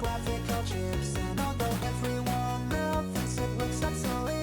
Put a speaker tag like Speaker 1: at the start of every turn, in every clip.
Speaker 1: Graphical chips, and although everyone now thinks it looks obsolete,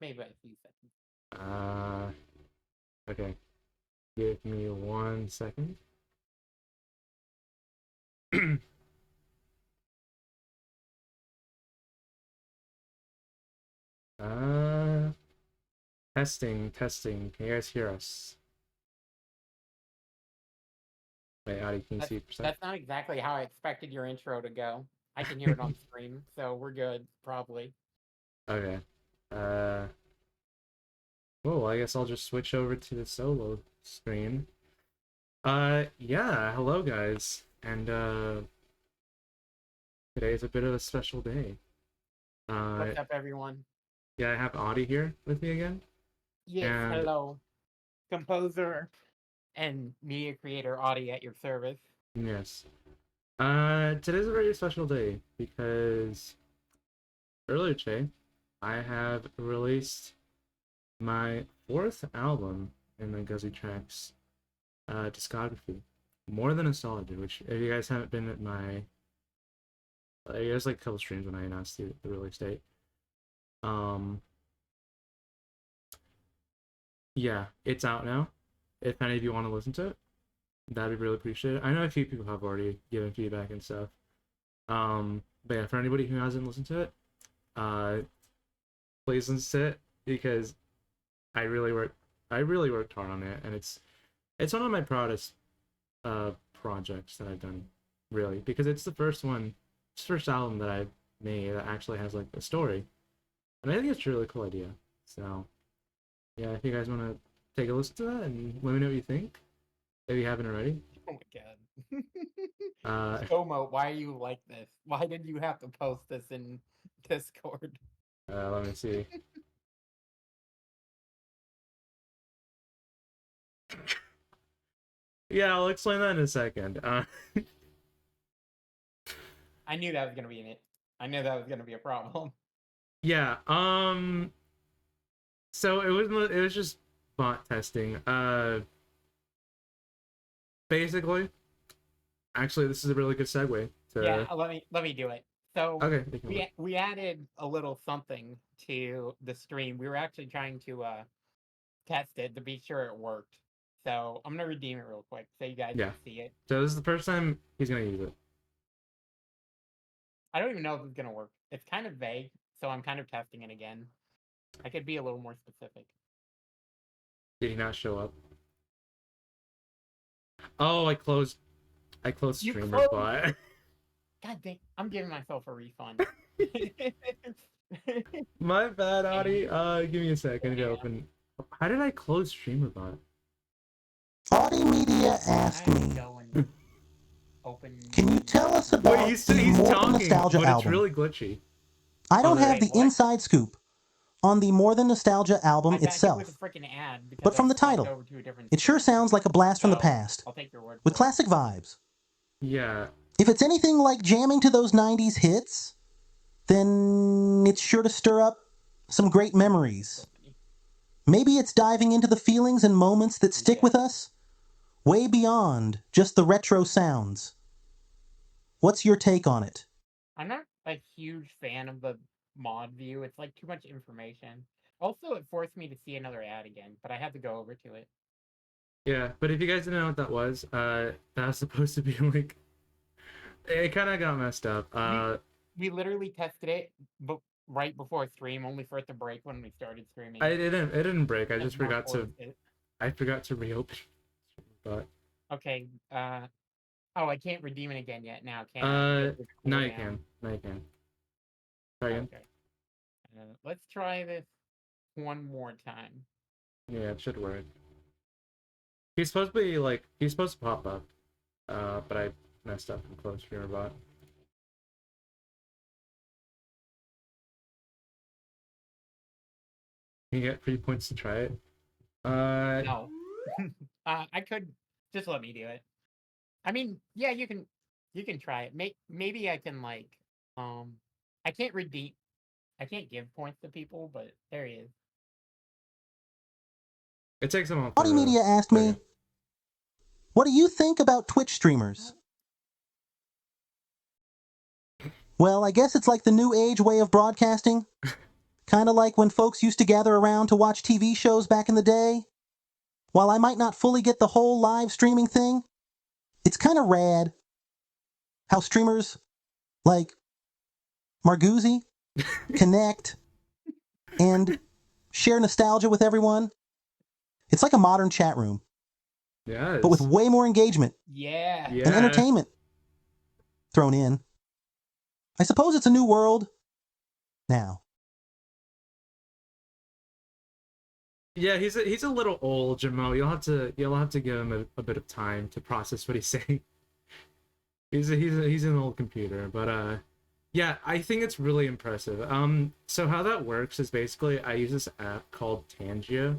Speaker 1: Maybe a few seconds.
Speaker 2: Okay. Give me 1 second. uh, testing, testing. Can you guys hear us? Wait, Adi, can you
Speaker 1: That's
Speaker 2: see percent?
Speaker 1: that's not exactly how I expected your intro to go. I can hear it on stream, so we're good, probably.
Speaker 2: Okay. Uh, well, I guess I'll just switch over to the solo screen. Yeah, hello guys. And today is a bit of a special day. Uh,
Speaker 1: What's up, everyone?
Speaker 2: yeah, I have Audie here with me again.
Speaker 1: Yes,
Speaker 2: And
Speaker 1: hello. Composer and media creator Audie at your service.
Speaker 2: yes. Today's a very special day because earlier today I have released my fourth album in the Guzzy Tracks discography. More Than a Solid, which if you guys haven't been at my there's like a couple streams when I announced the release date. Um yeah, it's out now. If any of you want to listen to it, that'd be really appreciated. I know a few people have already given feedback and stuff. But yeah, for anybody who hasn't listened to it, uh please listen to it because I really worked I really worked hard on it and it's one of my proudest projects that I've done. really, because it's the first one, it's the first album that I've made that actually has like a story, and I think it's a really cool idea. So yeah, if you guys want to take a listen to that and let me know what you think, if you haven't already.
Speaker 1: Oh my god.
Speaker 2: Uh,
Speaker 1: Tomo, why are you like this? Why did you have to post this in Discord?
Speaker 2: let me see. Yeah, I'll explain that in a second.
Speaker 1: I knew that was gonna be in it. I knew that was gonna be a problem.
Speaker 2: Yeah. So it was just bot testing. Basically, actually, this is a really good segue
Speaker 1: Yeah,
Speaker 2: to.
Speaker 1: let me do it. So
Speaker 2: Okay, you can
Speaker 1: we added a little something to the stream. We were actually trying to test it to be sure it worked. So I'm gonna redeem it real quick so you guys
Speaker 2: Yeah.
Speaker 1: can see it.
Speaker 2: So this is the first time he's gonna use it.
Speaker 1: I don't even know if it's gonna work. It's kind of vague, so I'm kind of testing it again. I could be a little more specific.
Speaker 2: Did he not show up? Oh, I closed
Speaker 1: You
Speaker 2: streamer
Speaker 1: closed.
Speaker 2: bot.
Speaker 1: God dang! I'm giving myself a refund.
Speaker 2: My bad,
Speaker 1: Dang.
Speaker 2: Audie. Give me a second to
Speaker 1: Yeah.
Speaker 2: open. How did I close streamer bot?
Speaker 3: Audi Media asked
Speaker 1: I have to
Speaker 3: me,
Speaker 1: go and open.
Speaker 3: can you tell us
Speaker 2: Wait,
Speaker 3: about
Speaker 2: he's
Speaker 3: the More Than
Speaker 2: talking,
Speaker 3: Nostalgia
Speaker 2: but it's
Speaker 3: album?
Speaker 2: really glitchy.
Speaker 3: I don't
Speaker 2: On the
Speaker 3: have
Speaker 1: Wait,
Speaker 3: the
Speaker 1: what?
Speaker 3: inside scoop on the More Than Nostalgia album
Speaker 1: I thought it was a
Speaker 3: itself,
Speaker 1: freaking ad because
Speaker 3: but
Speaker 1: I
Speaker 3: from the
Speaker 1: swapped
Speaker 3: title,
Speaker 1: over to a different
Speaker 3: it sure
Speaker 1: screen.
Speaker 3: sounds like a blast from the
Speaker 1: So
Speaker 3: past,
Speaker 1: I'll take your word
Speaker 3: with
Speaker 1: for it.
Speaker 3: classic vibes.
Speaker 2: Yeah.
Speaker 3: If it's anything like jamming to those 90s hits, then it's sure to stir up some great memories. Maybe it's diving into the feelings and moments that stick with us, way beyond just the retro sounds. What's your take on it?
Speaker 1: I'm not a huge fan of the mod view. It's like too much information. Also, it forced me to see another ad again, but I had to go over to it.
Speaker 2: Yeah, but if you guys didn't know what that was supposed to be like it kind of got messed up.
Speaker 1: We literally tested it, but right before stream, only for it to break when we started streaming.
Speaker 2: It didn't break. I
Speaker 1: As
Speaker 2: just
Speaker 1: Mark
Speaker 2: forgot to
Speaker 1: forced it.
Speaker 2: I forgot to reopen. But
Speaker 1: Okay. Oh, I can't redeem it again yet. Now can I? Because of the
Speaker 2: now you
Speaker 1: cooldown.
Speaker 2: can. Now you can. Try again.
Speaker 1: Okay. Let's try this one more time.
Speaker 2: Yeah, it should work. He's supposed to pop up. But I messed up and closed streamer bot. You get free points to try it.
Speaker 1: No. I could just let me do it. I mean, yeah, you can try it. Maybe I can like I can't redeem I can't give points to people, but there he is.
Speaker 2: It takes a while
Speaker 3: Audi
Speaker 2: to.
Speaker 3: Media asked
Speaker 2: There you
Speaker 3: me, what do you think about Twitch streamers? Well, I guess it's like the new age way of broadcasting. Kind of like when folks used to gather around to watch TV shows back in the day. While I might not fully get the whole live streaming thing, it's kind of rad how streamers like Marguzzi connect and share nostalgia with everyone. It's like a modern chat room,
Speaker 2: Yes.
Speaker 3: but with way more engagement
Speaker 1: Yeah.
Speaker 3: and entertainment thrown in. I suppose it's a new world now.
Speaker 2: Yeah, he's a little old, Jamo. You'll have to give him a bit of time to process what he's saying. He's an old computer, but yeah, I think it's really impressive. So how that works is basically I use this app called Tangia,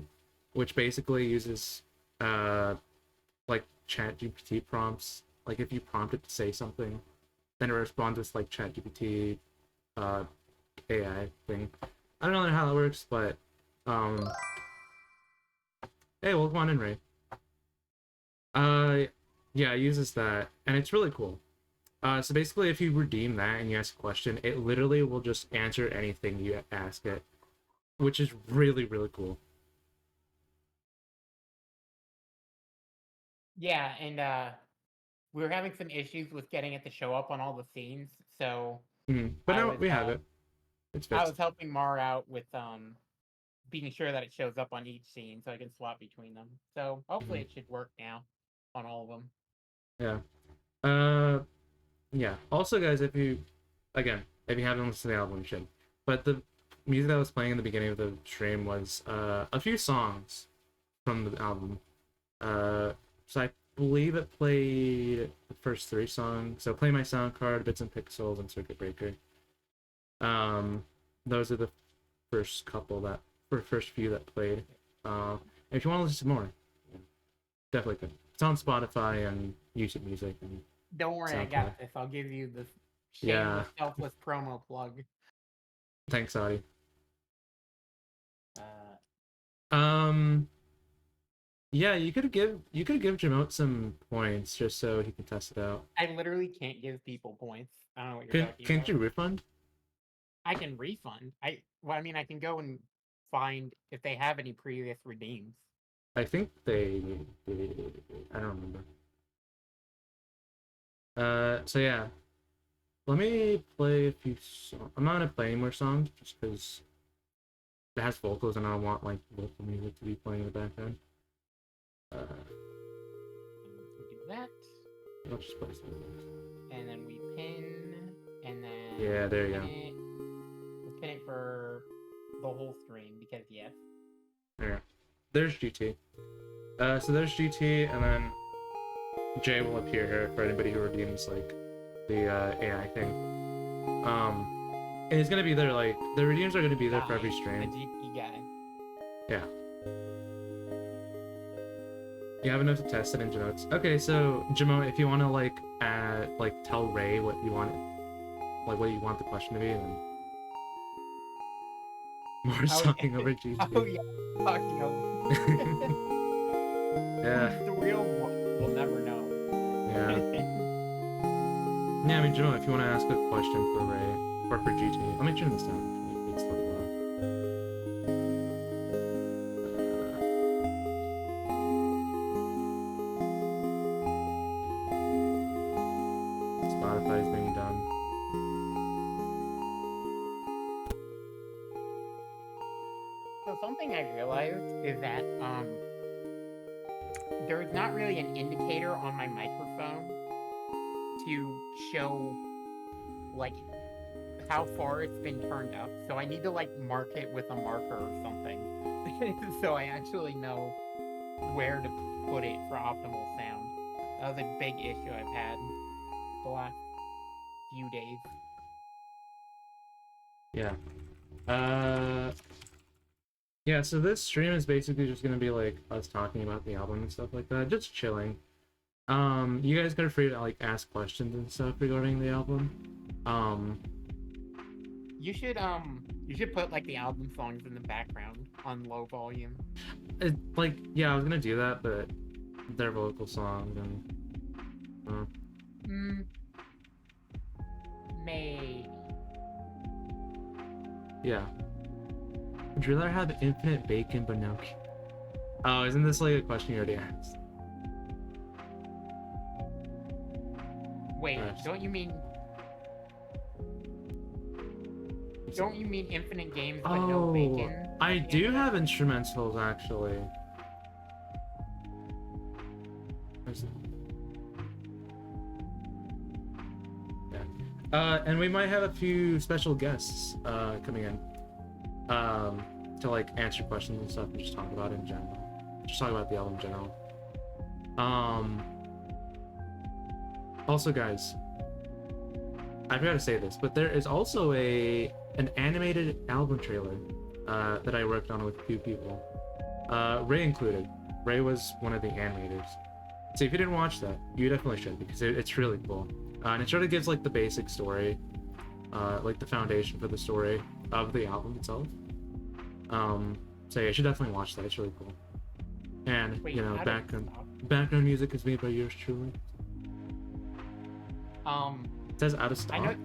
Speaker 2: which basically uses like ChatGPT prompts. Like if you prompt it to say something, then it responds with like ChatGPT AI thing. I don't know how that works, but hey, welcome on in, Ray. Yeah, it uses that, and it's really cool. So basically, if you redeem that and you ask a question, it literally will just answer anything you ask it, which is really, really cool.
Speaker 1: Yeah, and we were having some issues with getting it to show up on all the scenes, so
Speaker 2: But
Speaker 1: I
Speaker 2: now
Speaker 1: was
Speaker 2: we have it. It's
Speaker 1: I
Speaker 2: fixed.
Speaker 1: was helping Mar out with being sure that it shows up on each scene so I can swap between them. So hopefully it should work now on all of them.
Speaker 2: Yeah. Yeah. Also, guys, if you haven't listened to the album, you should. But the music that was playing in the beginning of the stream was a few songs from the album. So I believe it played the first 3 songs. So Play My Sound Card, Bits and Pixels, and Circuit Breaker. Those are the first couple that, or first few that played. If you want to listen to more, definitely could. It's on Spotify and YouTube Music. And
Speaker 1: Don't worry, I
Speaker 2: SoundCloud.
Speaker 1: got this. I'll give you the
Speaker 2: Yeah.
Speaker 1: shameless, selfless promo plug.
Speaker 2: Thanks, Adi. Yeah, you could give Jamote some points just so he can test it out.
Speaker 1: I literally can't give people points. I don't know what you're talking
Speaker 2: Can't
Speaker 1: about.
Speaker 2: you refund?
Speaker 1: I can refund. I can go and find if they have any previous redeems.
Speaker 2: I think they did. I don't remember. So yeah. Let me play a few songs. I'm not gonna play any more songs just because it has vocals and I don't want like vocal music to be playing in the background.
Speaker 1: We do that.
Speaker 2: I'll just play some.
Speaker 1: And then we pin, and then
Speaker 2: Yeah, there you go.
Speaker 1: We'll pin it for the whole stream because yes.
Speaker 2: There. There's GT. So there's GT, and then Jay will appear here for anybody who redeems like the AI thing. And it's gonna be there, like the redeems are gonna be there for every
Speaker 1: The
Speaker 2: stream.
Speaker 1: GT guy.
Speaker 2: Yeah. You have enough to test it in Jamote's. Okay, so Jamo, if you want to like tell Ray what you want, like what you want the question to be, then more talking over GT.
Speaker 1: Oh yeah, talking over.
Speaker 2: Yeah.
Speaker 1: Who's the real one? We'll never know.
Speaker 2: Yeah. Yeah, I mean, Jamo, if you want to ask a question for Ray or for GT, let me turn this down. It's a little loud. Spotify's being done.
Speaker 1: So something I realized is that there's not really an indicator on my microphone to show like how far it's been turned up. So I need to like mark it with a marker or something. So I actually know where to put it for optimal sound. That was a big issue I've had the last few days.
Speaker 2: Yeah. Yeah, so this stream is basically just gonna be like us talking about the album and stuff like that, just chilling. You guys are free to like ask questions and stuff regarding the album.
Speaker 1: You should put like the album songs in the background on low volume.
Speaker 2: Yeah, I was gonna do that, but they're vocal songs and
Speaker 1: Maybe.
Speaker 2: yeah. Would you rather have infinite bacon but no? Oh, isn't this like a question you already asked?
Speaker 1: Wait,
Speaker 2: Yes.
Speaker 1: don't you mean infinite games but no bacon?
Speaker 2: I do have instrumentals actually. Where's it? Yeah. And we might have a few special guests coming in. To like answer questions and stuff and just talk about it in general. Just talk about the album in general. Also, guys, I forgot to say this, but there is also an animated album trailer that I worked on with a few people, Ray included. Ray was one of the animators. So if you didn't watch that, you definitely should because it's really cool. And it sort of gives like the basic story, like the foundation for the story of the album itself. So yeah, you should definitely watch that. It's really cool. And
Speaker 1: Wait,
Speaker 2: you know,
Speaker 1: how did it stop?
Speaker 2: background music is made by yours truly. It says out of stock.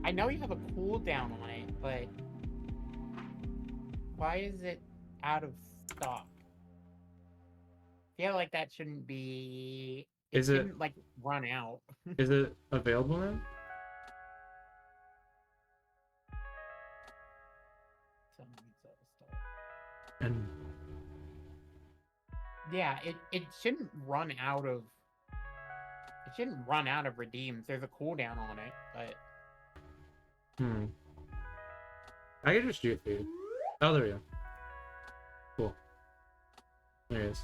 Speaker 1: I know you have a cooldown on it, but why is it out of stock? I feel like that shouldn't be.
Speaker 2: Is it-
Speaker 1: shouldn't, like run out?
Speaker 2: Is it available now? And
Speaker 1: Yeah, it shouldn't run out of. It shouldn't run out of redeems. There's a cooldown on it, but
Speaker 2: I can just do it for you. Oh, there we go. Cool. There it is.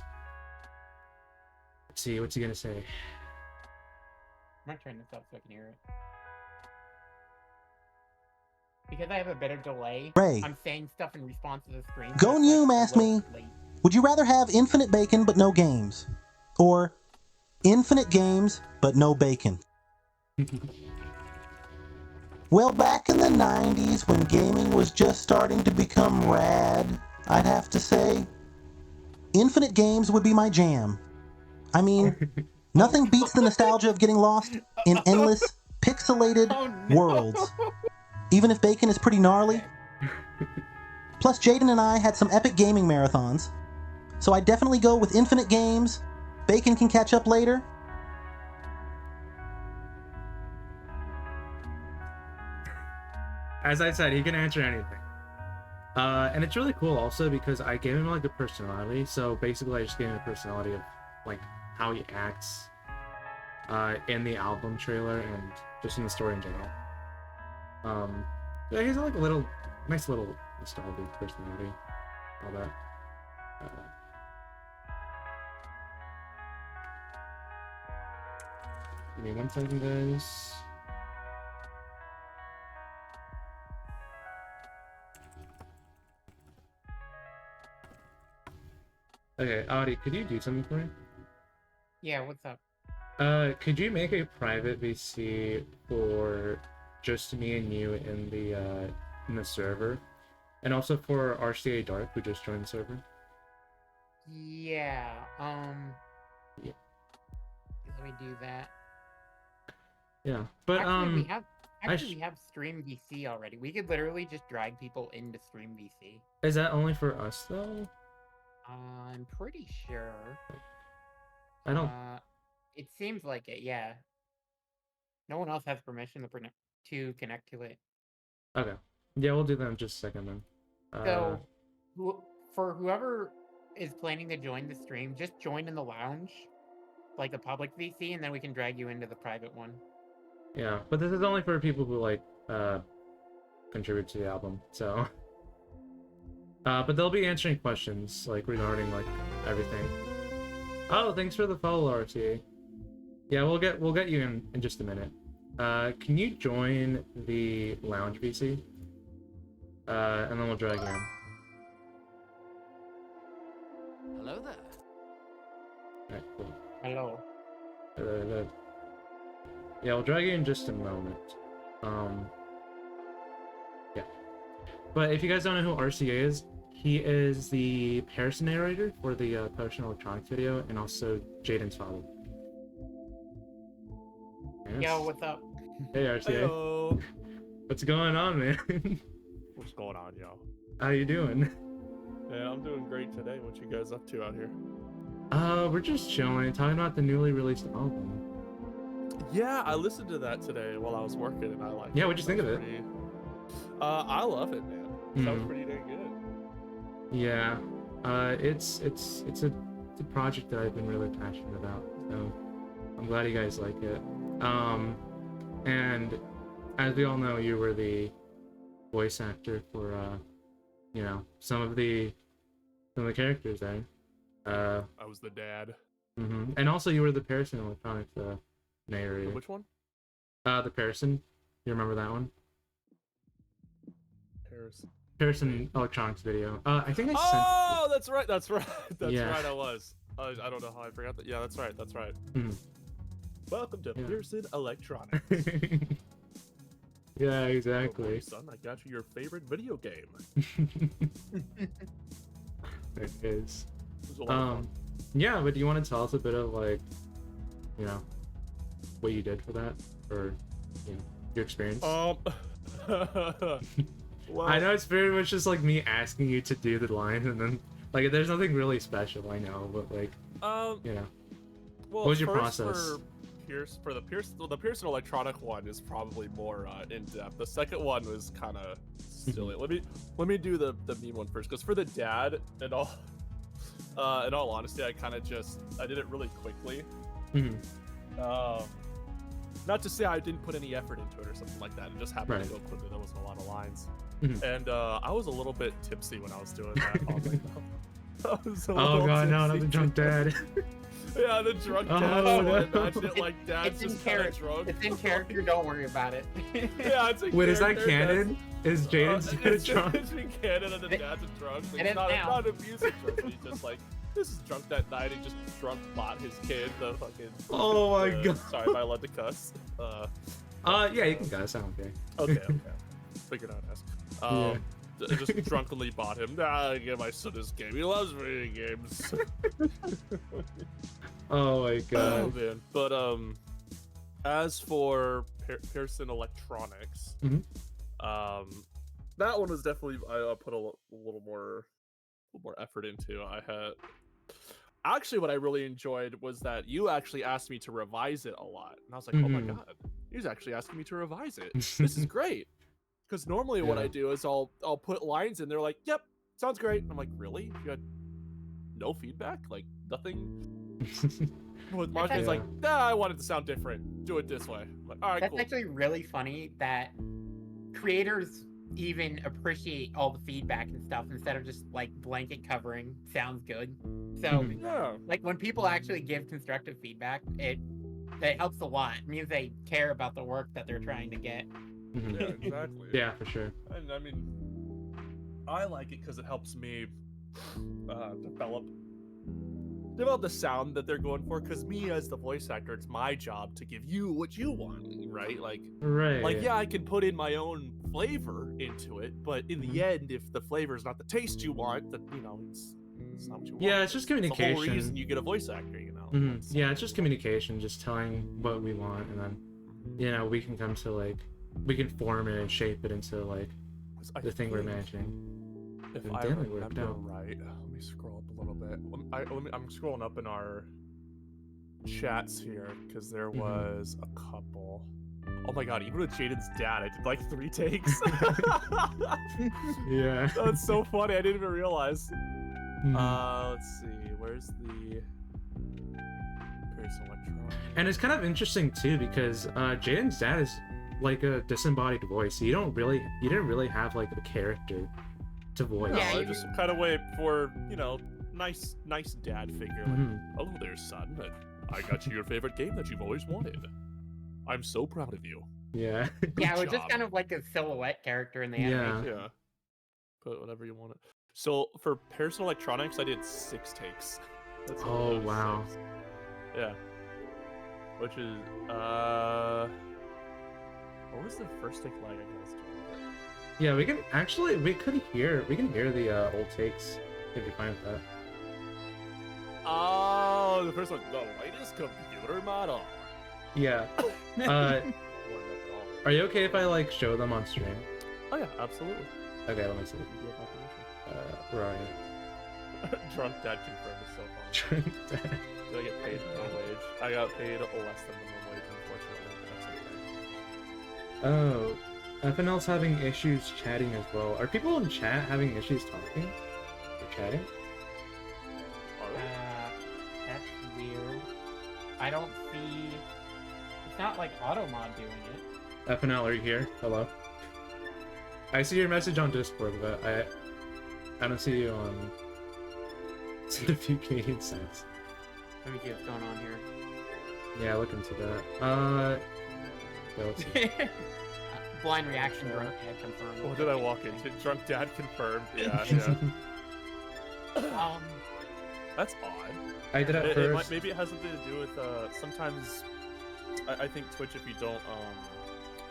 Speaker 2: Let's see, what's he gonna say?
Speaker 1: I'm gonna turn this up so I can hear it. Because I have a better delay,
Speaker 3: Ray.
Speaker 1: I'm saying stuff in response to the stream.
Speaker 3: Go
Speaker 1: so it's,
Speaker 3: Noom
Speaker 1: like, a
Speaker 3: asked
Speaker 1: little
Speaker 3: me,
Speaker 1: late.
Speaker 3: would you rather have infinite bacon but no games? Or infinite games but no bacon? Well, back in the 90s when gaming was just starting to become rad, I'd have to say, infinite games would be my jam. I mean, nothing beats the nostalgia of getting lost in endless, pixelated
Speaker 1: Oh, no.
Speaker 3: worlds. Even if bacon is pretty gnarly. Plus, Jaden and I had some epic gaming marathons. So I'd definitely go with infinite games. Bacon can catch up later.
Speaker 2: As I said, he can answer anything. And it's really cool also because I gave him like a personality. So basically, I just gave him a personality of like how he acts in the album trailer and just in the story in general. Yeah, he's like a little nice little nostalgic personality. All that. Give me 1 second, guys. Okay, Audie, could you do something for me?
Speaker 1: Yeah, what's up?
Speaker 2: Could you make a private VC for just me and you in the server, and also for RCA Dark who just joined the server?
Speaker 1: Yeah,
Speaker 2: Yeah.
Speaker 1: let me do that.
Speaker 2: Yeah, but
Speaker 1: Actually, we have Stream VC already. We could literally just drag people into Stream VC.
Speaker 2: is that only for us though?
Speaker 1: I'm pretty sure.
Speaker 2: I don't.
Speaker 1: It seems like it, yeah. No one else has permission to connect to it.
Speaker 2: Okay. Yeah, we'll do that in just a second then.
Speaker 1: So, for whoever is planning to join the stream, just join in the lounge, like the public VC, and then we can drag you into the private one.
Speaker 2: Yeah, but this is only for people who like contribute to the album. So, but they'll be answering questions like regarding like everything. Oh, thanks for the follow, RTA. Yeah, we'll get you in just a minute. Can you join the lounge VC? And then we'll drag you in.
Speaker 4: Hello there.
Speaker 2: Alright, cool.
Speaker 1: Hello.
Speaker 2: Yeah, we'll drag you in just a moment. Yeah. But if you guys don't know who RCA is, he is the Paris narrator for the Potion Electronics video, and also Jaden's father. Yes.
Speaker 1: Yo, what's up?
Speaker 2: Hey RCA.
Speaker 4: Hello.
Speaker 2: What's going on, man?
Speaker 4: What's going on, yo?
Speaker 2: How you doing?
Speaker 4: Yeah, I'm doing great today. What you guys up to out here?
Speaker 2: We're just chilling, talking about the newly released album.
Speaker 4: Yeah, I listened to that today while I was working, and I like.
Speaker 2: Yeah, what'd you think of it?
Speaker 4: I love it, man. Sounds pretty dang good.
Speaker 2: Yeah, it's a project that I've been really passionate about, so I'm glad you guys like it. And as we all know, you were the voice actor for you know, some of the characters there.
Speaker 4: I was the dad.
Speaker 2: And also you were the Pearson Electronics narrator.
Speaker 4: Which one?
Speaker 2: The Pearson. You remember that one?
Speaker 4: Paris.
Speaker 2: Pearson Electronics video. I think I sent.
Speaker 4: Oh, that's right. That's right. That's
Speaker 2: Yeah.
Speaker 4: right. I was. I don't know how I forgot that. Yeah, that's right. That's right. Welcome to
Speaker 2: Yeah.
Speaker 4: Pearson Electronics.
Speaker 2: Yeah,
Speaker 4: Don't
Speaker 2: exactly.
Speaker 4: worry, son, I got you your favorite video game.
Speaker 2: It is.
Speaker 4: It was a lot of fun.
Speaker 2: Yeah, but do you want to tell us a bit of like, you know, what you did for that, or you know, your experience?
Speaker 4: Well,
Speaker 2: I know it's very much just like me asking you to do the line, and then like there's nothing really special, I know, but like, you know,
Speaker 4: well,
Speaker 2: what was your
Speaker 4: first
Speaker 2: process?
Speaker 4: For the Pearson Electronic one is probably more in depth. The second one was kind of silly. Let me do the meme one first, because for the dad and all, in all honesty, I kind of I did it really quickly. Not to say I didn't put any effort into it or something like that. It just happened to
Speaker 2: Right.
Speaker 4: go quickly. There wasn't a lot of lines.
Speaker 2: Mhm.
Speaker 4: And I was a little bit tipsy when I was doing that. Oddly enough. I was a
Speaker 2: Oh
Speaker 4: little
Speaker 2: god, no, not
Speaker 4: tipsy.
Speaker 2: the drunk dad.
Speaker 4: Yeah, the drunk
Speaker 2: Oh,
Speaker 4: dad.
Speaker 2: no.
Speaker 4: I imagine it like dad's
Speaker 1: It's in
Speaker 4: just kind of
Speaker 1: character.
Speaker 4: drunk.
Speaker 1: It's in character. Don't worry about it.
Speaker 4: Yeah, it's in
Speaker 2: Wait, is that
Speaker 4: character,
Speaker 2: canon? Is Jaden's dad
Speaker 4: it's
Speaker 2: drunk?
Speaker 4: It's been canon and the dad's a drunk.
Speaker 1: It
Speaker 4: It's
Speaker 1: is
Speaker 4: not,
Speaker 1: now.
Speaker 4: not an abusive drunk. But he's just like, this is drunk that night. He just drunk bought his kid the fucking.
Speaker 2: Oh my god.
Speaker 4: Sorry, am I allowed to cuss?
Speaker 2: Yeah, you can guess. I don't care.
Speaker 4: Okay. Figured out ask. Just drunkenly bought him. I give my son this game. He loves video games.
Speaker 2: Oh my
Speaker 4: Oh
Speaker 2: god.
Speaker 4: man. But as for Pearson Electronics,
Speaker 2: Mhm.
Speaker 4: that one was definitely I put a little more effort into. I had actually what I really enjoyed was that you actually asked me to revise it a lot, and I was like, oh my
Speaker 2: Mhm.
Speaker 4: god, he's actually asking me to revise it. This is great. Because normally what I
Speaker 2: Yeah.
Speaker 4: do is I'll put lines in there like, yep, sounds great. And I'm like, really? You had no feedback? Like nothing? With Marco's like, nah, I want it to sound different. Do it this way. I'm like, all right,
Speaker 1: That's
Speaker 4: cool.
Speaker 1: actually really funny that creators even appreciate all the feedback and stuff instead of just like blanket covering sounds good. So
Speaker 2: Mhm.
Speaker 4: Yeah.
Speaker 1: like when people actually give constructive feedback, it helps a lot. It means they care about the work that they're trying to get.
Speaker 2: Mhm.
Speaker 4: Yeah, exactly.
Speaker 2: Yeah, for sure.
Speaker 4: And I mean, I like it because it helps me develop the sound that they're going for. Because me as the voice actor, it's my job to give you what you want, right? Like
Speaker 2: Right.
Speaker 4: yeah, I can put in my own flavor into it, but in the end, if the flavor is not the taste you want, then it's not what you want.
Speaker 2: Yeah, it's just
Speaker 4: the whole reason
Speaker 2: communication.
Speaker 4: you get a voice actor, you know.
Speaker 2: Mhm.
Speaker 4: It's-
Speaker 2: Yeah, it's just communication, just telling what we want, and then we can come to we can form it and shape it into
Speaker 4: I
Speaker 2: the thing we're
Speaker 4: think
Speaker 2: imagining.
Speaker 4: If
Speaker 2: And
Speaker 4: I
Speaker 2: then it worked
Speaker 4: remember
Speaker 2: out.
Speaker 4: right, let me scroll up a little bit. I'm scrolling up in our chats here because there
Speaker 2: Mhm.
Speaker 4: was a couple. Oh my god! Even with Jaden's dad, I did like 3 takes.
Speaker 2: Yeah.
Speaker 4: That's so funny. I didn't even realize.
Speaker 2: Mhm.
Speaker 4: Let's see. Where's the Pearson Electronics?
Speaker 2: And it's kind of interesting too because Jaden's dad is like a disembodied voice. So you didn't really have like a character to voice.
Speaker 4: No,
Speaker 1: Yeah,
Speaker 4: I
Speaker 1: you-
Speaker 4: just kind of wait for nice dad figure. Like,
Speaker 2: Mhm.
Speaker 4: hello there, son. I got you your favorite game that you've always wanted. I'm so proud of you.
Speaker 2: Yeah.
Speaker 1: Yeah, it was
Speaker 4: job.
Speaker 1: just kind of like a silhouette character in the
Speaker 2: Yeah.
Speaker 1: animation.
Speaker 4: Yeah. Put whatever you want it. So for Pearson Electronics, I did 6 takes. That's it,
Speaker 2: Oh,
Speaker 4: that was
Speaker 2: wow.
Speaker 4: 6. Yeah. Which is what was the first take like? I guess.
Speaker 2: Yeah, we can hear the old takes if you're fine with that.
Speaker 4: Oh, the first one, the latest computer model.
Speaker 2: Yeah. Are you okay if I show them on stream?
Speaker 4: Oh yeah, absolutely.
Speaker 2: Okay, let me see.
Speaker 4: You do have my
Speaker 2: Where are you?
Speaker 4: permission. Drunk dad confirmed is so funny. Did I get paid minimum wage? I got paid less than minimum wage, unfortunately, but that's okay.
Speaker 2: Oh, FNL's having issues chatting as well. Are people in chat having issues talking or chatting?
Speaker 4: All right.
Speaker 1: That's weird. I don't see. It's not like Automod doing it.
Speaker 2: FNL, are you here? Hello. I see your message on Discord, but I don't see you on. Send a few Canadian cents.
Speaker 1: Let me see what's going on here.
Speaker 2: Yeah, look into that. Yeah, let's see.
Speaker 1: Blind reaction drunk dad confirmed.
Speaker 4: What did I walk into? Drunk dad confirmed. Yeah, yeah. That's odd.
Speaker 2: I did at first.
Speaker 4: Maybe it has something to do with sometimes. I think Twitch, if you don't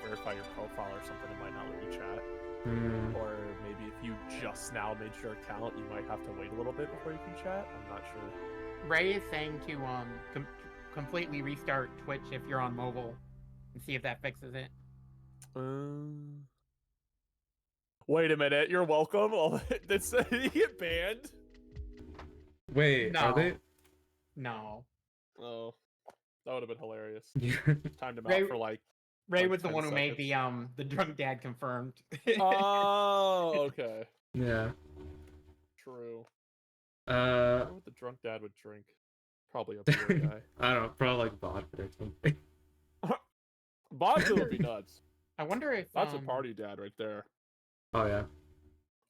Speaker 4: verify your profile or something, it might not let you chat.
Speaker 2: Hmm.
Speaker 4: Or maybe if you just now made your account, you might have to wait a little bit before you can chat. I'm not sure.
Speaker 1: Ray is saying to completely restart Twitch if you're on mobile and see if that fixes it.
Speaker 4: Wait a minute. You're welcome. Did he get banned?
Speaker 2: Wait, are
Speaker 1: No.
Speaker 2: they?
Speaker 1: No.
Speaker 4: Oh, that would have been hilarious.
Speaker 2: Yeah.
Speaker 4: Timed him
Speaker 1: Ray-
Speaker 4: out for like.
Speaker 1: Ray
Speaker 4: Like
Speaker 1: was the
Speaker 4: 10
Speaker 1: one who made
Speaker 4: seconds.
Speaker 1: the drunk dad confirmed.
Speaker 4: Oh, okay.
Speaker 2: Yeah.
Speaker 4: True.
Speaker 2: Uh.
Speaker 4: What the drunk dad would drink. Probably a beer guy.
Speaker 2: I don't know, probably like vodka or something.
Speaker 4: Vodka would be nuts.
Speaker 1: I wonder if
Speaker 4: That's a party dad right there.
Speaker 2: Oh yeah.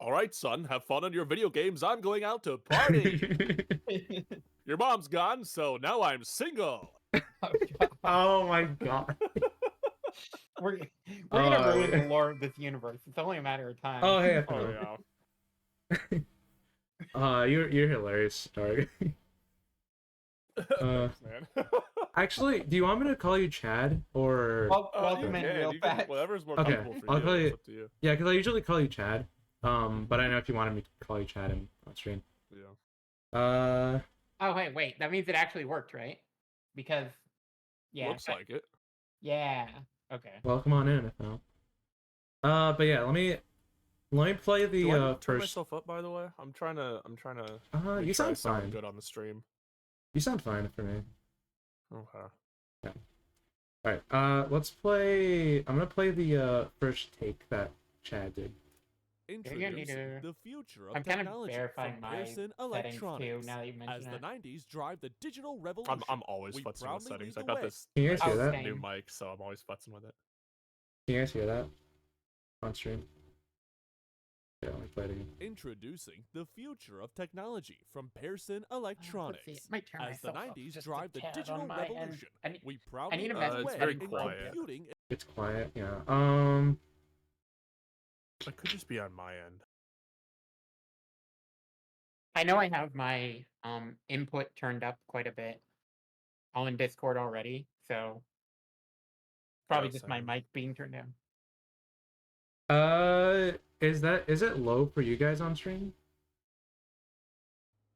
Speaker 4: All right, son, have fun on your video games. I'm going out to party. Your mom's gone, so now I'm single.
Speaker 2: Oh my god.
Speaker 1: We're gonna ruin
Speaker 2: yeah.
Speaker 1: the lore of this universe. It's only a matter of time.
Speaker 2: Oh hey.
Speaker 4: Oh
Speaker 2: yeah. You're hilarious, Stark.
Speaker 4: Thanks, man.
Speaker 2: Actually, do you want me to call you Chad or?
Speaker 1: Welcome in, real fast.
Speaker 4: Whatever's more
Speaker 2: Okay,
Speaker 4: comfortable for
Speaker 2: I'll
Speaker 4: you.
Speaker 2: call you-
Speaker 4: It's up to you.
Speaker 2: Yeah, because I usually call you Chad. But I know if you wanted me to call you Chad on stream.
Speaker 4: Yeah.
Speaker 1: Oh wait. That means it actually worked, right? Because yeah.
Speaker 4: Looks like it.
Speaker 1: Yeah. Okay.
Speaker 2: Well, come on in if not. But yeah, let me play the
Speaker 4: Do I turn
Speaker 2: first.
Speaker 4: myself up, by the way? I'm trying to.
Speaker 2: You
Speaker 4: make sure I
Speaker 2: sound fine.
Speaker 4: good on the stream.
Speaker 2: You sound fine for me.
Speaker 4: Okay.
Speaker 2: Alright, let's play. I'm gonna play the first take that Chad did.
Speaker 5: Introducing the future of
Speaker 1: I'm kind of
Speaker 5: technology
Speaker 1: verifying
Speaker 5: from
Speaker 1: my
Speaker 5: Pearson
Speaker 1: settings too.
Speaker 5: Electronics.
Speaker 1: Now that you
Speaker 5: As
Speaker 1: mention
Speaker 5: the
Speaker 1: it.
Speaker 5: 90s drive the digital revolution,
Speaker 4: I'm always
Speaker 5: we
Speaker 4: futzing with
Speaker 5: proudly
Speaker 4: settings. I
Speaker 5: lead the
Speaker 4: got
Speaker 5: way.
Speaker 4: this
Speaker 2: Can you guys hear
Speaker 1: Oh,
Speaker 2: that?
Speaker 1: same.
Speaker 4: new mic, so I'm always futzing with it.
Speaker 2: Can you guys hear that on stream? Yeah, let me play it again.
Speaker 5: Introducing the future of technology from Pearson
Speaker 1: Let's see,
Speaker 5: Electronics.
Speaker 1: I might turn
Speaker 5: As the
Speaker 1: myself up
Speaker 5: 90s
Speaker 1: just a
Speaker 5: drive the
Speaker 1: tad
Speaker 5: digital
Speaker 1: on my end.
Speaker 5: revolution,
Speaker 1: I need-
Speaker 5: we proudly
Speaker 1: need to
Speaker 5: lead
Speaker 1: mess
Speaker 5: the
Speaker 1: with
Speaker 5: way
Speaker 4: it's very
Speaker 5: in
Speaker 4: quiet.
Speaker 5: computing.
Speaker 2: It's quiet. Yeah.
Speaker 4: It could just be on my end.
Speaker 1: I know I have my input turned up quite a bit on Discord already, so probably just my
Speaker 4: same.
Speaker 1: mic being turned down.
Speaker 2: Is it low for you guys on stream?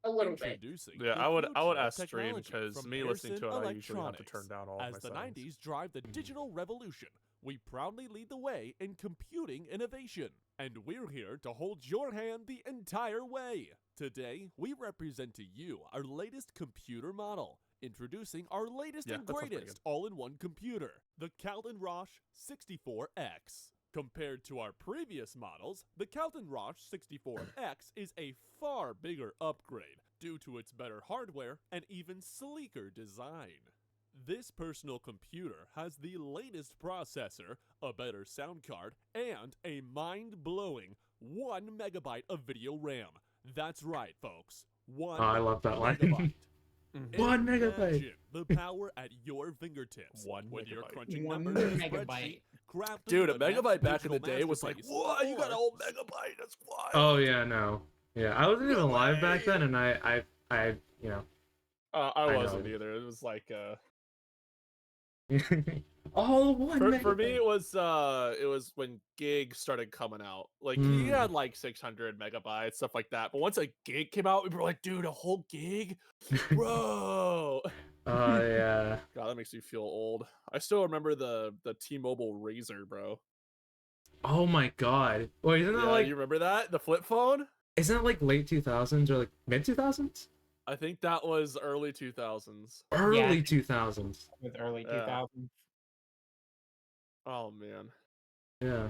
Speaker 1: A little bit.
Speaker 5: Introducing
Speaker 4: Yeah,
Speaker 5: the
Speaker 4: I would
Speaker 5: future of
Speaker 4: ask stream
Speaker 5: technology
Speaker 4: because
Speaker 5: from
Speaker 4: me listening to
Speaker 5: Pearson
Speaker 4: it, I usually have to turn
Speaker 5: Electronics.
Speaker 4: down all of
Speaker 5: As
Speaker 4: my
Speaker 5: the
Speaker 4: settings.
Speaker 5: 90s drive the digital revolution, we proudly lead the way in computing innovation. And we're here to hold your hand the entire way. Today, we represent to you our latest computer model. Introducing our latest
Speaker 4: Yeah,
Speaker 5: and
Speaker 4: that sounds pretty
Speaker 5: greatest all-in-one computer, the Calton Roche 64X. Compared to our previous models, the Calton Roche 64X is a far bigger upgrade due to its better hardware and even sleeker design. This personal computer has the latest processor, a better sound card, and a mind-blowing 1 megabyte of video RAM. That's right, folks. 1
Speaker 2: I love that line.
Speaker 5: megabyte.
Speaker 2: 1 megabyte.
Speaker 5: Imagine the power at your fingertips.
Speaker 4: 1
Speaker 5: Whether you're
Speaker 4: megabyte.
Speaker 5: crunching
Speaker 1: 1
Speaker 5: numbers in a
Speaker 1: megabyte.
Speaker 5: spreadsheet, crafting
Speaker 4: Dude, a
Speaker 5: the next
Speaker 4: megabyte back in the
Speaker 5: digital
Speaker 4: day was like,
Speaker 5: masterpiece,
Speaker 4: what? You got a
Speaker 5: or
Speaker 4: whole megabyte? That's wild.
Speaker 2: Oh yeah, no. Yeah, I wasn't even
Speaker 4: No
Speaker 2: live back
Speaker 4: way.
Speaker 2: then, and I you know.
Speaker 4: I
Speaker 2: I
Speaker 4: wasn't
Speaker 2: know.
Speaker 4: either. It was like,
Speaker 2: Oh, 1
Speaker 4: for
Speaker 2: megabyte.
Speaker 4: me, it was when gig started coming out. Like
Speaker 2: Mm.
Speaker 4: he had like 600 megabytes, stuff like that. But once a gig came out, we were like, dude, a whole gig, bro.
Speaker 2: Oh yeah.
Speaker 4: God, that makes me feel old. I still remember the T-Mobile Razor, bro.
Speaker 2: Oh my god. Wait, isn't that
Speaker 4: Yeah,
Speaker 2: like
Speaker 4: you remember that? The flip phone?
Speaker 2: isn't that like late 2000s or like mid 2000s?
Speaker 4: I think that was early 2000s.
Speaker 2: Early 2000s.
Speaker 1: It was early
Speaker 4: Yeah.
Speaker 1: 2000s.
Speaker 4: Oh man.
Speaker 2: Yeah.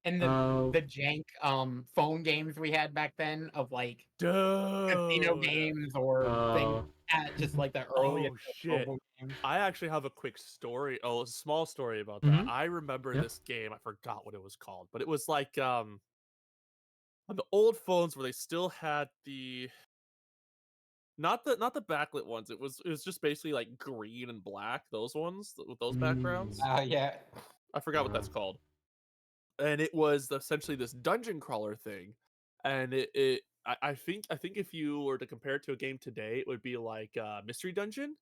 Speaker 1: And the jank phone games we had back then of like casino
Speaker 4: Dude.
Speaker 1: games or things
Speaker 2: Oh.
Speaker 1: at just like the earliest
Speaker 4: Oh, shit.
Speaker 1: mobile games.
Speaker 4: I actually have a quick story. Oh, a small story about
Speaker 2: Mhm.
Speaker 4: that. I remember
Speaker 2: Yeah.
Speaker 4: this game. I forgot what it was called, but it was like on the old phones where they still had the not the backlit ones. It was just basically like green and black. Those ones with those backgrounds.
Speaker 1: Yeah.
Speaker 4: I forgot what that's called. And it was essentially this dungeon crawler thing. And I think if you were to compare it to a game today, it would be like Mystery Dungeon.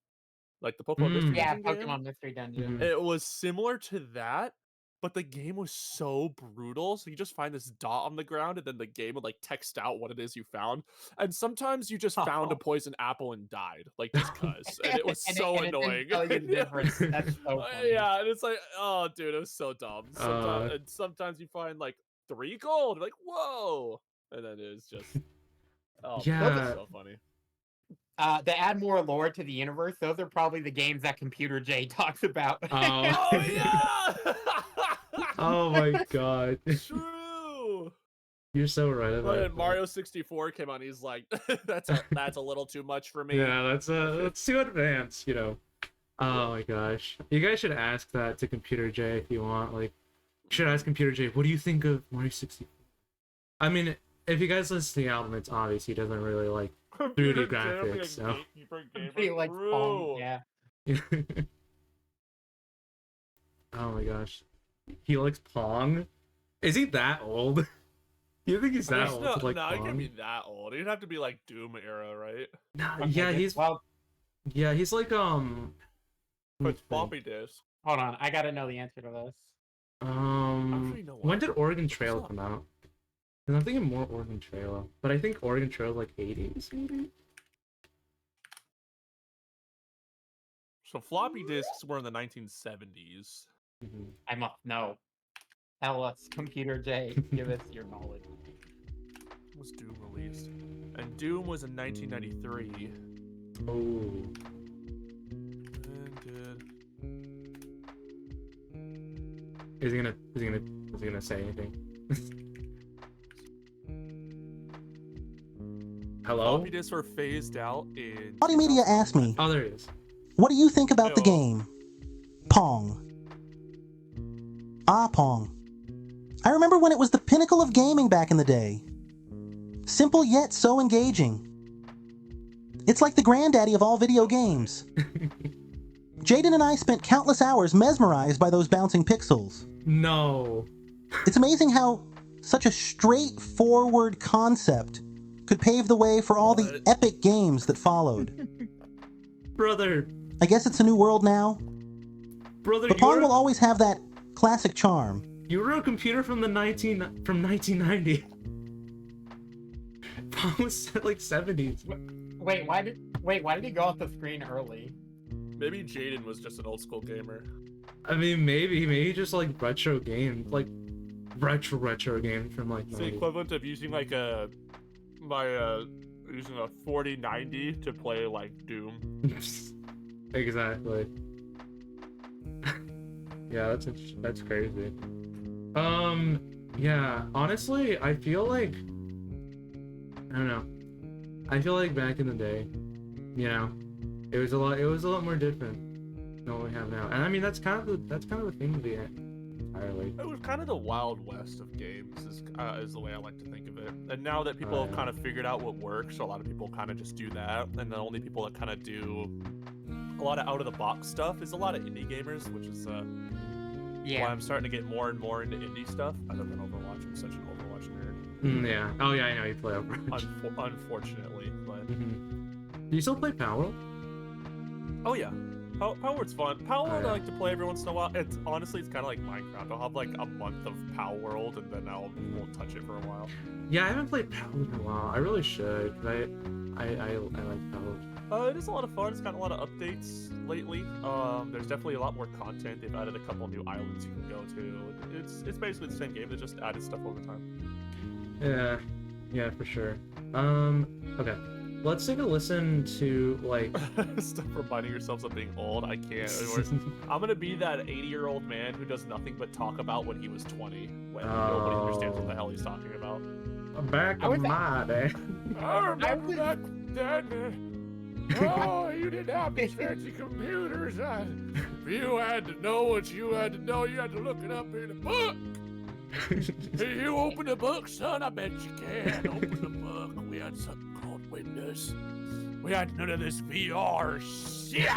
Speaker 4: Like the Pokemon Mystery
Speaker 1: Yeah,
Speaker 4: Dungeon game.
Speaker 1: Pokemon Mystery Dungeon.
Speaker 2: Mhm.
Speaker 4: It was similar to that, but the game was so brutal. So you just find this dot on the ground, and then the game would like text out what it is you found. And sometimes you just found a poison apple and died, like just cuz. And it was so
Speaker 1: and it didn't
Speaker 4: annoying.
Speaker 1: tell you the difference. That's so funny.
Speaker 4: Yeah, and it's like, oh, dude, it was so dumb. And sometimes you find like 3 gold, like whoa, and then it was just, oh, that
Speaker 2: Yeah.
Speaker 4: was so funny.
Speaker 1: To add more lore to the universe, those are probably the games that Computer J talks about.
Speaker 2: Oh.
Speaker 4: Oh yeah.
Speaker 2: Oh my god.
Speaker 4: True.
Speaker 2: You're so right about
Speaker 4: But
Speaker 2: it.
Speaker 4: then Mario 64 came out, and he's like, that's a little too much for me.
Speaker 2: Yeah, that's too advanced, you know. Oh my gosh. You guys should ask that to Computer J if you want. Like, you should ask Computer J, what do you think of Mario 64? I mean, if you guys listen to the album, it's obvious he doesn't really like 3D graphics, so.
Speaker 1: He like Pong, yeah.
Speaker 2: Oh my gosh. He likes Pong? Is he that old? You think he's that old to like
Speaker 4: no, he
Speaker 2: Pong?
Speaker 4: can't be that old. He'd have to be like Doom era, right?
Speaker 2: Nah,
Speaker 1: Okay,
Speaker 2: yeah,
Speaker 1: good.
Speaker 2: he's
Speaker 1: Well,
Speaker 2: he's like let me
Speaker 4: But floppy
Speaker 2: think.
Speaker 4: disk.
Speaker 1: hold on. I gotta know the answer to this.
Speaker 4: Actually, no,
Speaker 2: When did Oregon
Speaker 4: What's
Speaker 2: Trail
Speaker 4: up?
Speaker 2: come out? Because I'm thinking more Oregon Trail, but I think Oregon Trail is like 80s maybe.
Speaker 4: So floppy disks were in the 1970s.
Speaker 2: Mhm.
Speaker 1: I must know. Tell us, Computer J. Give us your knowledge.
Speaker 4: When was Doom released? And Doom was in 1993.
Speaker 2: Oh.
Speaker 4: And did...
Speaker 2: Is he gonna say anything? Hello?
Speaker 4: Floppy disks were phased out in...
Speaker 3: Audi Media asked me,
Speaker 2: Oh, there he is.
Speaker 3: what do you think about the
Speaker 4: Hello.
Speaker 3: game? Pong. Ah, Pong. I remember when it was the pinnacle of gaming back in the day. Simple yet so engaging. It's like the granddaddy of all video games. Jaden and I spent countless hours mesmerized by those bouncing pixels.
Speaker 2: No.
Speaker 3: It's amazing how such a straightforward concept could pave the way for all the
Speaker 4: What?
Speaker 3: epic games that followed.
Speaker 2: Brother.
Speaker 3: I guess it's a new world now,
Speaker 2: Brother,
Speaker 3: but Pong will always have that classic charm.
Speaker 2: you were a computer from 1990. Pong was like 70s.
Speaker 1: Wait, why did he go off the screen early?
Speaker 4: Maybe Jaden was just an old school gamer.
Speaker 2: I mean, maybe just like retro game, like retro game from like
Speaker 4: It's the
Speaker 2: 90s.
Speaker 4: equivalent of using like using a 4090 to play like Doom.
Speaker 2: Exactly. Yeah, that's crazy. Yeah, honestly, I feel like I don't know. I feel like back in the day, you know, it was a lot more different than what we have now. And I mean, that's kind of the thing of the entirely.
Speaker 4: It was kind of the Wild West of games, is the way I like to think of it. And now that people have
Speaker 2: yeah.
Speaker 4: kind of figured out what works, a lot of people kind of just do that. And the only people that kind of do a lot of out of the box stuff is a lot of indie gamers, which is why
Speaker 1: Yeah.
Speaker 4: I'm starting to get more and more into indie stuff. Other than Overwatch, I'm such an Overwatch nerd.
Speaker 2: Yeah. Oh yeah, I know you play Overwatch.
Speaker 4: Unfortunately, but
Speaker 2: Do you still play Power?
Speaker 4: oh yeah. Power World's fun. Power World
Speaker 2: yeah.
Speaker 4: I like to play every once in a while. It's honestly it's kind of like Minecraft. I'll have like a month of Power World and then won't touch it for a while.
Speaker 2: Yeah, I haven't played Power in a while. I really should, cause I like Power.
Speaker 4: It is a lot of fun. It's gotten a lot of updates lately. There's definitely a lot more content. They've added a couple new islands you can go to. It's basically the same game. They just added stuff over time.
Speaker 2: Yeah, for sure. Okay. Let's take a listen to like
Speaker 4: Stop reminding yourselves of being old. I can't. I'm gonna be that 80-year-old man who does nothing but talk about when he was 20, when nobody understands what the hell he's talking about.
Speaker 2: back
Speaker 1: I was-
Speaker 2: in my day.
Speaker 4: I remember back then. Oh, you didn't have these fancy computers. You had to know what you had to know. You had to look it up in a book. Hey, you open the book, son? I bet you can. Open the book. We had something called Windows. We had none of this VR shit.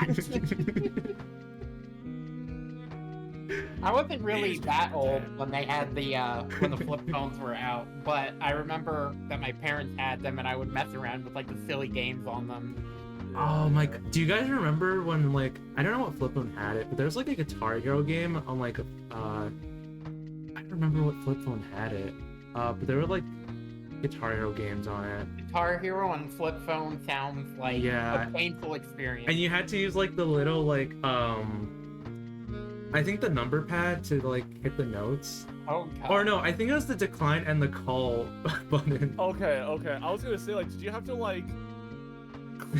Speaker 1: I wasn't really
Speaker 4: These
Speaker 1: that
Speaker 4: guys
Speaker 1: old
Speaker 4: did.
Speaker 1: when they had when the flip phones were out, but I remember that my parents had them and I would mess around with like the silly games on them.
Speaker 2: Oh my god. Do you guys remember when like I don't know what flip phone had it, but there was like a Guitar Hero game on like I don't remember what flip phone had it. But there were like Guitar Hero games on it.
Speaker 1: Guitar Hero on flip phone sounds like
Speaker 2: Yeah.
Speaker 1: a painful experience.
Speaker 2: And you had to use like the little like I think the number pad to like hit the notes.
Speaker 1: Oh god.
Speaker 2: Or no, I think it was the decline and the call button.
Speaker 4: Okay. I was gonna say, like, did you have to like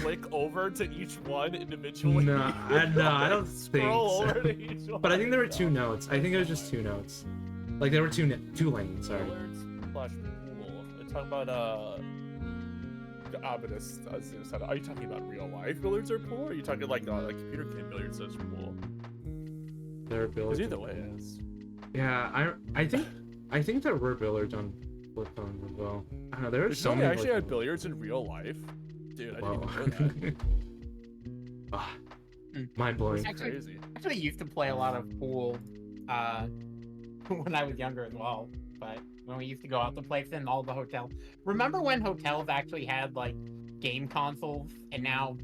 Speaker 4: click over to each one individually?
Speaker 2: No, I don't think
Speaker 4: Scroll
Speaker 2: so.
Speaker 4: over to each one.
Speaker 2: But I think there were two notes. I think it was just two notes. Like there were two lanes, sorry.
Speaker 4: Alerts slash pool. talking about ominous. Are you talking about real life billiards or pool? Or are you talking like computer game billiards as pool?
Speaker 2: There are billiards.
Speaker 4: Either way is.
Speaker 2: Yeah, I think there were billiards on flip phones as well. I don't know. There were
Speaker 4: Did
Speaker 2: so
Speaker 4: you know
Speaker 2: many.
Speaker 4: they actually
Speaker 2: like,
Speaker 4: had billiards in real life? Dude, I didn't
Speaker 2: wow.
Speaker 4: even know that.
Speaker 2: Ah,
Speaker 1: Mm.
Speaker 2: mind blowing.
Speaker 4: That's
Speaker 1: Actually-
Speaker 4: crazy.
Speaker 1: Actually, used to play a lot of pool when I was younger as well. But when we used to go out to places in all the hotels. Remember when hotels actually had like game consoles, and now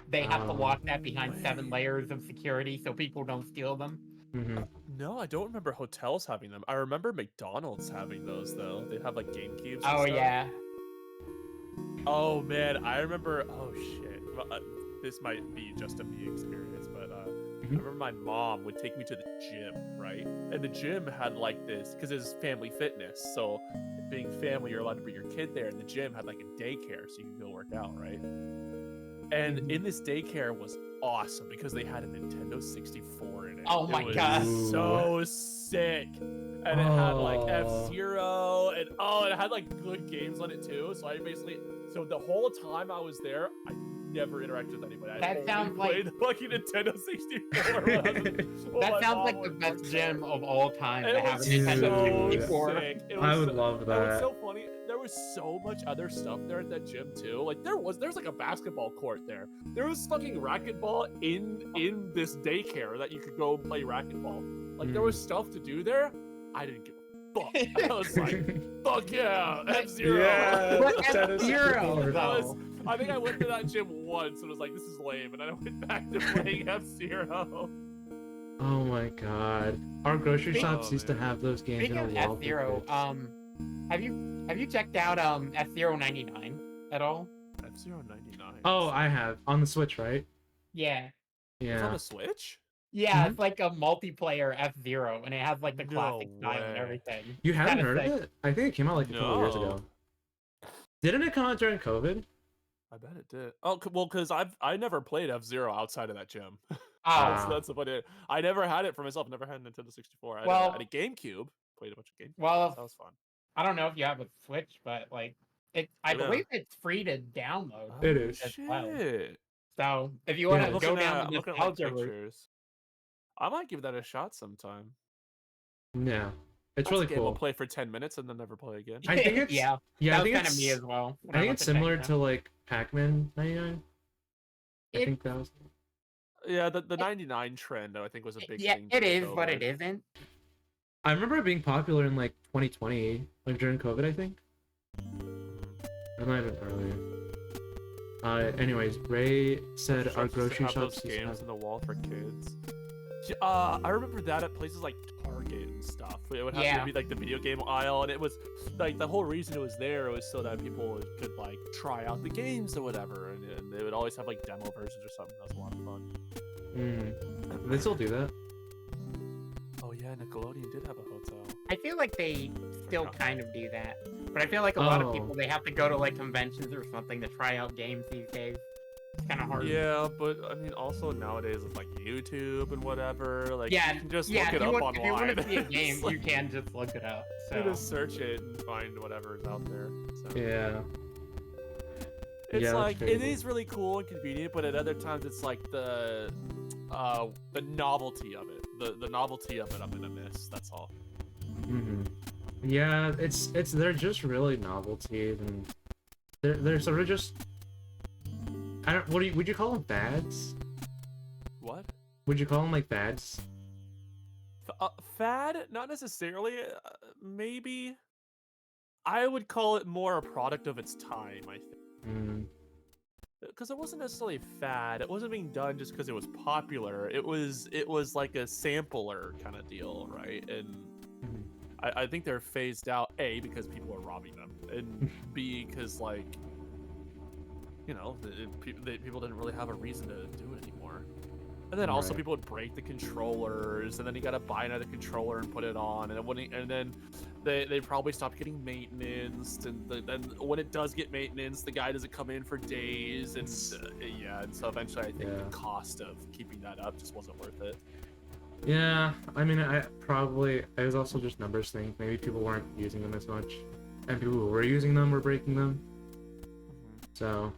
Speaker 1: they have to
Speaker 2: Oh.
Speaker 1: lock that behind 7 layers of security so people don't steal them?
Speaker 2: Hmm.
Speaker 4: No, I don't remember hotels having them. I remember McDonald's having those though. They'd have like game cubes. And
Speaker 1: Oh
Speaker 4: stuff.
Speaker 1: yeah.
Speaker 4: Oh man, I remember. Oh shit. Well, this might be just a me experience, but I remember my mom would take me to the gym, right? And the gym had like this because it's family fitness. So being family, you're allowed to bring your kid there. And the gym had like a daycare, so you can go work out, right? And in this daycare was awesome because they had a Nintendo 64 in it.
Speaker 1: Oh my
Speaker 4: it was
Speaker 1: God.
Speaker 4: so sick. And it had like F-Zero and it had like good games on it too. So so the whole time I was there, I never interacted with anybody.
Speaker 1: That
Speaker 4: I only
Speaker 1: sounds like-
Speaker 4: played the fucking Nintendo 64. when I was- when
Speaker 1: That
Speaker 4: my
Speaker 1: sounds
Speaker 4: mom
Speaker 1: like the
Speaker 4: would
Speaker 1: best
Speaker 4: work
Speaker 1: gym
Speaker 4: there.
Speaker 1: of all time
Speaker 4: It
Speaker 1: to have a
Speaker 4: was
Speaker 1: Nintendo
Speaker 4: so
Speaker 1: 64.
Speaker 4: sick. It
Speaker 2: I
Speaker 4: was
Speaker 2: would
Speaker 4: so-
Speaker 2: love
Speaker 4: That
Speaker 2: that.
Speaker 4: was so funny. There was so much other stuff there at that gym too. Like there's like a basketball court there. There was fucking racquetball in this daycare that you could go play racquetball. Like there was stuff to do there. I didn't give a fuck. I was like, fuck yeah, F-Zero.
Speaker 2: Yeah,
Speaker 1: But
Speaker 2: Nintendo
Speaker 1: F-Zero,
Speaker 2: 64.
Speaker 1: though.
Speaker 4: I think I went to that gym once and was like, this is lame, and I went back to playing F-Zero.
Speaker 2: Oh my god. Our grocery
Speaker 1: Speaking-
Speaker 2: shops used to have those games
Speaker 1: Speaking
Speaker 2: in
Speaker 1: of
Speaker 2: a wall.
Speaker 1: F-Zero, have you checked out F-Zero 99 at all?
Speaker 4: F-Zero 99.
Speaker 2: Oh, I have. On the Switch, right?
Speaker 1: Yeah.
Speaker 4: It's on
Speaker 2: Yeah.
Speaker 4: the Switch?
Speaker 1: Yeah,
Speaker 2: Mhm.
Speaker 1: it's like a multiplayer F-Zero, and it has like the
Speaker 4: No
Speaker 1: classic style and
Speaker 4: way.
Speaker 1: everything.
Speaker 2: You haven't
Speaker 1: Kinda
Speaker 2: heard of
Speaker 1: sick.
Speaker 2: it? I think it came out like a couple years
Speaker 4: No.
Speaker 2: ago. Didn't it come out during COVID?
Speaker 4: I bet it did. Oh, well, because I never played F-Zero outside of that gym.
Speaker 1: Oh,
Speaker 2: Ah.
Speaker 4: That's about it. I never had it for myself. Never had a Nintendo 64. I
Speaker 1: Well-
Speaker 4: had a GameCube. Played a bunch of games.
Speaker 1: well,
Speaker 4: That was fun.
Speaker 1: I don't know if you have a Switch, but like, I
Speaker 4: Yeah.
Speaker 1: believe it's free to download.
Speaker 2: It is.
Speaker 1: as well.
Speaker 4: Shit.
Speaker 1: So if you
Speaker 2: Yeah,
Speaker 1: want
Speaker 2: I'm
Speaker 1: to go down
Speaker 4: I'm
Speaker 1: the
Speaker 4: looking at like,
Speaker 1: nostalgia route,
Speaker 4: pictures. I might give that a shot sometime.
Speaker 2: Yeah. It's
Speaker 4: That's
Speaker 2: really
Speaker 4: a game I'll
Speaker 2: cool.
Speaker 4: play for 10 minutes and then never play again.
Speaker 2: I think it's
Speaker 1: yeah,
Speaker 2: yeah,
Speaker 1: that
Speaker 2: I
Speaker 1: was
Speaker 2: think
Speaker 1: kind of
Speaker 2: it's
Speaker 1: me as well. when
Speaker 2: I think
Speaker 1: went
Speaker 2: it's
Speaker 1: to check
Speaker 2: similar
Speaker 1: it out.
Speaker 2: to like Pac-Man 99. I
Speaker 1: It-
Speaker 2: think that was
Speaker 4: Yeah, the 99 trend I think was a big
Speaker 1: Yeah,
Speaker 4: thing.
Speaker 1: it
Speaker 4: during
Speaker 1: is, but it
Speaker 4: COVID.
Speaker 1: isn't.
Speaker 2: I remember it being popular in like 2020, like during COVID, I think. It might have been earlier. Anyways, Ray said our
Speaker 4: Shops used to
Speaker 2: grocery
Speaker 4: have those
Speaker 2: shops used to
Speaker 4: games
Speaker 2: have...
Speaker 4: in the wall for kids. I remember that at places like Target and stuff. It would have
Speaker 1: Yeah.
Speaker 4: to be like the video game aisle, and it was like the whole reason it was there was so that people could like try out the games or whatever, and they would always have like demo versions or something. That was a lot of fun.
Speaker 2: They still do that.
Speaker 4: Oh yeah, Nickelodeon did have a hotel.
Speaker 1: I feel like they still kind of do that, but I feel like a lot of
Speaker 2: Oh.
Speaker 1: people they have to go to like conventions or something to try out games these days. It's kind of hard.
Speaker 4: Yeah, but I mean, also nowadays with like YouTube and whatever, like
Speaker 1: Yeah,
Speaker 4: you can just
Speaker 1: yeah.
Speaker 4: look
Speaker 1: If
Speaker 4: it
Speaker 1: you,
Speaker 4: up
Speaker 1: want, if you
Speaker 4: online.
Speaker 1: want to see a
Speaker 4: It's
Speaker 1: game,
Speaker 4: like-
Speaker 1: you can just look it up.
Speaker 4: You
Speaker 1: So
Speaker 4: just search it and find whatever's out there. So.
Speaker 2: Yeah.
Speaker 4: It's
Speaker 2: Yeah, that's
Speaker 4: like
Speaker 2: very
Speaker 4: it
Speaker 2: cool.
Speaker 4: is really cool and convenient, but at other times it's like the novelty of it. The novelty of it I'm gonna miss. That's all.
Speaker 2: Yeah, it's they're just really novelties, and they're sort of just I don't would you call them fads?
Speaker 4: What?
Speaker 2: Would you call them like fads?
Speaker 4: Fad? Not necessarily. Maybe. I would call it more a product of its time. I think.
Speaker 2: Mm.
Speaker 4: Because it wasn't necessarily a fad. It wasn't being done just because it was popular. It was like a sampler kind of deal, right? And
Speaker 2: Mhm.
Speaker 4: I think they're phased out. A, because people are robbing them, and B, because like, you know, people didn't really have a reason to do it anymore. And then also
Speaker 2: Right.
Speaker 4: people would break the controllers, and then you gotta buy another controller and put it on, and then then they probably stopped getting maintenance, and then when it does get maintenance, the guy doesn't come in for days, and yeah, and so eventually I think
Speaker 2: Yeah.
Speaker 4: the cost of keeping that up just wasn't worth it.
Speaker 2: Yeah, I mean, it was also just numbers thing. Maybe people weren't using them as much. and people who were using them were breaking them.
Speaker 4: Mhm.
Speaker 2: So,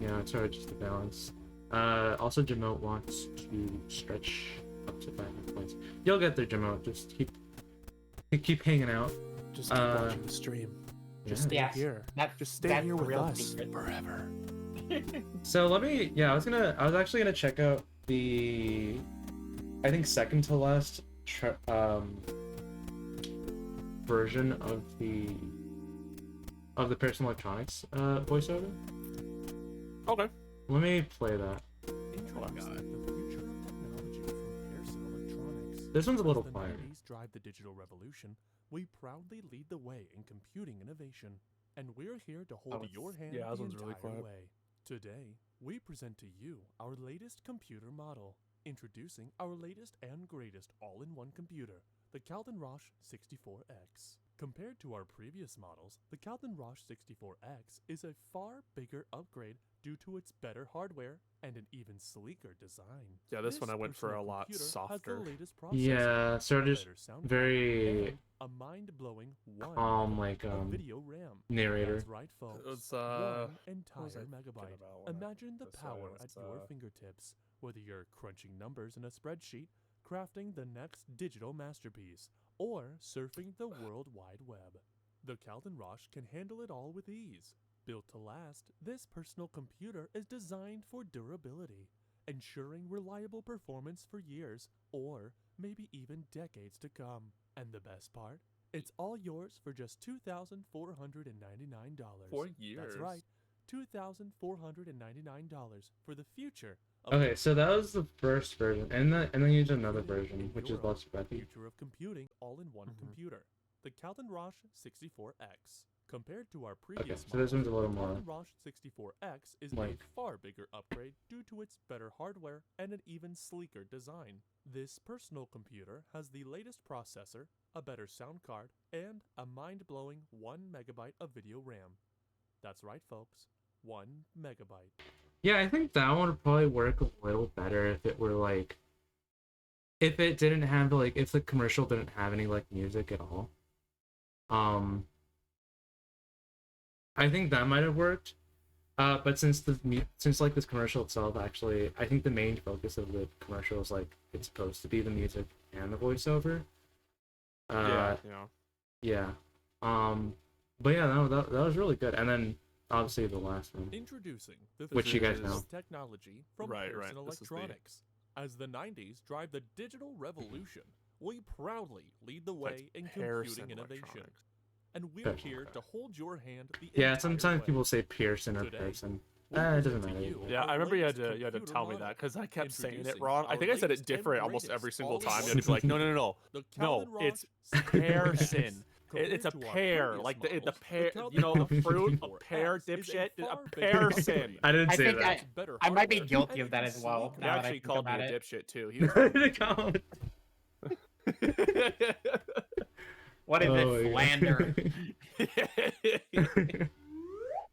Speaker 2: yeah, it's sort of just a balance. Also, Jamote wants to stretch up to 500 points. You'll get there, Jamote. Just keep hanging out.
Speaker 4: Just keep watching the stream. Just stay
Speaker 1: Yes,
Speaker 4: here.
Speaker 1: That's
Speaker 4: Just stay
Speaker 1: that's
Speaker 4: here
Speaker 1: the
Speaker 4: with
Speaker 1: real
Speaker 4: us
Speaker 1: secret.
Speaker 4: forever.
Speaker 2: So let me. Yeah, I was actually gonna check out the, I think second to last version of the Pearson Electronics voiceover.
Speaker 4: Okay.
Speaker 2: Let me play that.
Speaker 5: Introducing the future of technology from Pearson Electronics.
Speaker 2: This one's a little
Speaker 5: As the
Speaker 2: quieter.
Speaker 5: 90s drive the digital revolution, we proudly lead the way in computing innovation, and we're here to hold
Speaker 4: it's-
Speaker 5: your hand
Speaker 4: yeah, this
Speaker 5: the
Speaker 4: one's really
Speaker 5: entire
Speaker 4: quiet.
Speaker 5: way. Today, we present to you our latest computer model, introducing our latest and greatest all-in-one computer, the Calden Roche 64X. Compared to our previous models, the Calden Roche 64X is a far bigger upgrade due to its better hardware and an even sleeker design.
Speaker 4: Yeah, this one I went for
Speaker 5: personal
Speaker 4: a lot
Speaker 5: computer has
Speaker 4: softer.
Speaker 5: the latest processor,
Speaker 2: Yeah, sort of
Speaker 5: a
Speaker 2: just
Speaker 5: better sound card,
Speaker 2: very
Speaker 5: and a mind-blowing 1
Speaker 2: calm,
Speaker 5: megabyte
Speaker 2: like,
Speaker 5: of video RAM.
Speaker 2: narrator.
Speaker 5: That's right, folks.
Speaker 4: It's,
Speaker 5: 1
Speaker 4: what was I
Speaker 5: entire
Speaker 4: thinking
Speaker 5: megabyte.
Speaker 4: about when I
Speaker 5: Imagine the
Speaker 4: decided
Speaker 5: power
Speaker 4: it's,
Speaker 5: at your fingertips, whether you're crunching numbers in a spreadsheet, crafting the next digital masterpiece, or surfing the World Wide Web. The Calden Roche can handle it all with ease. Built to last, this personal computer is designed for durability, ensuring reliable performance for years, or maybe even decades to come. And the best part? It's all yours for just $2,499.
Speaker 4: 4 years.
Speaker 5: That's right, $2,499 for the future.
Speaker 2: Okay, so that was the first version, and then you did another version, which is less breathy.
Speaker 5: Future of computing all-in-one
Speaker 4: Mhm.
Speaker 5: computer. The Calden Roche 64X. Compared to our previous
Speaker 2: so this one's a little
Speaker 5: the
Speaker 2: more,
Speaker 5: Calden Roche 64X is a
Speaker 2: like-
Speaker 5: far bigger upgrade due to its better hardware and an even sleeker design. This personal computer has the latest processor, a better sound card, and a mind-blowing 1 megabyte of video RAM. That's right, folks. 1 megabyte.
Speaker 2: Yeah, I think that one would probably work a little better if it were like, if it didn't have like, if the commercial didn't have any like music at all. I think that might have worked. But since like this commercial itself, actually, I think the main focus of the commercial is like it's supposed to be the music and the voiceover.
Speaker 4: Yeah.
Speaker 2: Yeah. But yeah, that was really good. And then obviously the last one.
Speaker 5: Introducing the
Speaker 2: Which you guys
Speaker 5: future
Speaker 2: know.
Speaker 5: of technology from
Speaker 4: Right,
Speaker 5: Pearson
Speaker 4: right. This is the-
Speaker 5: Electronics. As the 90s drive the digital revolution, we proudly lead the way in
Speaker 4: Pearson
Speaker 5: computing innovation.
Speaker 4: Electronics.
Speaker 5: And we're
Speaker 2: Pearson,
Speaker 5: here
Speaker 2: okay.
Speaker 5: to hold your hand the
Speaker 2: Yeah,
Speaker 5: entire
Speaker 2: sometimes
Speaker 5: way.
Speaker 2: people say Pearson or
Speaker 5: Today,
Speaker 2: Pearson.
Speaker 5: we
Speaker 2: it
Speaker 5: present
Speaker 2: doesn't
Speaker 5: to
Speaker 2: matter.
Speaker 5: you
Speaker 4: Yeah,
Speaker 5: our
Speaker 4: I remember you had
Speaker 5: latest
Speaker 4: to
Speaker 5: computer
Speaker 4: tell me
Speaker 5: model.
Speaker 4: that because I kept saying it
Speaker 5: Introducing
Speaker 4: wrong. I
Speaker 5: our
Speaker 4: think I said it
Speaker 5: latest and
Speaker 4: different almost every
Speaker 5: greatest
Speaker 4: single time.
Speaker 5: all-in-one
Speaker 4: You had to be like, no,
Speaker 5: The
Speaker 4: no,
Speaker 5: Calden
Speaker 4: it's
Speaker 5: Roche
Speaker 4: Pearson.
Speaker 5: 64X.
Speaker 4: It's a
Speaker 5: Compared to our
Speaker 4: pear,
Speaker 5: previous
Speaker 4: like the
Speaker 5: models,
Speaker 4: pear,
Speaker 5: Calden
Speaker 4: you know, a
Speaker 5: Roche
Speaker 4: fruit, a
Speaker 5: 64X
Speaker 4: pear,
Speaker 5: is
Speaker 4: dipshit, a
Speaker 5: far bigger
Speaker 4: pearson.
Speaker 5: upgrade.
Speaker 2: I didn't
Speaker 1: I
Speaker 2: say
Speaker 1: think
Speaker 2: that.
Speaker 5: Better
Speaker 1: I might be
Speaker 5: hardware
Speaker 1: guilty
Speaker 5: and
Speaker 1: of that
Speaker 5: even
Speaker 1: as well.
Speaker 5: sleeker.
Speaker 4: He
Speaker 1: Now that I
Speaker 4: actually
Speaker 1: think
Speaker 4: called me
Speaker 1: about
Speaker 4: a
Speaker 1: it.
Speaker 4: dipshit too. He was
Speaker 1: What is
Speaker 2: Oh
Speaker 1: this
Speaker 2: my
Speaker 1: slander?
Speaker 2: God.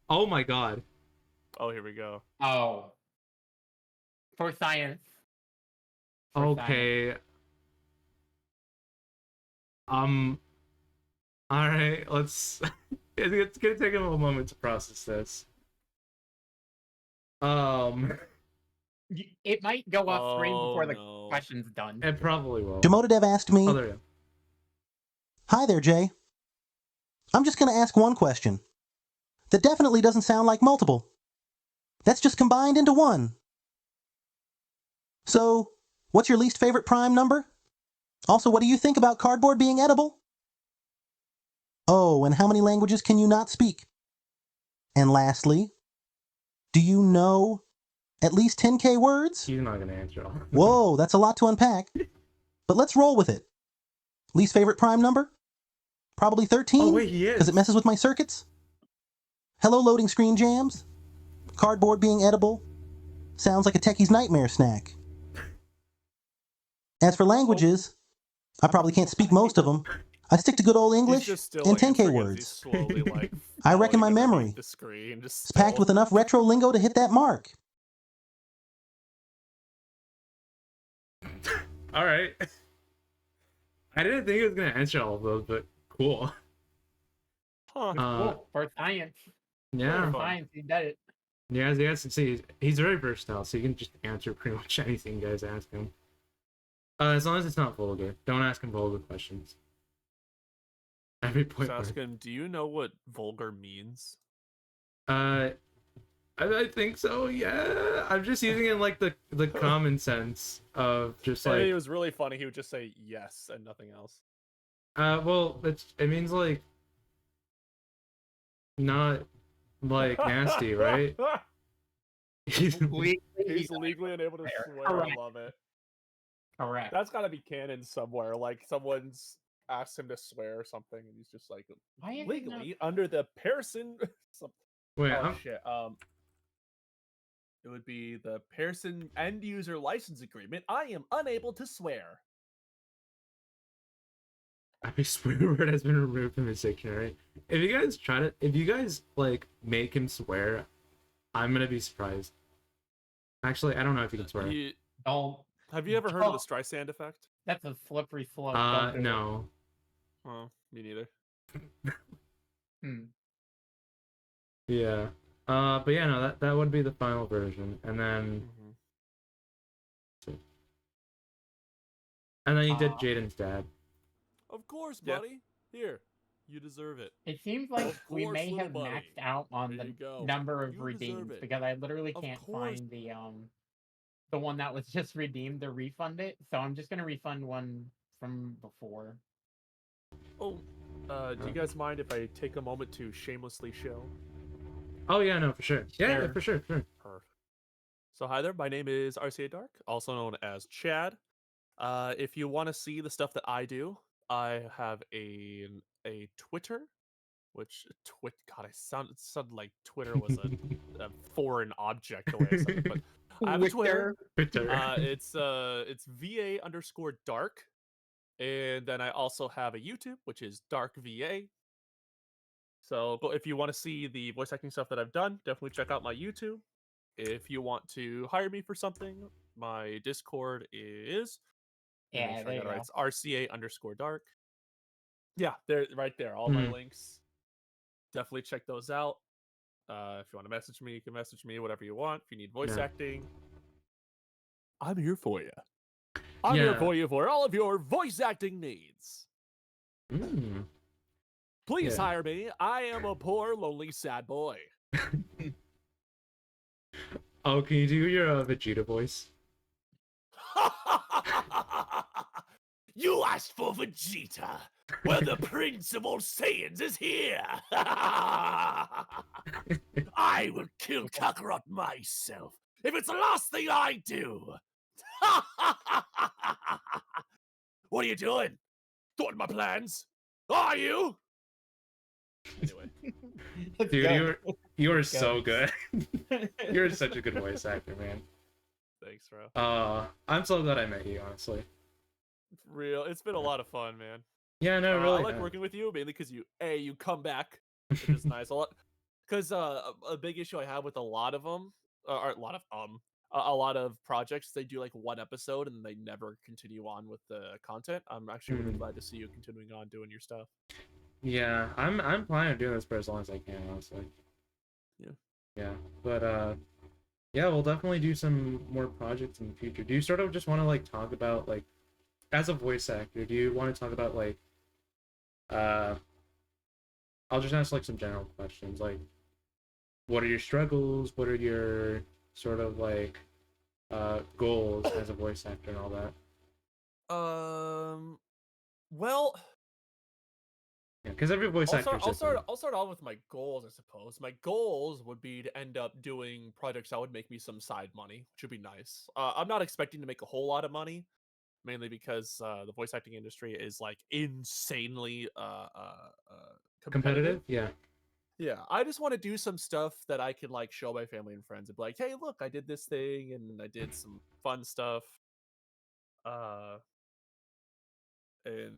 Speaker 2: Oh my god.
Speaker 4: Oh, here we go.
Speaker 1: Oh, for science. For science.
Speaker 2: Okay. All right. Let's. It's gonna take him a moment to process this.
Speaker 1: It might go off screen before the
Speaker 4: no.
Speaker 1: question's done.
Speaker 2: It probably will.
Speaker 3: Demotidev asked me,
Speaker 2: Oh, there you go.
Speaker 3: "Hi there, Jay. I'm just going to ask one question. That definitely doesn't sound like multiple. That's just combined into one. So, what's your least favorite prime number? Also, what do you think about cardboard being edible? Oh, and how many languages can you not speak? And lastly, do you know at least 10K words?
Speaker 2: He's not gonna answer all.
Speaker 3: Whoa, that's a lot to unpack. But let's roll with it. Least favorite prime number? Probably 13?
Speaker 2: Oh wait, he is.
Speaker 3: Because it messes with my circuits? Hello, loading screen jams? Cardboard being edible? Sounds like a techie's nightmare snack. As for languages, I probably can't speak most of them. I stick to good old
Speaker 4: He's
Speaker 3: English
Speaker 4: just still
Speaker 3: and 10K
Speaker 4: answering as he's
Speaker 3: words.
Speaker 4: slowly, like,
Speaker 3: I reckon my
Speaker 4: falling underneath
Speaker 3: memory
Speaker 4: the screen, just
Speaker 3: is packed with enough retro lingo to hit that mark.
Speaker 2: All right. I didn't think he was gonna answer all of those, but cool.
Speaker 4: Huh.
Speaker 1: It's cool for science.
Speaker 2: Yeah.
Speaker 1: For
Speaker 4: fun.
Speaker 1: science, he did it.
Speaker 2: Yeah, he has to see. He's very versatile, so you can just answer pretty much anything you guys ask him. As long as it's not vulgar. Don't ask him vulgar questions. Every
Speaker 4: Just
Speaker 2: point.
Speaker 4: ask him, do you know what vulgar means?
Speaker 2: I think so. Yeah, I'm just using it in like the common sense of just
Speaker 4: And
Speaker 2: like.
Speaker 4: it was really funny. He would just say yes and nothing else.
Speaker 2: Well, it means like not like nasty, right?
Speaker 4: He's legally unable to
Speaker 1: Fair.
Speaker 4: swear. I
Speaker 1: Correct.
Speaker 4: love it.
Speaker 1: Correct.
Speaker 4: That's got to be canon somewhere. Like someone's asked him to swear or something, and he's just like,
Speaker 1: Why is it
Speaker 4: legally under the Pearson.
Speaker 2: Wait,
Speaker 4: Oh shit. It would be the Pearson End User License Agreement. I am unable to swear.
Speaker 2: a swear word has been removed from his dictionary. If you guys like make him swear, I'm gonna be surprised. Actually, I don't know if he can swear.
Speaker 1: Don't.
Speaker 4: Have you ever heard of the Streisand effect?
Speaker 1: That's a slippery slope. Don't do it.
Speaker 2: No.
Speaker 4: Oh, me neither.
Speaker 1: Hmm.
Speaker 2: Yeah. But yeah, no, that would be the final version, and then you did Jaden's dad.
Speaker 5: Of course,
Speaker 4: Yeah.
Speaker 5: buddy. Here, you deserve it.
Speaker 1: It seems like
Speaker 5: Of
Speaker 1: we
Speaker 5: course,
Speaker 1: may
Speaker 5: little
Speaker 1: have
Speaker 5: buddy.
Speaker 1: maxed out on
Speaker 5: There you
Speaker 1: the
Speaker 5: go.
Speaker 1: number of
Speaker 5: You deserve
Speaker 1: redeems
Speaker 5: it.
Speaker 1: because I literally
Speaker 5: Of
Speaker 1: can't
Speaker 5: course.
Speaker 1: find the one that was just redeemed to refund it. So I'm just gonna refund one from before.
Speaker 4: Oh, do you guys mind if I take a moment to shamelessly show?
Speaker 2: Oh yeah, no, for sure. Yeah,
Speaker 1: Sure.
Speaker 2: for sure.
Speaker 4: Perfect. So hi there, my name is RCA Dark, also known as Chad. If you want to see the stuff that I do, I have a Twitter, which God, I sound like Twitter was a foreign object the way I said it, but I have a Twitter.
Speaker 2: Twitter.
Speaker 4: It's VA_dark, and then I also have a YouTube, which is Dark VA. So if you want to see the voice acting stuff that I've done, definitely check out my YouTube. If you want to hire me for something, my Discord is
Speaker 1: Yeah, there you go.
Speaker 4: It's RCA_dark. Yeah, they're right there. All my links. Definitely check those out. If you want to message me, you can message me, whatever you want. If you need voice acting, I'm here for you. I'm here for you for all of your voice acting needs. Please hire me. I am a poor, lonely, sad boy.
Speaker 2: Oh, can you do your Vegeta voice?
Speaker 5: You asked for Vegeta. Well, the Prince of all Saiyans is here. I will kill Kakarot myself if it's the last thing I do. What are you doing? Thwarting my plans? Are you? Anyway,
Speaker 2: Dude, you are so good. You're such a good voice actor, man.
Speaker 4: Thanks, bro.
Speaker 2: I'm so glad I met you, honestly.
Speaker 4: Real, it's been a lot of fun, man.
Speaker 2: Yeah, no, really.
Speaker 4: I like working with you mainly because you come back, which is nice. A lot, because a big issue I have with a lot of them, a lot of projects, they do like one episode and they never continue on with the content. I'm actually really glad to see you continuing on doing your stuff.
Speaker 2: Yeah, I'm planning on doing this for as long as I can, honestly. Yeah, but yeah, we'll definitely do some more projects in the future. Do you sort of just want to like talk about like, as a voice actor, do you want to talk about like, I'll just ask like some general questions, like, what are your struggles? What are your sort of like goals as a voice actor and all that?
Speaker 4: Well,
Speaker 2: yeah, because every voice actor.
Speaker 4: I'll start off with my goals, I suppose. My goals would be to end up doing projects that would make me some side money, which would be nice. I'm not expecting to make a whole lot of money, mainly because the voice acting industry is like insanely competitive.
Speaker 2: Yeah.
Speaker 4: Yeah, I just want to do some stuff that I can like show my family and friends and be like, hey, look, I did this thing and I did some fun stuff. And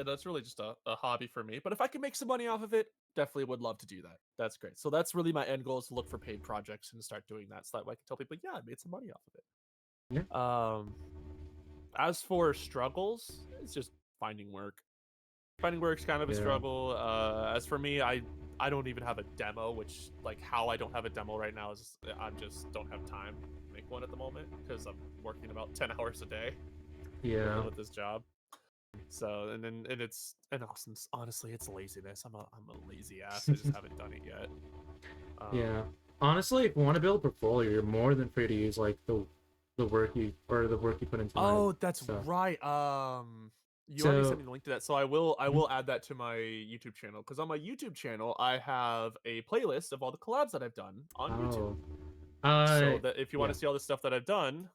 Speaker 4: that's really just a hobby for me. But if I can make some money off of it, definitely would love to do that. That's great. So that's really my end goal, is to look for paid projects and start doing that, so that way I can tell people, yeah, I made some money off of it.
Speaker 2: Yeah.
Speaker 4: As for struggles, it's just finding work. Finding work's kind of a
Speaker 2: Yeah.
Speaker 4: struggle. As for me, I don't even have a demo, which like how I don't have a demo right now is I just don't have time to make one at the moment because I'm working about 10 hours a day
Speaker 2: Yeah.
Speaker 4: with this job. So and it's also, honestly it's laziness. I'm a lazy ass. I just haven't done it yet.
Speaker 2: Yeah. Honestly, if you want to build a portfolio, you're more than free to use like the work you put into
Speaker 4: Oh, that's
Speaker 2: stuff.
Speaker 4: right. You already
Speaker 2: So-
Speaker 4: sent me the link to that, so I will add that to my YouTube channel because on my YouTube channel I have a playlist of all the collabs that I've done on YouTube. So that if you want
Speaker 2: yeah.
Speaker 4: to see all the stuff that I've done,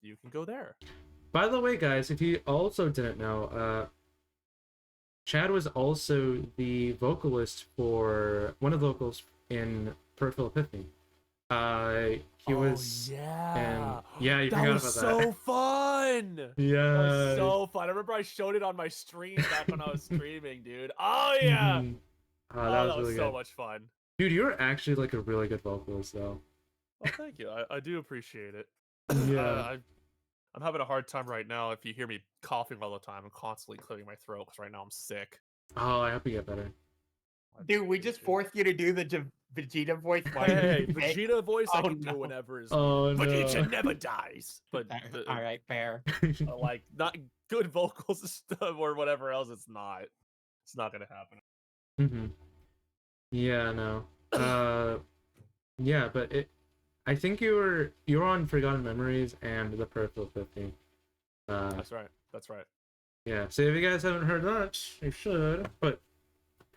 Speaker 4: you can go there.
Speaker 2: By the way, guys, if you also didn't know, Chad was also the vocalist for one of the vocals in Peripheral Epiphany. He was,
Speaker 4: yeah.
Speaker 2: and yeah, you
Speaker 4: that
Speaker 2: forgot
Speaker 4: was
Speaker 2: about
Speaker 4: so fun.
Speaker 2: that.
Speaker 4: That
Speaker 2: Yeah.
Speaker 4: was so fun. I remember I showed it on my stream back when I was streaming, dude. Oh yeah.
Speaker 2: Mhm.
Speaker 4: Oh,
Speaker 2: That was
Speaker 4: that was
Speaker 2: really
Speaker 4: so
Speaker 2: good.
Speaker 4: much fun.
Speaker 2: Dude, you're actually like a really good vocalist, though.
Speaker 4: Oh, thank you. I do appreciate it.
Speaker 2: Yeah.
Speaker 4: I'm having a hard time right now. If you hear me coughing all the time, I'm constantly clearing my throat because right now I'm sick.
Speaker 2: Oh, I hope you get better.
Speaker 1: Dude, we just forced you to do the Vegeta voice. while you
Speaker 4: Hey,
Speaker 1: were sick.
Speaker 4: Vegeta voice I
Speaker 1: Oh,
Speaker 4: can do
Speaker 1: no.
Speaker 4: whenever is
Speaker 2: Oh
Speaker 4: Vegeta
Speaker 2: no.
Speaker 4: never dies. But
Speaker 1: All right, fair.
Speaker 4: like not good vocals and stuff or whatever else, it's not gonna happen.
Speaker 2: Mm-hmm. Yeah, no. Yeah, but I think you were on Forgotten Memories and the Peripheral 50.
Speaker 4: That's right.
Speaker 2: Yeah. So if you guys haven't heard that, you should. But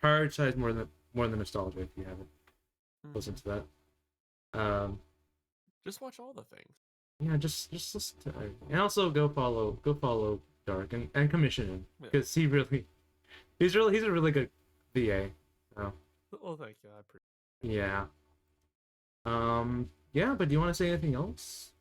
Speaker 2: prioritize more than the nostalgia if you haven't listened to that.
Speaker 4: Just watch all the things.
Speaker 2: Yeah, just listen to it. And also go follow Dark and commission him
Speaker 4: Yeah.
Speaker 2: because he's a really good VA. So.
Speaker 4: Well, thank you. I appreciate.
Speaker 2: Yeah. Yeah, but do you want to say anything else?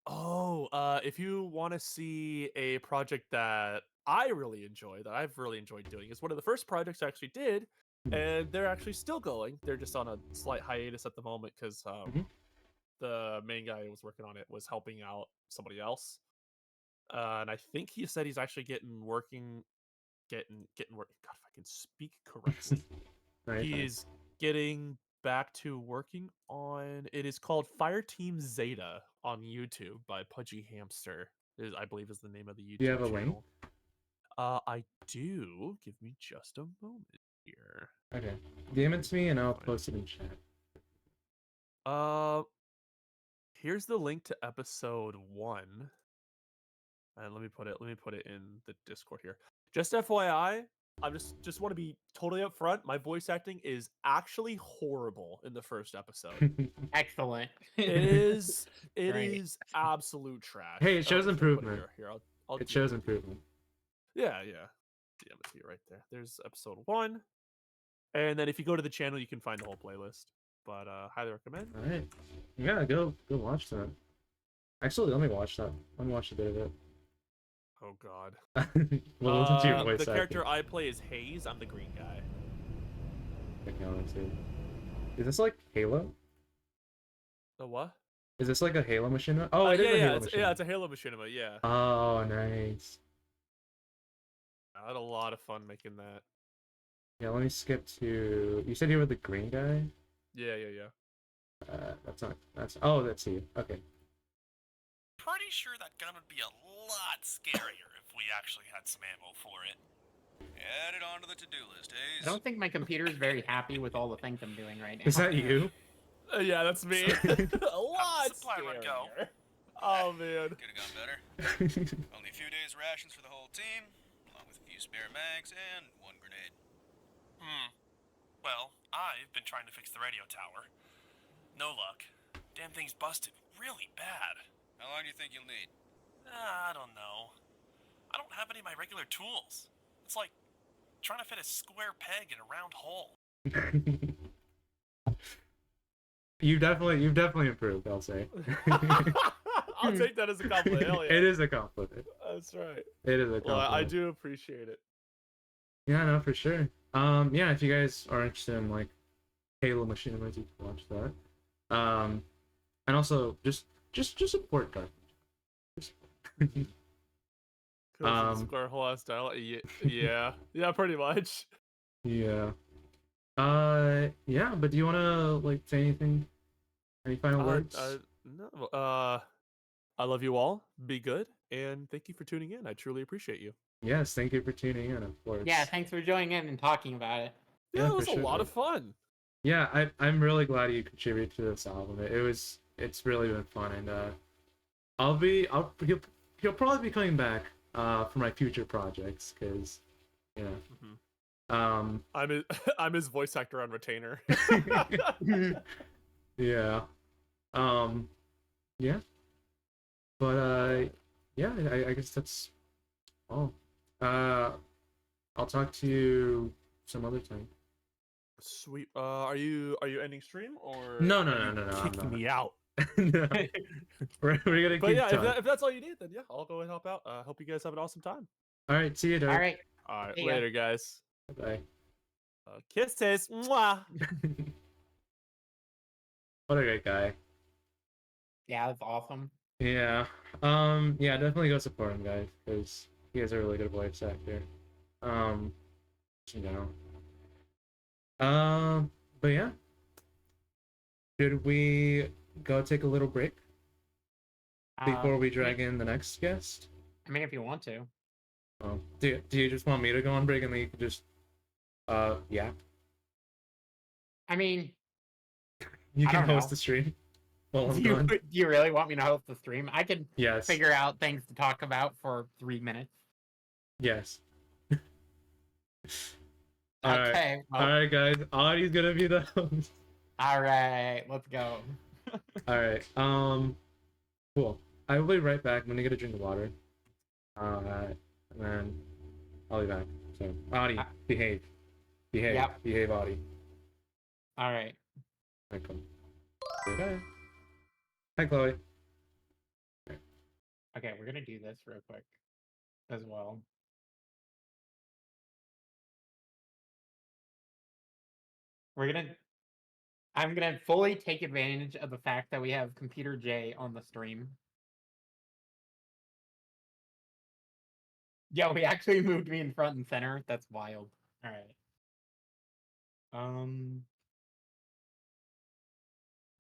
Speaker 4: Oh, if you want to see a project that I really enjoy, that I've really enjoyed doing, is one of the first projects I actually did, and they're actually still going. They're just on a slight hiatus at the moment because the main guy who was working on it was helping out somebody else, and I think he said he's actually getting work. God, if I can speak correctly,
Speaker 2: Right.
Speaker 4: he's getting back to working on it. Is called Fireteam Zeta on YouTube by Pudgy Hamster. I believe is the name of the YouTube
Speaker 2: Do you have a
Speaker 4: channel.
Speaker 2: link?
Speaker 4: I do. Give me just a moment here.
Speaker 2: Okay. DM it to me and I'll post it in chat.
Speaker 4: Here's the link to episode 1. And let me put it in the Discord here. Just FYI, I just want to be totally upfront. My voice acting is actually horrible in the first episode.
Speaker 1: Excellent.
Speaker 4: It is
Speaker 1: Right.
Speaker 4: absolute trash.
Speaker 2: Hey, it shows
Speaker 4: Just gonna put it
Speaker 2: improvement.
Speaker 4: Here, I'll
Speaker 2: It
Speaker 4: DM
Speaker 2: shows
Speaker 4: to you.
Speaker 2: improvement.
Speaker 4: Yeah. DM it to you right there. There's episode 1. And then if you go to the channel, you can find the whole playlist. But highly recommend.
Speaker 2: All right. Yeah, go watch that. Actually, let me watch that. Let me watch a bit of it.
Speaker 4: Oh God.
Speaker 2: We'll listen to your voice
Speaker 4: the
Speaker 2: acting.
Speaker 4: character I play is Hayes. I'm the green guy.
Speaker 2: Okay, let's see. Is this like Halo?
Speaker 4: The what?
Speaker 2: Is this like a Halo machinima? Oh, it is a Halo machinima.
Speaker 4: It's a Halo machinima. Yeah.
Speaker 2: Oh, nice.
Speaker 4: I had a lot of fun making that.
Speaker 2: Yeah, let me skip to. You said you were the green guy.
Speaker 4: Yeah.
Speaker 2: That's you. Okay.
Speaker 6: Pretty sure that gun would be a lot scarier if we actually had some ammo for it. Add it onto the to-do list,
Speaker 1: I don't think my computer is very happy with all the things I'm doing right now.
Speaker 2: Is that you?
Speaker 4: Yeah, that's me. a lot
Speaker 6: supply run go?
Speaker 4: scarier. Oh man.
Speaker 6: Could have gone better. Only a few days rations for the whole team, along with a few spare mags and 1 grenade. Well, I've been trying to fix the radio tower. No luck. Damn thing's busted really bad. How long do you think you'll need? I don't know. I don't have any of my regular tools. It's like trying to fit a square peg in a round hole.
Speaker 2: You've definitely improved, I'll say.
Speaker 4: I'll take that as a compliment. Hell yeah.
Speaker 2: It is a compliment.
Speaker 4: That's right.
Speaker 2: It is a compliment.
Speaker 4: Well, I do appreciate it.
Speaker 2: Yeah, no, for sure. Yeah, if you guys are interested in like Halo machinimas, you can watch that. And also just support Dark.
Speaker 4: Square Hole style. Yeah, pretty much.
Speaker 2: Yeah. Yeah, but do you want to like say anything? Any final words?
Speaker 4: No. I love you all. Be good, and thank you for tuning in. I truly appreciate you.
Speaker 2: Yes, thank you for tuning in, of course.
Speaker 1: Yeah, thanks for joining in and talking about it.
Speaker 4: Yeah, it
Speaker 2: for
Speaker 4: was a
Speaker 2: sure,
Speaker 4: lot
Speaker 2: dude.
Speaker 4: of fun.
Speaker 2: Yeah, I'm really glad you contributed to this album. It's really been fun, and he'll probably be coming back for my future projects, because you know
Speaker 4: I'm his voice actor on retainer.
Speaker 2: yeah yeah, but yeah, I guess that's all. I'll talk to you some other time.
Speaker 4: Sweet. Are you ending stream or
Speaker 2: No,
Speaker 4: are you
Speaker 2: I'm
Speaker 4: kicking
Speaker 2: not.
Speaker 4: me out?
Speaker 2: No, we're gonna
Speaker 4: But
Speaker 2: keep
Speaker 4: yeah,
Speaker 2: talking.
Speaker 4: if that's all you need, then yeah, I'll go and help out. Hope you guys have an awesome time.
Speaker 2: All right, see you, Dark.
Speaker 1: All right.
Speaker 4: All right,
Speaker 1: See ya.
Speaker 4: later, guys.
Speaker 2: Bye.
Speaker 4: Kisses. Mwah.
Speaker 2: What a great guy.
Speaker 1: Yeah, that's awesome.
Speaker 2: Yeah. Yeah, definitely go support him, guys, because he has a really good voice actor. You know. But yeah. Should we go take a little break before we drag in the next guest?
Speaker 1: I mean, if you want to.
Speaker 2: Oh, do you just want me to go on break and then you can just yap?
Speaker 1: I mean,
Speaker 2: You
Speaker 1: I
Speaker 2: can
Speaker 1: don't
Speaker 2: host
Speaker 1: know.
Speaker 2: the stream while I'm
Speaker 1: do you,
Speaker 2: gone.
Speaker 1: do you really want me to host the stream? I can
Speaker 2: Yes.
Speaker 1: figure out things to talk about for 3 minutes.
Speaker 2: Yes. All right.
Speaker 1: Okay. Well,
Speaker 2: All right, guys. Audie's gonna be the host.
Speaker 1: all right. Let's go.
Speaker 2: All right. Cool. I will be right back. I'm gonna get a drink of water. And then I'll be back. So, Audie, behave.
Speaker 1: Yep.
Speaker 2: Behave, Audie.
Speaker 1: All right.
Speaker 2: Alright, cool. Okay. Hi, Chloe.
Speaker 1: Okay, we're gonna do this real quick as well. I'm gonna fully take advantage of the fact that we have Computer J on the stream. Yo, he actually moved me in front and center. That's wild. All right.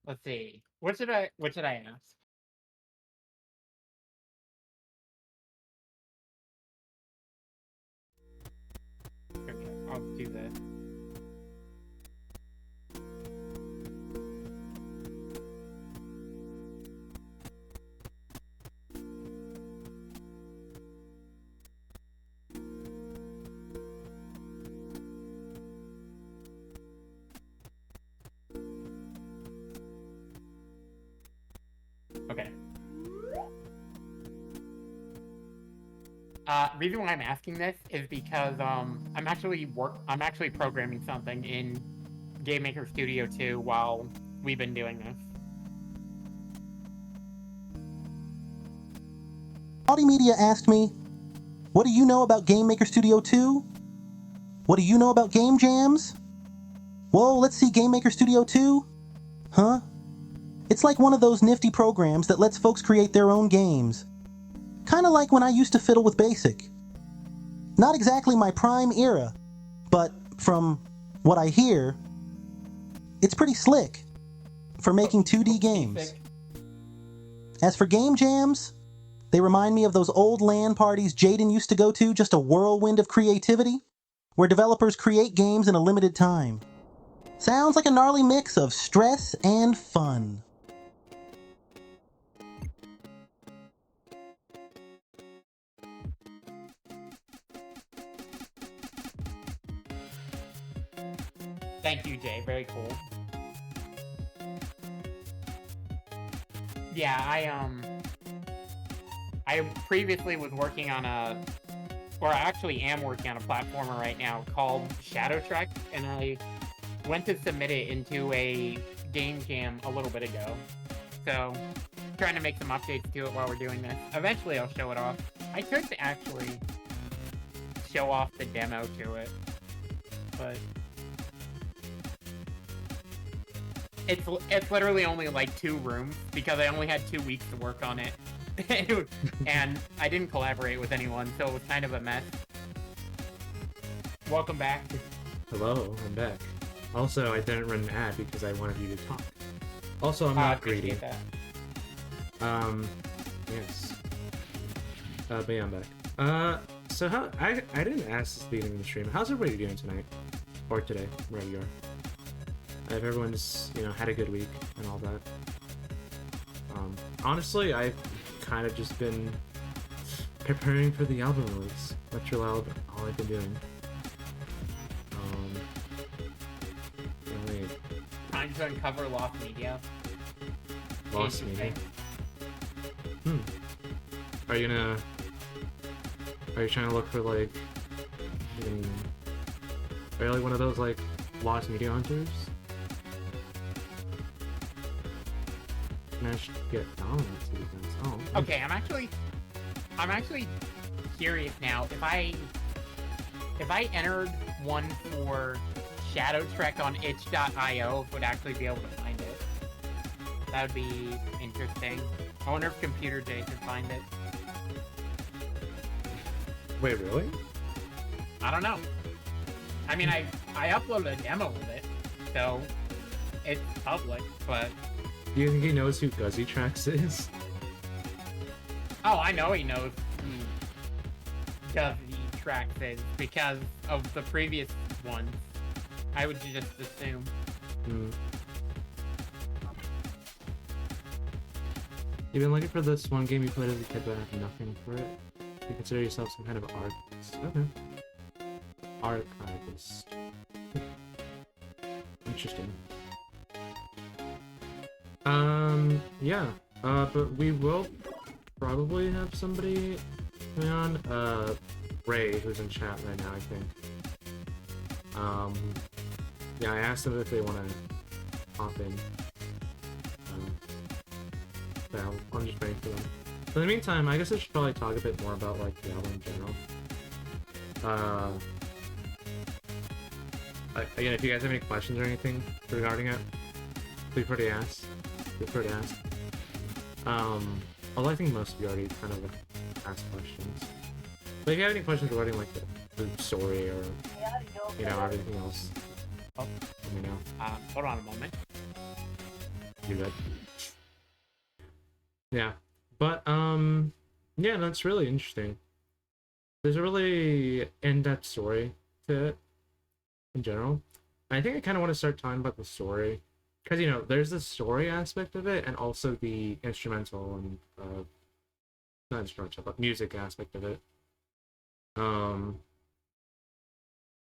Speaker 1: Let's see. What should I ask? Okay, I'll do this. Okay. Reason why I'm asking this is because I'm actually programming something in Game Maker Studio 2 while we've been doing this.
Speaker 3: Audi Media asked me, what do you know about Game Maker Studio 2? What do you know about Game Jams? Whoa, let's see Game Maker Studio 2? Huh? It's like one of those nifty programs that lets folks create their own games. Kinda like when I used to fiddle with BASIC. Not exactly my prime era, but from what I hear, it's pretty slick for making 2D games. As for Game Jams, they remind me of those old LAN parties Jaden used to go to, just a whirlwind of creativity, where developers create games in a limited time. Sounds like a gnarly mix of stress and fun.
Speaker 1: Thank you, Jay. Very cool. Yeah, I previously was working on I actually am working on a platformer right now called Shadow Trek, and I went to submit it into a game jam a little bit ago. So, trying to make some updates to it while we're doing this. Eventually I'll show it off. I could actually show off the demo to it, but it's literally only like 2 rooms because I only had 2 weeks to work on it. and I didn't collaborate with anyone, so it was kind of a mess. Welcome back.
Speaker 2: Hello, I'm back. Also, I didn't run an ad because I wanted you to talk. Also, I'm
Speaker 1: I
Speaker 2: not greedy.
Speaker 1: appreciate that.
Speaker 2: Yes. But yeah, I'm back. So how I didn't ask this beginning of the stream. How's everybody doing tonight? Or today, wherever you are. I hope everyone's, had a good week and all that. Honestly, I've kind of just been preparing for the album release. Metro Loud, all I've been doing. Wait.
Speaker 1: Time to uncover lost media.
Speaker 2: Lost media. Are you trying to look for like? Are you like one of those like lost media hunters? Managed to get dominance defense. Oh.
Speaker 1: Okay, I'm actually curious now. If I entered one for Shadow Trek on itch.io, would actually be able to find it. That would be interesting. I wonder if Computer J can find it.
Speaker 2: Wait, really?
Speaker 1: I don't know. I mean, I uploaded a demo of it, so it's public, but...
Speaker 2: Do you think he knows who Guzzy Tracks is?
Speaker 1: Oh, I know he knows who Guzzy Tracks is because of the previous ones. I would just assume.
Speaker 2: You've been looking for this one game you played as a kid but have nothing for it? You consider yourself some kind of artist? Okay. Archivist. Interesting. Yeah. But we will probably have somebody coming on. Ray, who's in chat right now, I think. Yeah, I asked them if they want to hop in. Yeah, I'm just waiting for them. But in the meantime, I guess I should probably talk a bit more about like the album in general. Again, if you guys have any questions or anything regarding it, feel free to ask. Although I think most of you already kind of asked questions. But if you have any questions regarding like the story or everything else, let me know.
Speaker 1: Hold on a moment.
Speaker 2: You good? Yeah, but yeah, that's really interesting. There's a really in-depth story to it in general. And I think I kind of want to start talking about the story because there's the story aspect of it and also the instrumental and not instrumental but music aspect of it.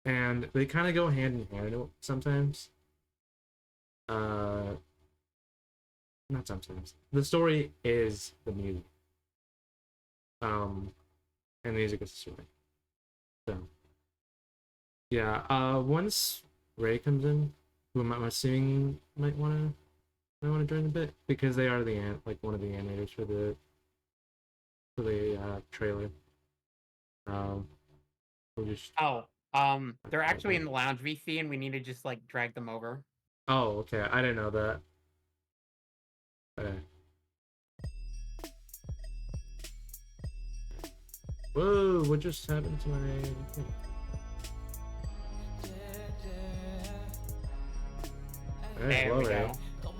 Speaker 2: And they kind of go hand in hand sometimes. Not sometimes. The story is the music. And the music is the story. So, yeah. Once Ray comes in, who I'm assuming might want to join a bit because they are one of the animators for the trailer. We'll just.
Speaker 1: They're actually in the lounge VC, and we need to just like drag them over.
Speaker 2: Oh, okay. I didn't know that. Okay. Whoa! What just happened to my thing? Alright,
Speaker 1: There we
Speaker 2: Ray.
Speaker 1: go.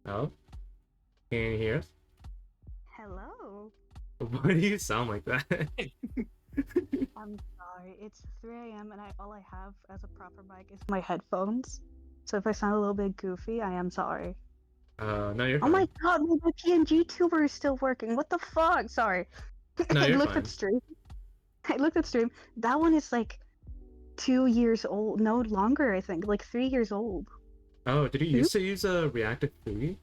Speaker 2: Oh? Can you hear us?
Speaker 7: Hello.
Speaker 2: Why do you sound like that?
Speaker 7: I'm sorry. It's 3 a.m. and all I have as a proper mic is my headphones. So if I sound a little bit goofy, I am sorry.
Speaker 2: No, you're
Speaker 7: Oh
Speaker 2: fine.
Speaker 7: my god, my PNG tuber is still working. What the fuck? Sorry.
Speaker 2: No,
Speaker 7: I
Speaker 2: you're
Speaker 7: looked
Speaker 2: fine.
Speaker 7: at stream. That one is like 2 years old. No, longer, I think. Like 3 years old.
Speaker 2: Oh, did you used to use a Reactive Fugi?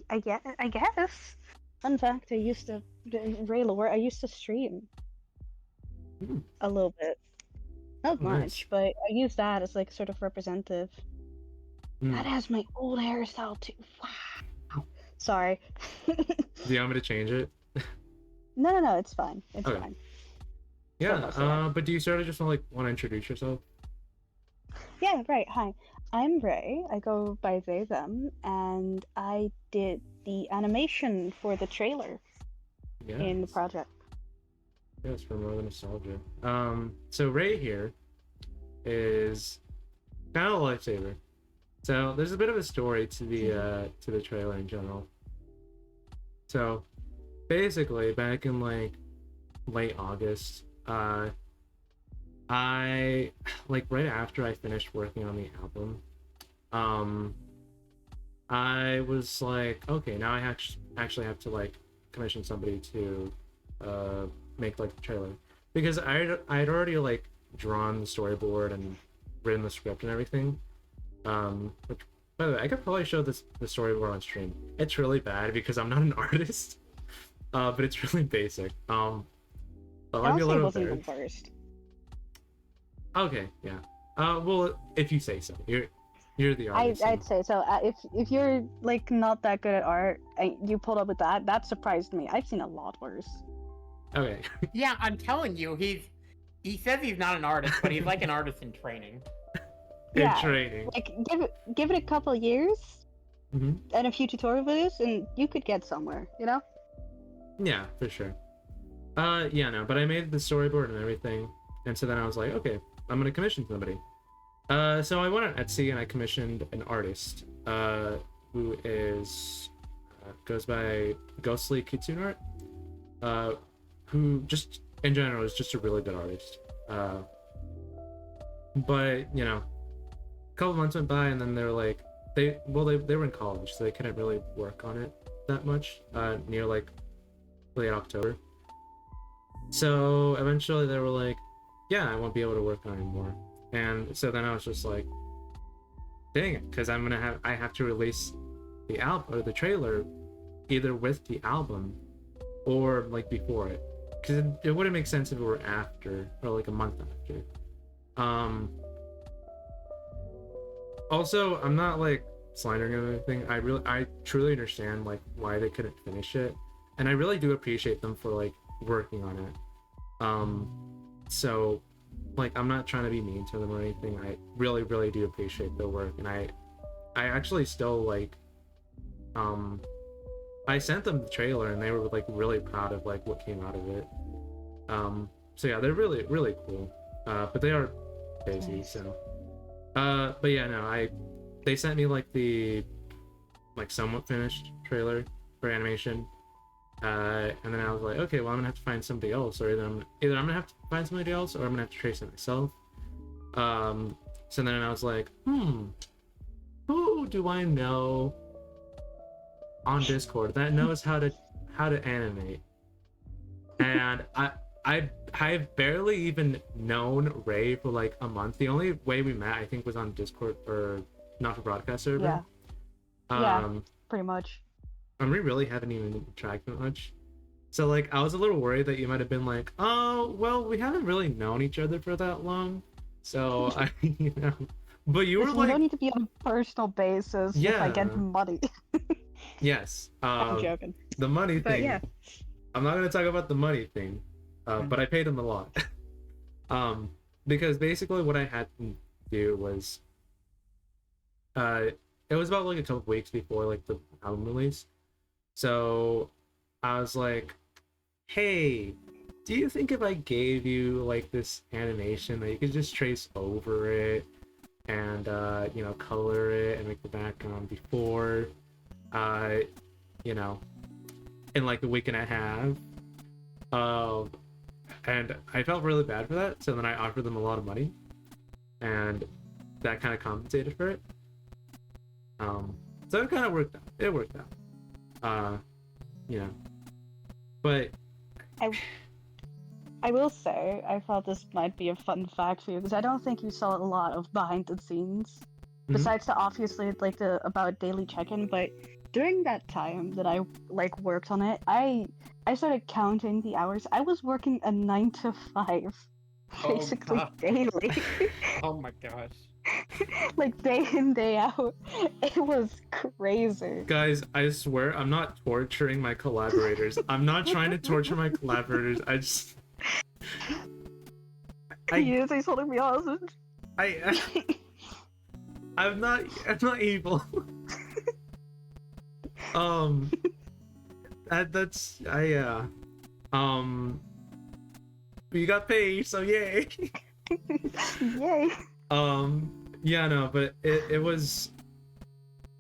Speaker 7: I guess. Fun fact, I used to Raylor, I used to stream. A little bit. Not
Speaker 2: Oh, nice.
Speaker 7: much, but I use that as like sort of representative.
Speaker 2: Hmm.
Speaker 7: That has my old hairstyle too. Wow. Sorry.
Speaker 2: Do you want me to change it?
Speaker 7: No, it's fine. It's
Speaker 2: Okay.
Speaker 7: fine.
Speaker 2: Yeah,
Speaker 7: mostly that.
Speaker 2: but do you sort of just want to introduce yourself?
Speaker 7: Yeah, right. Hi. I'm Ray. I go by they, them, and I did the animation for the trailer in the
Speaker 2: Yes.
Speaker 7: project.
Speaker 2: Yes, for more than nostalgia. So Ray here is kind of a lifesaver. So there's a bit of a story to the trailer in general. So basically, back in like late August, I like right after I finished working on the album, I was like, okay, now I actually have to like commission somebody to make like the trailer, because I'd already like drawn the storyboard and written the script and everything. Which, by the way, I could probably show the storyboard on stream. It's really bad because I'm not an artist, but it's really basic. But it might be a
Speaker 7: Honestly, it
Speaker 2: little
Speaker 7: wasn't
Speaker 2: better.
Speaker 7: the worst.
Speaker 2: Okay, yeah. Well, if you say so, you're the artist.
Speaker 7: I'd say so. If you're like not that good at art and you pulled up with that surprised me. I've seen a lot worse.
Speaker 2: Okay.
Speaker 1: Yeah, I'm telling you, he says he's not an artist, but he's like an artist in training.
Speaker 2: In
Speaker 7: Yeah.
Speaker 2: training.
Speaker 7: Like give it a couple of years
Speaker 2: Mhm.
Speaker 7: and a few tutorial videos, and you could get somewhere. You know?
Speaker 2: Yeah, for sure. Yeah, no, but I made the storyboard and everything, and so then I was like, okay, I'm gonna commission somebody. So I went on Etsy and I commissioned an artist, who is goes by Ghostly Kitsune Art, who just in general is just a really good artist. But you know, a couple months went by and then they're like, they were in college, so they couldn't really work on it that much. Near like late October. So eventually they were like, yeah, I won't be able to work on it anymore. And so then I was just like, dang it, because I have to release the album or the trailer either with the album or like before it, because it wouldn't make sense if it were after or like a month after. Also, I'm not like slandering or anything. I truly understand like why they couldn't finish it, and I really do appreciate them for like working on it. So like I'm not trying to be mean to them or anything. I really do appreciate their work, and I actually still like I sent them the trailer and they were like really proud of like what came out of it. So yeah, they're really cool. But they are busy, so but yeah, no, they sent me like the like somewhat finished trailer for animation. And then I was like, okay, well, I'm gonna have to find somebody else, or either I'm gonna have to find somebody else, or I'm gonna have to trace it myself. So then I was like, who do I know on Discord that knows how to animate? And I've barely even known Ray for like a month. The only way we met, I think, was on Discord or not for broadcast server.
Speaker 7: Yeah. Yeah. Pretty much.
Speaker 2: And we really haven't even interacted that much. So like I was a little worried that you might have been like, oh well, we haven't really known each other for that long. So I but you were
Speaker 7: Listen,
Speaker 2: like,
Speaker 7: you don't need to be on a personal basis if I get money.
Speaker 2: Yes.
Speaker 7: I'm joking.
Speaker 2: The money
Speaker 7: But
Speaker 2: thing.
Speaker 7: yeah.
Speaker 2: I'm not gonna talk about the money thing. But I paid him a lot. Because basically what I had to do was it was about like a couple weeks before like the album release. So I was like, hey, do you think if I gave you like this animation that you could just trace over it and you know, color it and make the background before you know, in like a week and a half? And I felt really bad for that, so then I offered them a lot of money, and that kind of compensated for it. So it kind of worked out. It worked out. You know, but
Speaker 7: I will say, I thought this might be a fun fact for you, because I don't think you saw a lot of behind the scenes, besides the obviously like the about daily check-in. But during that time that I like worked on it, I started counting the hours. I was working a 9 to 5, basically daily.
Speaker 1: Oh my gosh.
Speaker 7: Like day in, day out. It was crazy.
Speaker 2: guys, I swear I'm not torturing my collaborators. I'm not trying to torture my collaborators. I just
Speaker 7: He is, he's holding me hostage.
Speaker 2: I'm not evil. That's yeah. You got paid, so yay.
Speaker 7: Yay.
Speaker 2: Yeah, no, but it was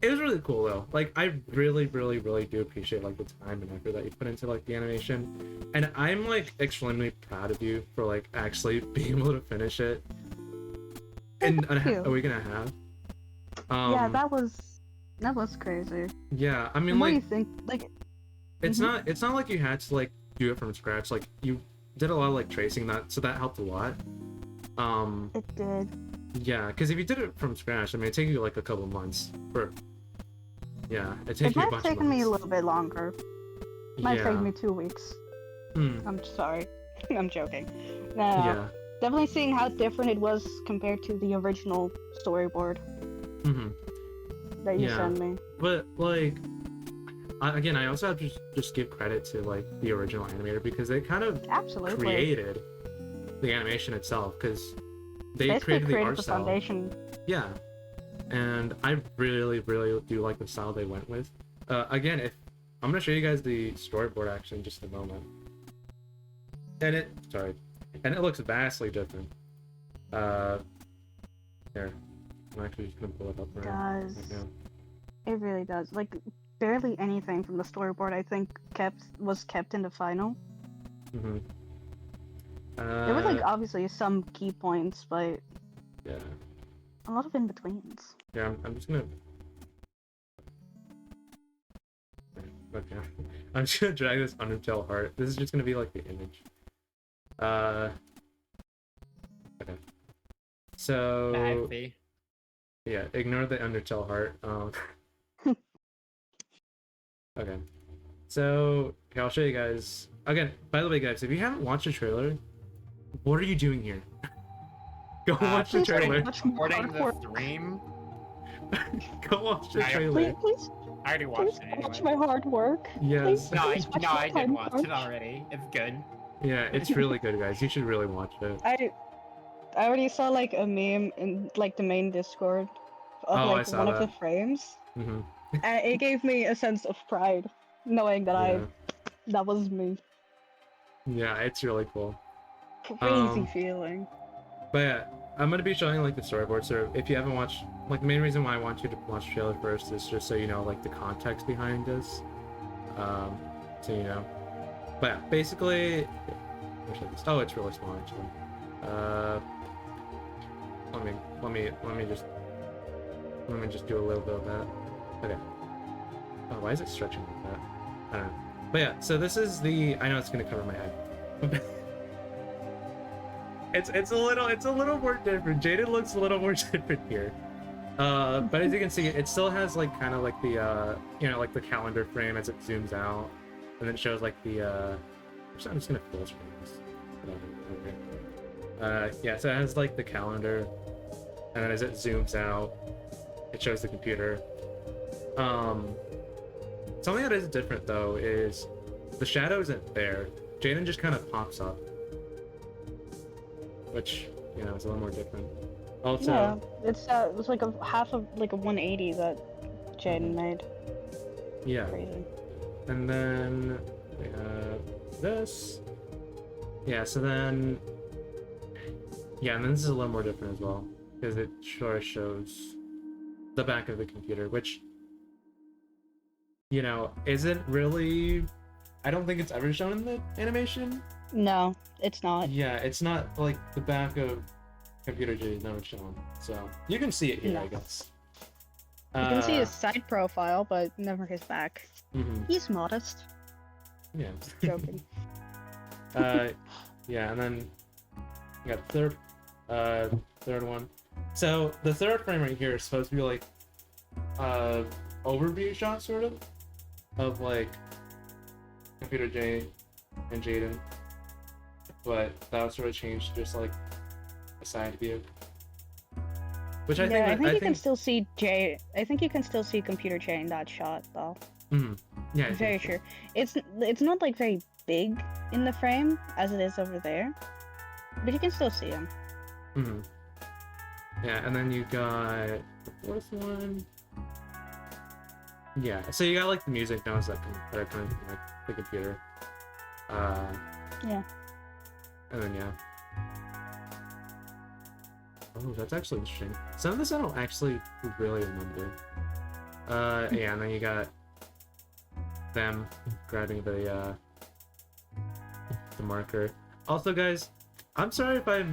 Speaker 2: really cool though. Like I really do appreciate like the time and effort that you put into like the animation, and I'm like extremely proud of you for like actually being able to finish it in
Speaker 7: Thank you.
Speaker 2: a week and a half.
Speaker 7: Yeah, that was crazy.
Speaker 2: Yeah, I
Speaker 7: The
Speaker 2: mean
Speaker 7: more you
Speaker 2: like
Speaker 7: think, like,
Speaker 2: it's not like you had to like do it from scratch. Like you did a lot of like tracing that, so that helped a lot.
Speaker 7: it did.
Speaker 2: Yeah, because if you did it from scratch, I mean, it'd take you like a couple months. Yeah, it'd take
Speaker 7: It
Speaker 2: you a
Speaker 7: might
Speaker 2: bunch
Speaker 7: have
Speaker 2: of
Speaker 7: taken me a
Speaker 2: months.
Speaker 7: little bit longer. Might
Speaker 2: Yeah.
Speaker 7: take me 2 weeks.
Speaker 2: Hmm.
Speaker 7: I'm sorry. I'm joking. No,
Speaker 2: Yeah.
Speaker 7: definitely seeing how different it was compared to the original storyboard
Speaker 2: Hmm.
Speaker 7: that you
Speaker 2: Yeah.
Speaker 7: sent me.
Speaker 2: But like, again, I also have to just give credit to like the original animator because they kind of
Speaker 7: Absolutely.
Speaker 2: created the animation itself because they
Speaker 7: Basically
Speaker 2: created the art
Speaker 7: the
Speaker 2: style.
Speaker 7: foundation.
Speaker 2: Yeah, and I really do like the style they went with. Again, if I'm gonna show you guys the storyboard actually in just a moment, and it looks vastly different. Here, I'm actually just gonna pull it up
Speaker 7: It
Speaker 2: right
Speaker 7: does.
Speaker 2: now.
Speaker 7: It really does. Like, barely anything from the storyboard I think was kept in the final.
Speaker 2: Mm-hmm.
Speaker 7: There were like obviously some key points, but
Speaker 2: yeah.
Speaker 7: a lot of in-betweens.
Speaker 2: Yeah, I'm just gonna. Okay, I'm just gonna drag this Undertale heart. This is just gonna be like the image. Okay. So
Speaker 1: I see.
Speaker 2: yeah, ignore the Undertale heart. Okay. So okay, I'll show you guys again. By the way, guys, if you haven't watched the trailer, what are you doing here? Go watch the
Speaker 7: please
Speaker 2: trailer.
Speaker 7: watch more
Speaker 1: Recording the
Speaker 7: hardcore.
Speaker 1: stream.
Speaker 2: Go watch the
Speaker 1: I-
Speaker 2: trailer.
Speaker 7: Please
Speaker 1: I already
Speaker 7: please
Speaker 1: watched it
Speaker 7: watch
Speaker 1: anyway.
Speaker 7: my hard work.
Speaker 2: Yes.
Speaker 1: No,
Speaker 7: Please watch my
Speaker 1: I did
Speaker 7: time
Speaker 1: watch it
Speaker 7: crunch.
Speaker 1: already. It's good.
Speaker 2: Yeah, it's really good, guys. You should really watch it.
Speaker 7: I already saw like a meme in like the main Discord of
Speaker 2: Oh, I
Speaker 7: like
Speaker 2: saw
Speaker 7: one of
Speaker 2: that.
Speaker 7: the frames,
Speaker 2: Mm-hmm.
Speaker 7: and it gave me a sense of pride knowing that
Speaker 2: Yeah.
Speaker 7: that was me.
Speaker 2: Yeah, it's really cool.
Speaker 7: Crazy feeling.
Speaker 2: But yeah, I'm gonna be showing like the storyboard. So if you haven't watched, like the main reason why I want you to watch the trailer first is just so you know like the context behind this. So you know. But yeah, basically, where should I just- oh, it's really small actually. Let me just do a little bit of that. Okay. Oh, why is it stretching like that? I don't know. But yeah, so this is the. I know it's gonna cover my head. It's a little more different. Jaden looks a little more different here. But as you can see, it still has like kind of like the you know, like the calendar frame as it zooms out, and then it shows like the actually, I'm just gonna full screen this. Yeah, so it has like the calendar, and then as it zooms out, it shows the computer. Something that is different though is the shadow isn't there. Jaden just kind of pops up, which, you know, is a little more different. Also,
Speaker 7: Yeah, it was like a half of like a 180 that Jaden made.
Speaker 2: yeah.
Speaker 7: Crazy.
Speaker 2: And then we have this. Yeah, so then, yeah, and then this is a little more different as well, because it sure shows the back of the computer, which, you know, isn't really, I don't think it's ever shown in the animation.
Speaker 7: No, it's not.
Speaker 2: Yeah, it's not like the back of Computer J is never shown, so you can see it here, I
Speaker 7: No.
Speaker 2: guess.
Speaker 7: You can see his side profile, but never his back.
Speaker 2: Mhm,
Speaker 7: He's modest.
Speaker 2: yeah.
Speaker 7: Joking.
Speaker 2: Yeah, and then you got the third one. So the third frame right here is supposed to be like overview shot sort of like Computer J and Jaden, but that was sort of changed to just like a side view. Which I
Speaker 7: Yeah,
Speaker 2: think
Speaker 7: I think you can still see Jay. I think you can still see Computer Jay in that shot, though.
Speaker 2: Mhm. Yeah, I think
Speaker 7: Very
Speaker 2: so.
Speaker 7: sure. It's not like very big in the frame as it is over there, but you can still see him.
Speaker 2: Mhm. Yeah, and then you got the fourth one. Yeah, so you got like the music notes that are coming from like the computer.
Speaker 7: Yeah.
Speaker 2: And then yeah. Oh, that's actually interesting. Some of this I don't actually really remember. Yeah, and then you got them grabbing the marker. Also, guys, I'm sorry if I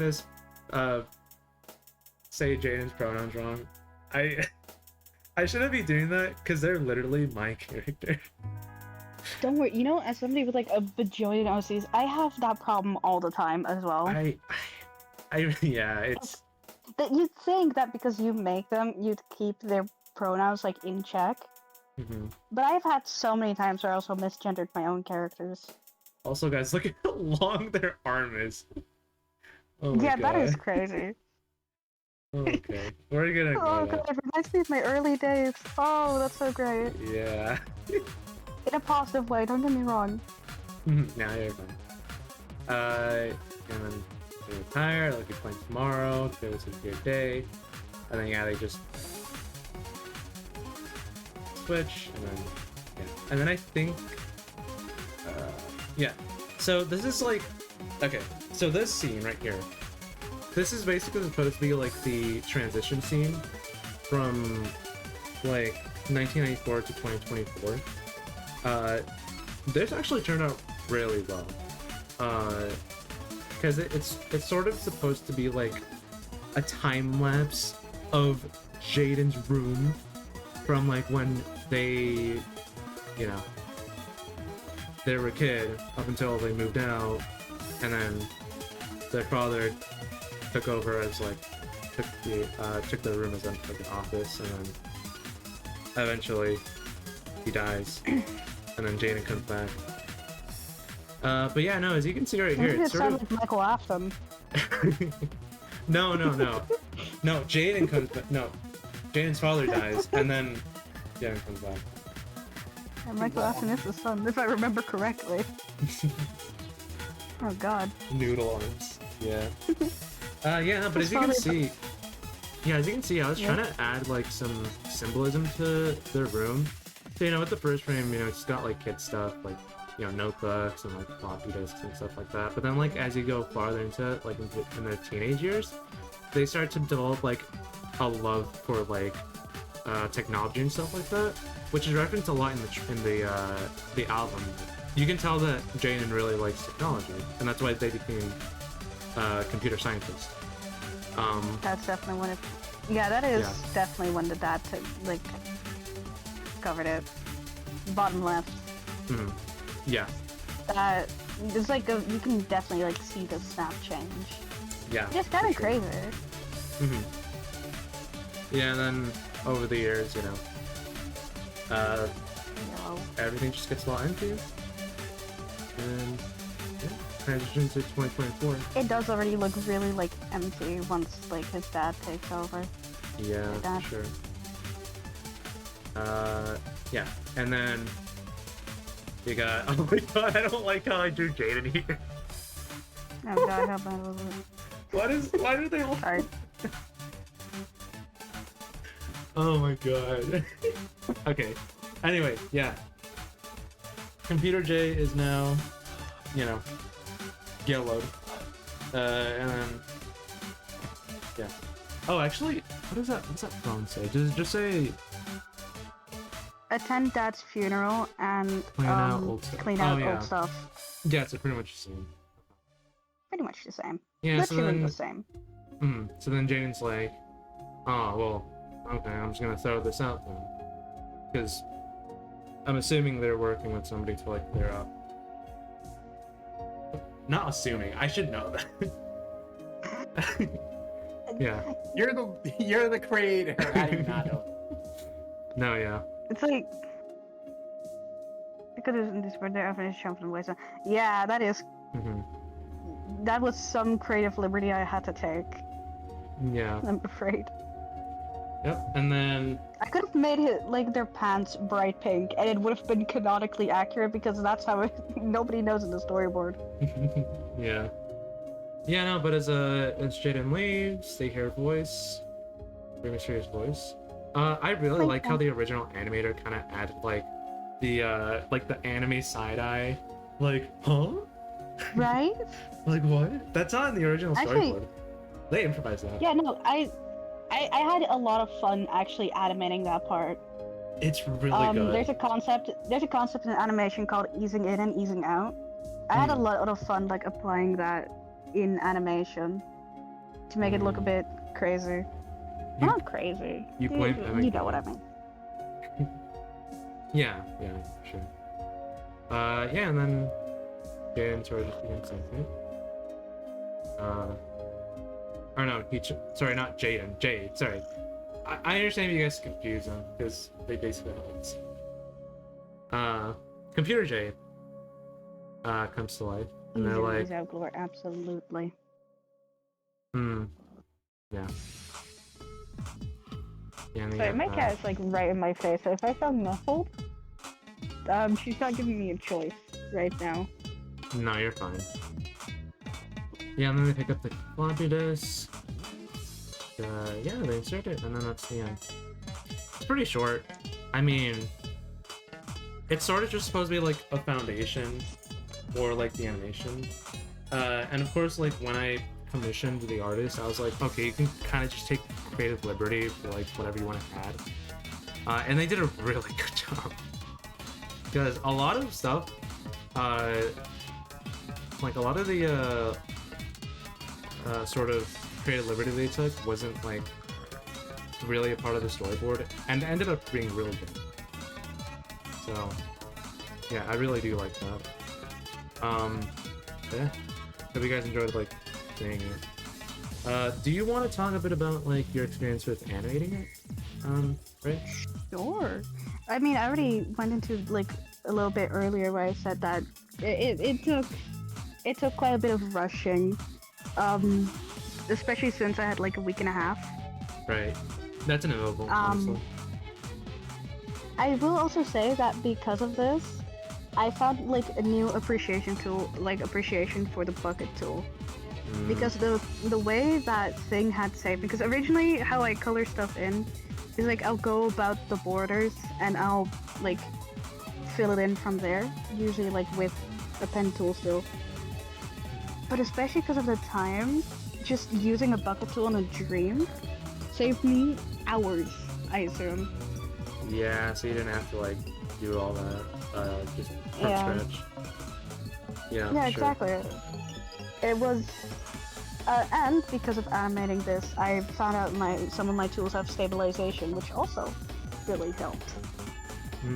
Speaker 2: say Jaden's pronouns wrong. I shouldn't be doing that because they're literally my character.
Speaker 7: Don't worry, you know, as somebody with like a bajillion OCs, I have that problem all the time as well.
Speaker 2: Yeah, it's.
Speaker 7: That you'd think that because you make them, you'd keep their pronouns like in check.
Speaker 2: Mhm.
Speaker 7: But I've had so many times where I also misgendered my own characters.
Speaker 2: Also, guys, look at how long their arm is. Oh my
Speaker 7: Yeah,
Speaker 2: God.
Speaker 7: that is crazy.
Speaker 2: Okay, we're gonna
Speaker 7: Oh
Speaker 2: ignore
Speaker 7: god,
Speaker 2: that.
Speaker 7: it reminds me of my early days. Oh, that's so great.
Speaker 2: Yeah.
Speaker 7: In a positive way, don't get me wrong.
Speaker 2: Now you're fine. And then they retire, like you're playing tomorrow, goes into your day, and then yeah, they just switch, and then yeah, and then I think, yeah. So this is like, okay, so this scene right here, this is basically supposed to be like the transition scene from like 1994 to 2024. This actually turned out really well. Because it's sort of supposed to be like a time lapse of Jaden's room from like when they, you know, they were a kid up until they moved out, and then their father took over as like took their room as like an office, and then eventually he dies, and then Jaden comes back. But yeah, no, as you can see right here,
Speaker 7: Maybe it
Speaker 2: it's sort
Speaker 7: sounds
Speaker 2: of...
Speaker 7: like Michael Afton.
Speaker 2: No. No, Jaden comes back. No, Jaden's father dies, and then Jaden comes back.
Speaker 7: And Michael Afton is the son, if I remember correctly. Oh god.
Speaker 2: Noodle arms. Yeah. Yeah, no, but as you can see... Yeah, as you can see, I was trying to add, like, some symbolism to their room. So, you know, with the first frame, you know, it's got, like, kid stuff, like, you know, notebooks and, like, floppy disks and stuff like that. But then, like, as you go farther into it, like, in their teenage years, they start to develop, like, a love for, like, technology and stuff like that, which is referenced a lot in the album. You can tell that Jaden really likes technology, and that's why they became computer scientists.
Speaker 7: That's definitely one of... Yeah, that is
Speaker 2: Yeah.
Speaker 7: definitely when the dad like, covered it. Bottom left.
Speaker 2: Yeah.
Speaker 7: That... It's like, you can definitely, like, see the snap change.
Speaker 2: Yeah.
Speaker 7: It's kind of
Speaker 2: for sure.
Speaker 7: crazy.
Speaker 2: Yeah, and then over the years, you know,
Speaker 7: You know,
Speaker 2: everything just gets a lot empty. And yeah, transition to 2024.
Speaker 7: it does already look really, like, empty once, like, his dad takes over.
Speaker 2: Yeah,
Speaker 7: that.
Speaker 2: for sure. Yeah, and then you got. Oh my god, I don't like how I drew Jaden here.
Speaker 7: Oh god, how bad was it?
Speaker 2: Why do they look?
Speaker 7: Sorry.
Speaker 2: Oh my god. Okay. Anyway, yeah. Computer J is now, you know, yellowed. And then yeah. Oh, actually, what's that phone say? Does it just say
Speaker 7: Attend dad's funeral and
Speaker 2: clean out old stuff?
Speaker 7: clean
Speaker 2: Oh,
Speaker 7: out
Speaker 2: yeah.
Speaker 7: old stuff.
Speaker 2: Yeah, it's pretty much the same.
Speaker 7: Pretty much the same.
Speaker 2: Yeah, so
Speaker 7: Literally
Speaker 2: then
Speaker 7: the same.
Speaker 2: So then Jaden's like, oh well, okay, I'm just gonna throw this out then, because I'm assuming they're working with somebody to like clear up. Not assuming, I should know that. Yeah.
Speaker 1: You're the creator. How do you not know?
Speaker 2: No, yeah.
Speaker 7: It's like because in this word there I've shown from the way. So yeah, that is that was some creative liberty I had to take.
Speaker 2: Yeah.
Speaker 7: I'm afraid.
Speaker 2: Yep. And then
Speaker 7: I could have made it like their pants bright pink, and it would have been canonically accurate because that's how nobody knows in the storyboard.
Speaker 2: yeah. Yeah, no, but as Jaden leaves, they hear a voice, very mysterious voice. I really like how the original animator kind of added like the anime side eye, like, huh?
Speaker 7: Right?
Speaker 2: Like what? That's not in the original
Speaker 7: Actually-
Speaker 2: storyboard. They improvised that.
Speaker 7: Yeah, no, I had a lot of fun actually animating that part.
Speaker 2: It's really good.
Speaker 7: There's a concept in animation called easing in and easing out. I had a lot of fun like applying that in animation to make it look a bit crazy.
Speaker 2: You-
Speaker 7: Not crazy.
Speaker 2: you blame
Speaker 7: you know what I mean.
Speaker 2: Yeah, sure. Yeah, and then Jaden sort of just became something. Or no, sorry, not Jaden. Jade, sorry. I understand if you guys confuse them, because they basically have Computer Jade comes to life, and they're like,
Speaker 7: Outglore, absolutely.
Speaker 2: yeah. Yeah, and they
Speaker 7: Sorry,
Speaker 2: have,
Speaker 7: my cat is like right in my face, so if I sound muffled, she's not giving me a choice right now.
Speaker 2: No, you're fine. Yeah, and then they pick up the floppy disk. Yeah, they insert it, and then that's the end. It's pretty short. I mean, it's sort of just supposed to be like a foundation for like the animation. And of course, like when I commissioned the artist, I was like, okay, you can kind of just take creative liberty for like whatever you want to add. And they did a really good job. Because a lot of stuff, like a lot of the sort of creative liberty they took wasn't like really a part of the storyboard, and ended up being really good. So yeah, I really do like that. Yeah, hope you guys enjoyed like seeing it. Do you want to talk a bit about like your experience with animating it? Right?
Speaker 7: Sure. I mean, I already went into like a little bit earlier where I said that it took quite a bit of rushing, especially since I had like a week and a half.
Speaker 2: Right. That's inevitable, honestly.
Speaker 7: I will also say that because of this, I found like a new appreciation for the bucket tool. Because the way that thing had saved, because originally how I color stuff in is like I'll go about the borders and I'll like fill it in from there, usually like with a pen tool still. But especially because of the time, just using a bucket tool in a dream saved me hours, I assume.
Speaker 2: Yeah, so you didn't have to like do all that, just from scratch. Yeah,
Speaker 7: Yeah,
Speaker 2: sure.
Speaker 7: exactly. It was, and because of animating this, I found out some of my tools have stabilization, which also really helped.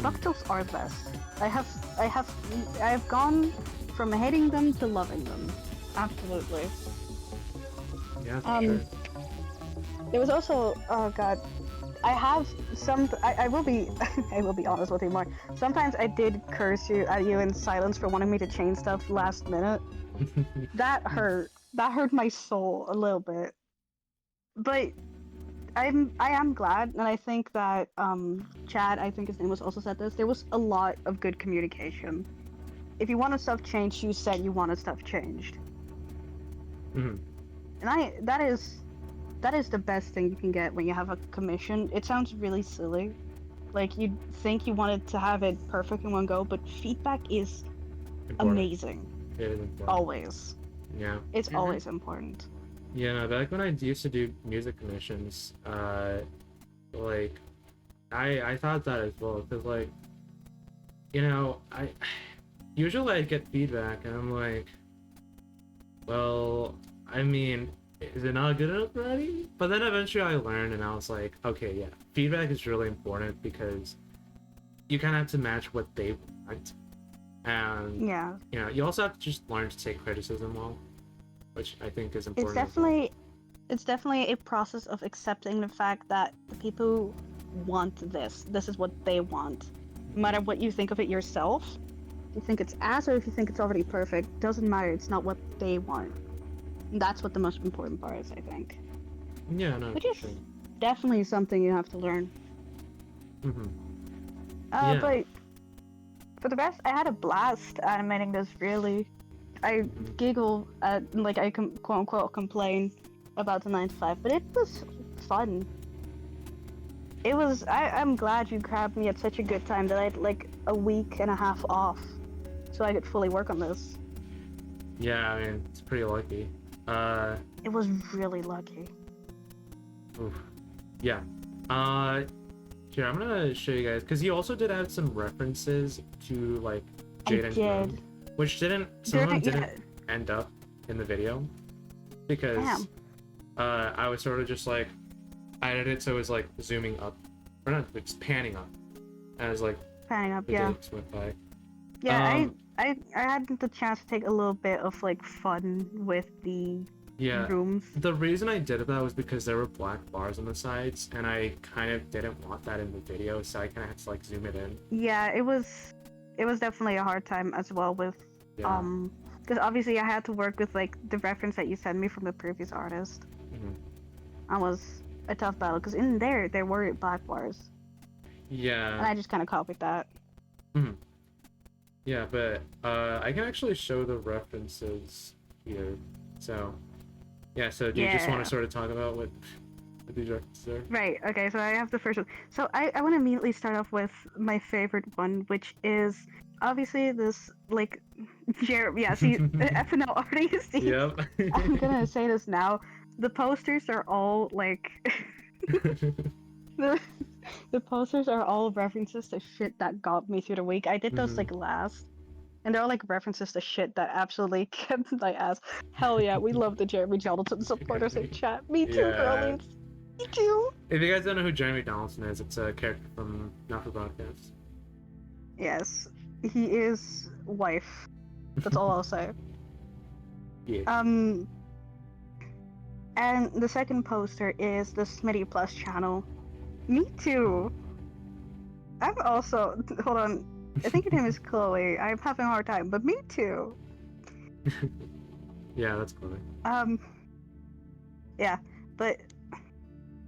Speaker 7: Bucket tools are the best. I have gone from hating them to loving them. Absolutely.
Speaker 2: Yeah, for sure.
Speaker 7: There was also, oh god, I will be I will be honest with you, Mark. Sometimes I did curse at you in silence for wanting me to change stuff last minute. That hurt my soul a little bit. But I am glad, and I think that Chad, I think his name was, also said this. There was a lot of good communication. If you wanted stuff changed, you said you wanted stuff changed. And that is the best thing you can get when you have a commission. It sounds really silly, like you'd think you wanted to have it perfect in one go, but feedback is amazing.
Speaker 2: It is important.
Speaker 7: Always.
Speaker 2: Yeah.
Speaker 7: It's always important.
Speaker 2: Yeah, no, back when I used to do music commissions, like, I thought that as well, because, like, you know, usually I get feedback, and I'm like, well, I mean, is it not good enough already? But then eventually I learned, and I was like, okay, yeah, feedback is really important, because you kind of have to match what they want, and, you know, you also have to just learn to take criticism well, which I think is important.
Speaker 7: It's definitely a process of accepting the fact that the people want this. This is what they want. No matter what you think of it yourself, if you think it's ass or if you think it's already perfect, doesn't matter. It's not what they want. And that's what the most important part is, I think.
Speaker 2: Yeah, no,
Speaker 7: which is definitely something you have to learn. But for the rest, I had a blast animating this, really. I giggle at, like, I quote-unquote complain about the 9 to 5, but it was fun. It was. I'm glad you grabbed me at such a good time that I had like a week and a half off, so I could fully work on this.
Speaker 2: Yeah, I mean, it's pretty lucky.
Speaker 7: It was really lucky.
Speaker 2: Oof. Yeah. Here, I'm gonna show you guys, because you also did add some references to, like, Jade and Moon, which some of them didn't end up in the video, because
Speaker 7: Damn.
Speaker 2: I was sort of just, like, I edited it so it was, like, zooming up, or not, it's panning up, as, like,
Speaker 7: Panning up,
Speaker 2: the
Speaker 7: yeah.
Speaker 2: dates went by.
Speaker 7: Yeah, I had the chance to take a little bit of like fun with the
Speaker 2: Yeah.
Speaker 7: rooms.
Speaker 2: The reason I did that was because there were black bars on the sides, and I kind of didn't want that in the video, so I kind of had to like zoom it in.
Speaker 7: Yeah, it was definitely a hard time as well with
Speaker 2: Yeah.
Speaker 7: because obviously I had to work with like the reference that you sent me from the previous artist.
Speaker 2: Mhm.
Speaker 7: That was a tough battle because in there were black bars, and
Speaker 2: Yeah.
Speaker 7: I just kind of copied that.
Speaker 2: Yeah, but I can actually show the references here. So, yeah. So do you just want
Speaker 7: Yeah.
Speaker 2: to sort of talk about what these references are?
Speaker 7: Right. Okay. So I have the first one. So I want to immediately start off with my favorite one, which is obviously this like Jeremy. Yeah. See, the FNL artist.
Speaker 2: Yep.
Speaker 7: I'm gonna say this now. The posters are all like the posters are all references to shit that got me through the week. I did those
Speaker 2: Mhm.
Speaker 7: like last, and they're all like references to shit that absolutely kept my ass. Hell yeah, we love the Jeremy Jonathan supporters in chat. Me too,
Speaker 2: Yeah.
Speaker 7: girlies. Me too.
Speaker 2: If you guys don't know who Jeremy Donaldson is, it's a character from Not for Broadcast.
Speaker 7: Yes, he is wife. That's all I'll say.
Speaker 2: Yeah.
Speaker 7: And the second poster is the Smitty Plus channel. Me too. I'm also hold on. I think her name is Chloe. I'm having a hard time, but me too.
Speaker 2: Yeah, that's cool.
Speaker 7: Yeah, but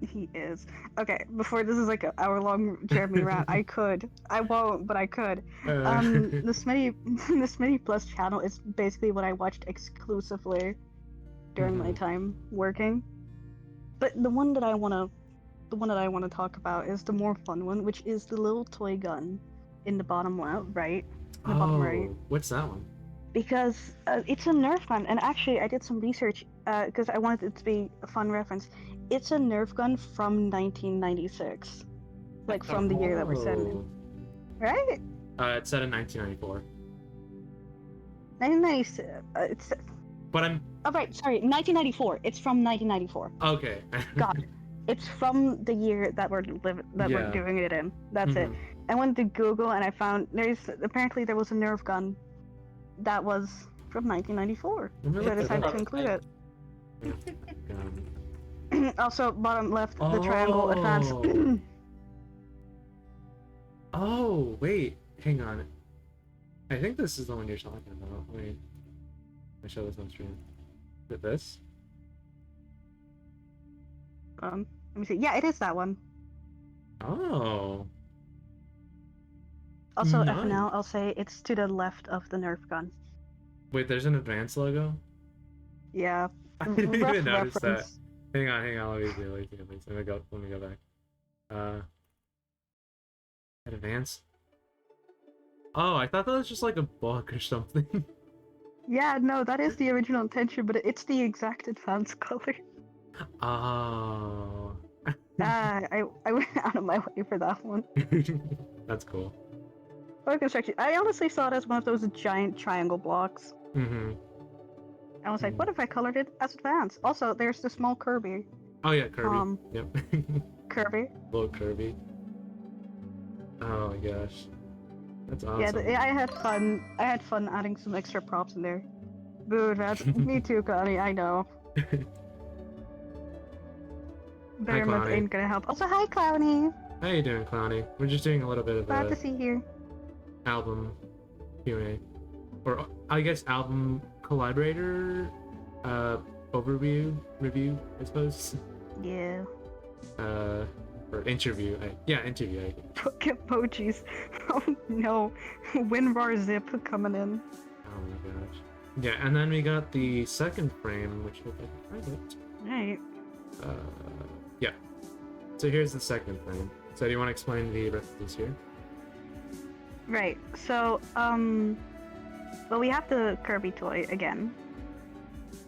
Speaker 7: he is okay. Before this is like an hour-long Jeremy rant, I won't, but I could. The Smitty Plus channel is basically what I watched exclusively during my time working. But the one that I wanna talk about is the more fun one, which is the little toy gun in the bottom left, right? In the bottom right.
Speaker 2: What's that one?
Speaker 7: Because it's a Nerf gun, and actually I did some research because I wanted it to be a fun reference. It's a Nerf gun from 1996, like from the year that we're set in, right?
Speaker 2: It's set in 1994.
Speaker 7: 1996. It's
Speaker 2: But I'm
Speaker 7: oh right, sorry, 1994. It's from 1994.
Speaker 2: okay.
Speaker 7: God, it's from the year that we're
Speaker 2: Yeah.
Speaker 7: doing it in. That's it. I went to Google and I found there was a Nerf gun that was from 1994. So I decided to include it. Also, bottom left, the triangle advance.
Speaker 2: Oh, wait. Hang on. I think this is the one you're talking about. Wait. Let me show this on stream. Is it this?
Speaker 7: Let me see. Yeah, it is that one.
Speaker 2: Oh.
Speaker 7: Also,
Speaker 2: Nice.
Speaker 7: FNL, I'll say it's to the left of the Nerf gun.
Speaker 2: Wait, there's an advanced logo?
Speaker 7: Yeah.
Speaker 2: I didn't
Speaker 7: rough
Speaker 2: even notice that.
Speaker 7: reference.
Speaker 2: Hang on. Let me see. Let me go back. Advanced? Oh, I thought that was just like a book or something.
Speaker 7: Yeah, no, that is the original intention, but it's the exact advanced color.
Speaker 2: Oh.
Speaker 7: I went out of my way for that one.
Speaker 2: That's cool.
Speaker 7: Or construction. I honestly saw it as one of those giant triangle blocks.
Speaker 2: Mm-hmm.
Speaker 7: I was like, what if I colored it as advanced? Also, there's the small Kirby.
Speaker 2: Oh yeah, Kirby. Yep.
Speaker 7: Kirby.
Speaker 2: Little Kirby. Oh my gosh. That's awesome.
Speaker 7: Yeah, I had fun. I had fun adding some extra props in there. Boo, that's me too, Connie. I know. Betterment
Speaker 2: Clowny.
Speaker 7: ain't gonna help. Also, hi, Clowny.
Speaker 2: How you doing, Clowny? We're just doing a little bit of
Speaker 7: Glad to see you.
Speaker 2: album Q&A, or I guess album collaborator overview review, I suppose.
Speaker 7: Yeah.
Speaker 2: Or interview. Interview. I guess.
Speaker 7: Book emojis. Oh no. WinRAR zip coming in.
Speaker 2: Oh my gosh. Yeah, and then we got the second frame, which if I can find it.
Speaker 7: Right.
Speaker 2: Yeah. So here's the second frame. So do you want to explain the rest of this here?
Speaker 7: Right. So, well, we have the Kirby toy again.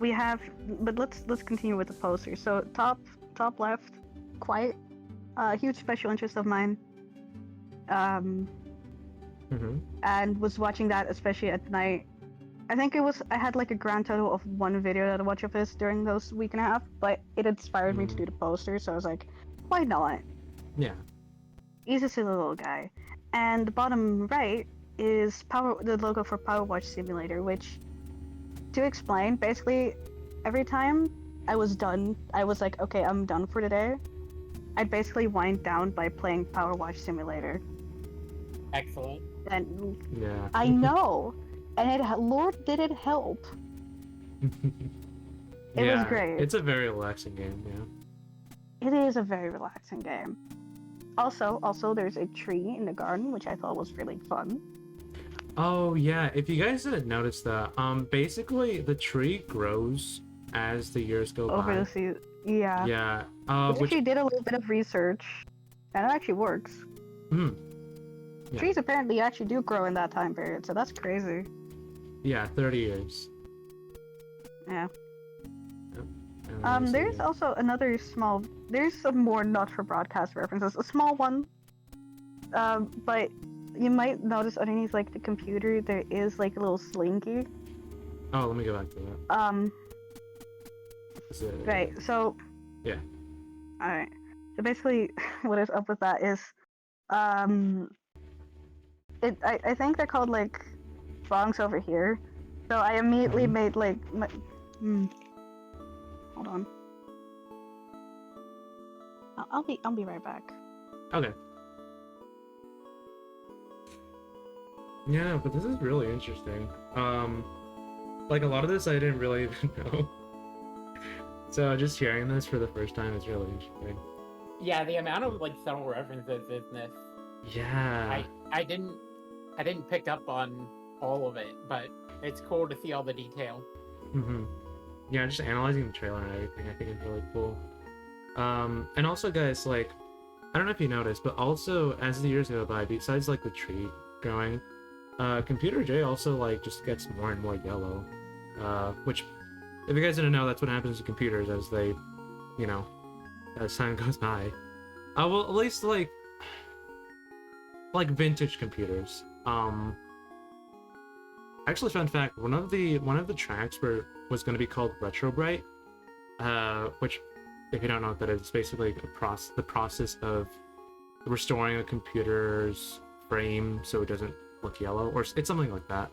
Speaker 7: We have, but let's continue with the poster. So top left, quite a huge special interest of mine. And was watching that especially at night. I think I had like a grand total of 1 video that I watched of this during those week and a half, but it inspired me to do the poster, so I was like, why not?
Speaker 2: Yeah.
Speaker 7: He's a silly little guy. And the bottom right is the logo for Power Watch Simulator, which, to explain, basically every time I was done, I was like, okay, I'm done for today. I'd basically wind down by playing Power Watch Simulator.
Speaker 1: Excellent.
Speaker 7: And
Speaker 2: Yeah.
Speaker 7: I know. And Lord, did it help. It was great.
Speaker 2: It's a very relaxing game, yeah.
Speaker 7: It is a very relaxing game. Also, there's a tree in the garden, which I thought was really fun.
Speaker 2: Oh yeah, if you guys didn't notice that, basically the tree grows as the years go
Speaker 7: Over
Speaker 2: by.
Speaker 7: the season. Yeah.
Speaker 2: Yeah.
Speaker 7: I
Speaker 2: Which
Speaker 7: actually did a little bit of research, and it actually works.
Speaker 2: Yeah.
Speaker 7: Trees apparently actually do grow in that time period, so that's crazy.
Speaker 2: Yeah, 30 years.
Speaker 7: Yeah.
Speaker 2: Yep.
Speaker 7: There's also another small. There's some more not for broadcast references. A small one. But you might notice underneath like the computer there is like a little slinky.
Speaker 2: Oh, let me go back to that. Is it...
Speaker 7: Right. So.
Speaker 2: Yeah.
Speaker 7: All right. So basically, what is up with that is, I think they're called like prongs over here. So I immediately made like hold on. I'll be right back.
Speaker 2: Okay. Yeah, but this is really interesting. Like a lot of this I didn't really even know. So just hearing this for the first time is really interesting.
Speaker 1: Yeah, the amount of like subtle references in this.
Speaker 2: Yeah.
Speaker 1: I didn't pick up on all of it, but it's cool to see all the detail.
Speaker 2: Yeah, just analyzing the trailer and everything, I think is really cool. And also, guys, like, I don't know if you noticed, but also as the years go by, besides like the tree growing, Computer J also like just gets more and more yellow. Which, if you guys didn't know, that's what happens to computers as they, you know, as time goes by. Well, at least like vintage computers. Actually, fun fact: one of the tracks was going to be called Retro Bright, which, if you don't know what that is, it's basically the process of restoring a computer's frame so it doesn't look yellow, or it's something like that.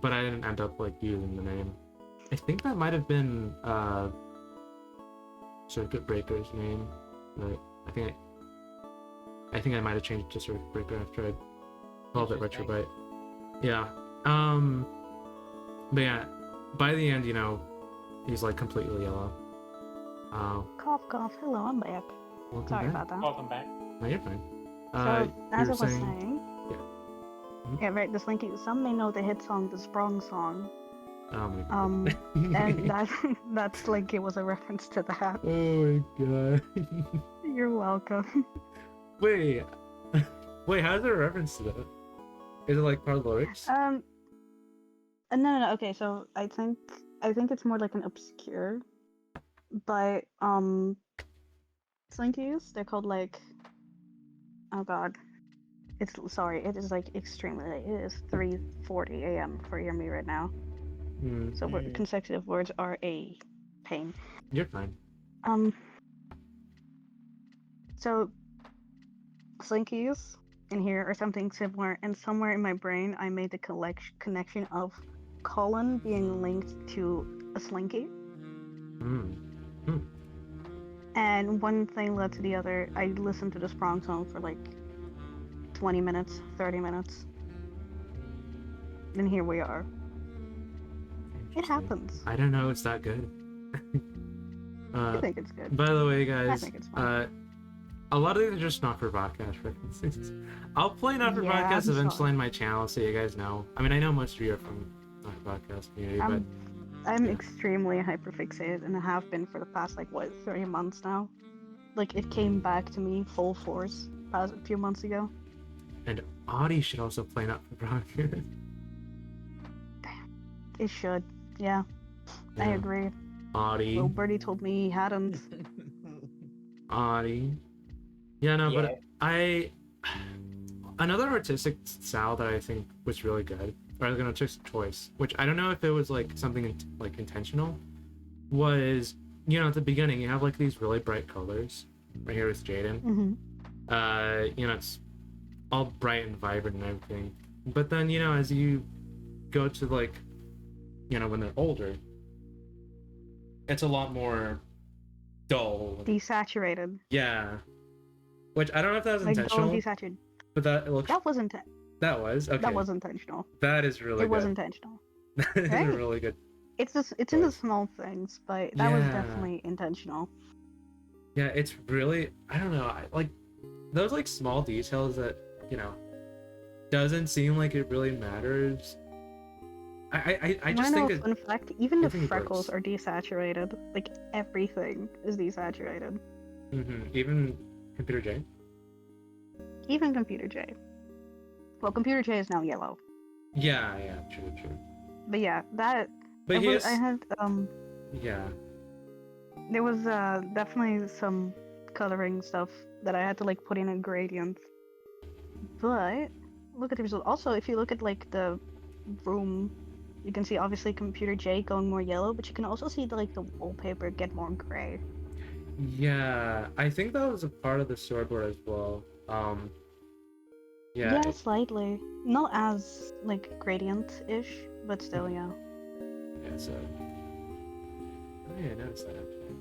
Speaker 2: But I didn't end up like using the name. I think that might have been Circuit Breaker's name, but I think I might have changed it to Circuit Breaker after I called it Retro Bright. Yeah. But yeah, by the end, you know, he's like completely yellow.
Speaker 7: Cough, cough. Hello, I'm back. Sorry about that.
Speaker 1: Welcome back.
Speaker 2: No, you're fine.
Speaker 7: So, as I was
Speaker 2: saying...
Speaker 7: saying,
Speaker 2: Yeah.
Speaker 7: Yeah, right. The Slinky. Some may know the hit song, the Sprung song.
Speaker 2: Oh my god.
Speaker 7: And that Slinky was a reference to that.
Speaker 2: Oh my god.
Speaker 7: You're welcome.
Speaker 2: Wait, how's there a reference to that? Is it like part of the lyrics?
Speaker 7: No. Okay, so I think it's more like an obscure, but Slinkies. They're called like. Oh god. It is like extremely late. It is 3:40 a.m. for me right now. So consecutive words are a pain.
Speaker 2: You're fine.
Speaker 7: So Slinkies in here are something similar, and somewhere in my brain I made the connection of Colin being linked to a Slinky. And one thing led to the other. I listened to the Sprung song for like 20 minutes, 30 minutes. And here we are. It happens.
Speaker 2: I don't know, it's that good.
Speaker 7: I think it's good.
Speaker 2: By the way, guys,
Speaker 7: I think it's fun.
Speaker 2: a lot of these are just not for broadcast references. I'll play not for broadcast eventually on my channel, so you guys know. I mean, I know most of you are from not for broadcast community, but
Speaker 7: I'm extremely hyperfixated, and I have been for the past 3 months now. like it came back to me full force a few months ago.
Speaker 2: And Audie should also play Not for Profit.
Speaker 7: It should. Yeah, I
Speaker 2: Yeah.
Speaker 7: agree.
Speaker 2: Audie.
Speaker 7: Well, Birdie told me he hadn't.
Speaker 2: Audie. Yeah, no,
Speaker 1: Yeah.
Speaker 2: but another artistic style that I think was really good, or an artistic choice, which I don't know if it was like something like intentional, was, you know, at the beginning you have like these really bright colors. Right here with Jaden.
Speaker 7: Mm-hmm.
Speaker 2: You know, it's all bright and vibrant and everything. But then, you know, as you go to like, you know, when they're older, it's a lot more dull.
Speaker 7: Desaturated.
Speaker 2: Yeah. Which I don't know if that was
Speaker 7: Like dull
Speaker 2: intentional,
Speaker 7: and desaturated.
Speaker 2: but that looks.
Speaker 7: That wasn't.
Speaker 2: That was okay.
Speaker 7: That was intentional.
Speaker 2: That is really
Speaker 7: It was
Speaker 2: good.
Speaker 7: intentional.
Speaker 2: That is
Speaker 7: Right?
Speaker 2: a really good.
Speaker 7: It's just it's in the
Speaker 2: choice.
Speaker 7: small things, but that was
Speaker 2: Yeah.
Speaker 7: definitely intentional.
Speaker 2: Yeah, it's really. I don't know. Like those like small details that, you know, doesn't seem like it really matters. I just think
Speaker 7: in fact, even
Speaker 2: I
Speaker 7: the
Speaker 2: think it
Speaker 7: freckles
Speaker 2: works.
Speaker 7: are desaturated. Like everything is desaturated.
Speaker 2: even Computer J.
Speaker 7: Even Computer J. Well, Computer J is now yellow.
Speaker 2: Yeah, true.
Speaker 7: But yeah, that
Speaker 2: But he
Speaker 7: I had
Speaker 2: yeah.
Speaker 7: there was definitely some coloring stuff that I had to like put in a gradient. But look at the result. Also, if you look at like the room, you can see obviously Computer J going more yellow, but you can also see like the wallpaper get more gray.
Speaker 2: Yeah, I think that was a part of the storyboard as well. Yeah,
Speaker 7: Yeah, slightly. Not as like gradient-ish, but still, yeah.
Speaker 2: yeah, so oh, yeah, I noticed that actually.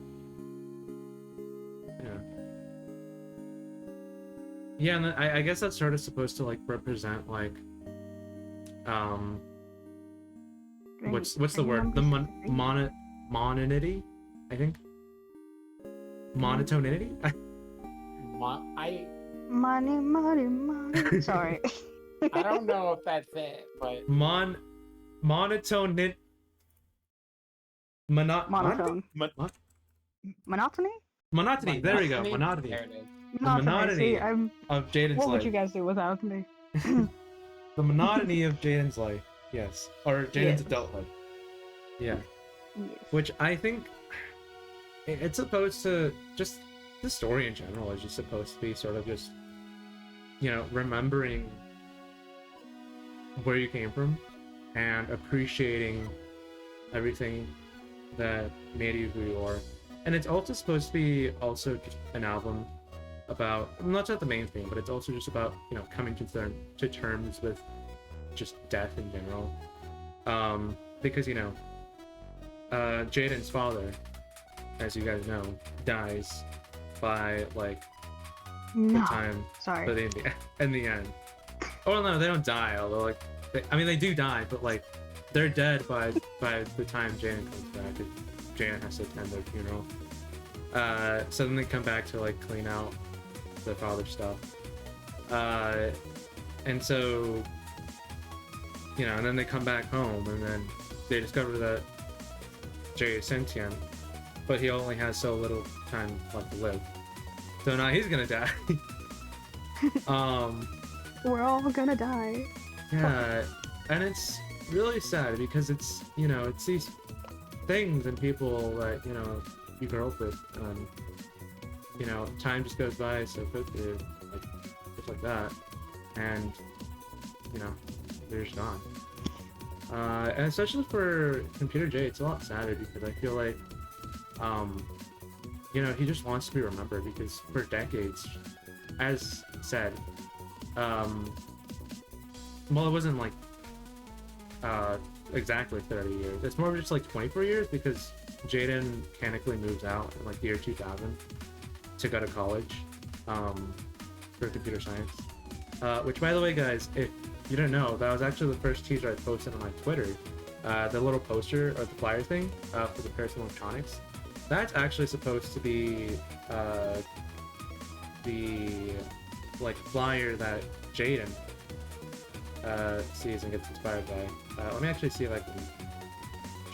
Speaker 2: Yeah, and then I guess that's sort of supposed to like represent like what's the word? The mononity, I think. Monotonity?
Speaker 1: I
Speaker 7: Money. Sorry.
Speaker 1: I don't know if that's it, but
Speaker 2: Monotone.
Speaker 7: Monotone.
Speaker 2: What?
Speaker 7: Monotony?
Speaker 2: Monotony. There we go. Monotony.
Speaker 1: There it is.
Speaker 2: monotony
Speaker 7: See, I'm.
Speaker 2: of Jaden's
Speaker 7: What
Speaker 2: life.
Speaker 7: would you guys do without me?
Speaker 2: The monotony of Jaden's life. Yes. Or Jaden's
Speaker 7: Yes.
Speaker 2: adulthood. Yeah.
Speaker 7: Yes.
Speaker 2: Which I think it's supposed to just the story in general is just supposed to be sort of just, you know, remembering where you came from and appreciating everything that made you who you are. And it's also supposed to be also just an album about not just the main theme, but it's also just about, you know, coming to terms with just death in general. Because, you know, Jaden's father, as you guys know, dies by like the
Speaker 7: No.
Speaker 2: time,
Speaker 7: Sorry.
Speaker 2: but in the end. Oh no, they don't die. Although like, they do die, but like they're dead by the time Jaden comes back. Jaden has to attend their funeral. So then they come back to like clean out the father stuff. And so, you know, and then they come back home, and then they discover that Jay is sentient, but he only has so little time left to live. So now he's gonna die.
Speaker 7: We're all gonna die.
Speaker 2: Yeah, and it's really sad because it's, you know, it's these things and people that, you know, you grow up with, you know, time just goes by so quickly, like, just like that, and, you know, they're just gone. And especially for Computer J, it's a lot sadder because I feel like, you know, he just wants to be remembered because for decades, as said, well, it wasn't like exactly 30 years. It's more of just like 24 years because Jaden mechanically moves out in like the year 2000 to go to college for computer science. Which, by the way, guys, if you don't know, that was actually the first teaser I posted on my Twitter. The little poster or the flyer thing for the Pearson Electronics. That's actually supposed to be the like flyer that Jaden sees and gets inspired by. Let me actually see if I can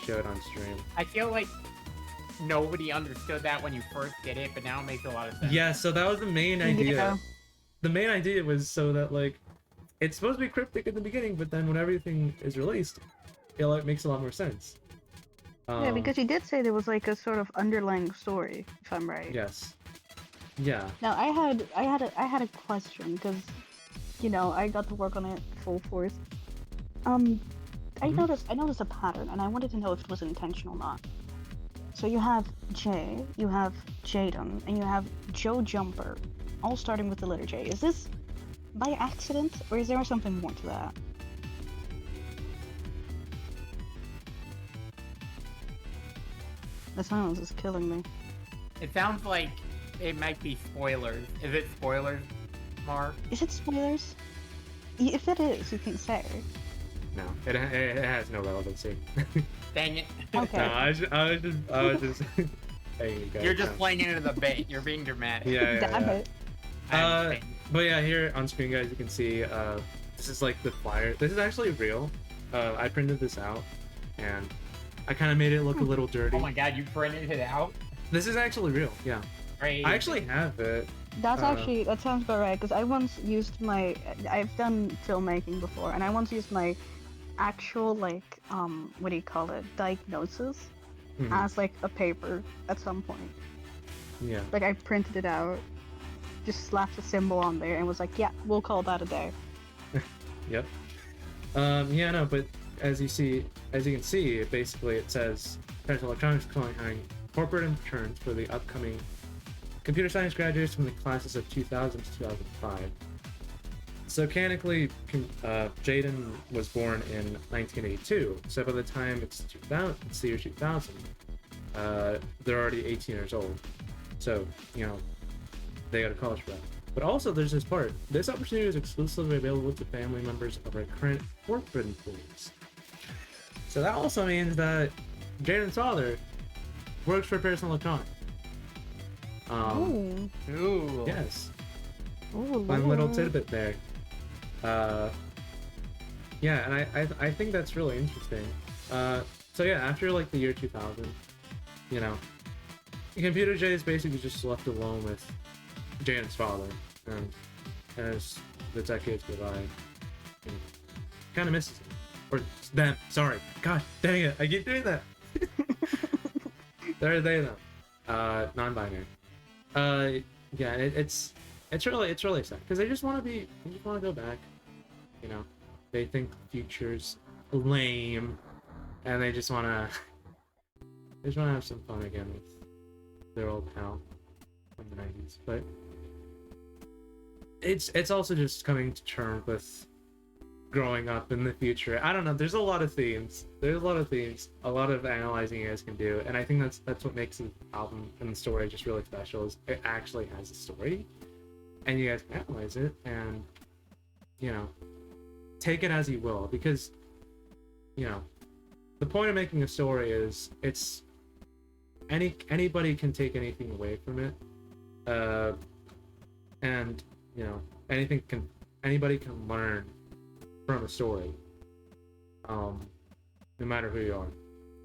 Speaker 2: show it on stream.
Speaker 1: I feel like nobody understood that when you first did it, but now it makes a lot of sense.
Speaker 2: Yeah, so that was the main idea.
Speaker 7: Yeah.
Speaker 2: The main idea was so that like it's supposed to be cryptic in the beginning, but then when everything is released, it makes a lot more sense.
Speaker 7: Yeah, because he did say there was like a sort of underlying story, if I'm right.
Speaker 2: Yes. Yeah.
Speaker 7: Now I had a question because, you know, I got to work on it full force. I noticed a pattern, and I wanted to know if it was intentional or not. So you have Jay, you have Jaden, and you have Joe Jumper, all starting with the letter J. Is this by accident, or is there something more to that? The silence is killing me.
Speaker 1: It sounds like it might be spoilers. Is it spoilers, Mar?
Speaker 7: Is it spoilers? If it is, you can say.
Speaker 2: No, it has no relevancy.
Speaker 1: Dang it.
Speaker 7: Okay.
Speaker 2: No, I was just. There you go.
Speaker 1: You're just playing into the bait. You're being dramatic.
Speaker 2: Yeah.
Speaker 7: Damn it.
Speaker 1: I understand.
Speaker 2: But yeah, here on screen, guys, you can see this is like the flyer. This is actually real. I printed this out, and I kind of made it look a little dirty.
Speaker 1: Oh my god, you printed it out?
Speaker 2: This is actually real. Yeah,
Speaker 1: Great.
Speaker 2: I actually have it.
Speaker 7: That sounds about right, because I once used I've done filmmaking before, and I once used my actual, like, what do you call it, diagnosis, as, like, a paper at some point.
Speaker 2: Yeah.
Speaker 7: Like, I printed it out, just slapped a symbol on there, and was like, yeah, we'll call that a day.
Speaker 2: Yep. Yeah, no, but as you can see, it says Texas Electronics calling corporate returns for the upcoming computer science graduates from the classes of 2000 to 2005. So canonically, Jaden was born in 1982. So by the time it's the year 2000, they're already 18 years old. So, you know, they go to college for that. But also, there's this part. This opportunity is exclusively available to family members of our current corporate employees. So that also means that Jaden's father works for Personal Electronics.
Speaker 1: Ooh.
Speaker 2: Yes.
Speaker 7: Ooh,
Speaker 2: Fun little tidbit there. Yeah, and I think that's really interesting. So yeah, after like the year 2000, you know, Computer J is basically just left alone with Jaden's father, and as the decades go by, he kind of misses him. Or them, sorry. God dang it, I keep doing that. They're they them. Non-binary. Yeah, it's really sad because they just want to go back. You know, they think the future's lame, and they just want to have some fun again with their old pal from the 90s. But it's also just coming to terms with growing up in the future. I don't know. There's a lot of themes. A lot of analyzing you guys can do, and I think that's what makes the album and the story just really special. Is it actually has a story, and you guys can analyze it, and you know, take it as you will, because you know, the point of making a story is anybody can take anything away from it, and you know, anybody can learn from a story, no matter who you are.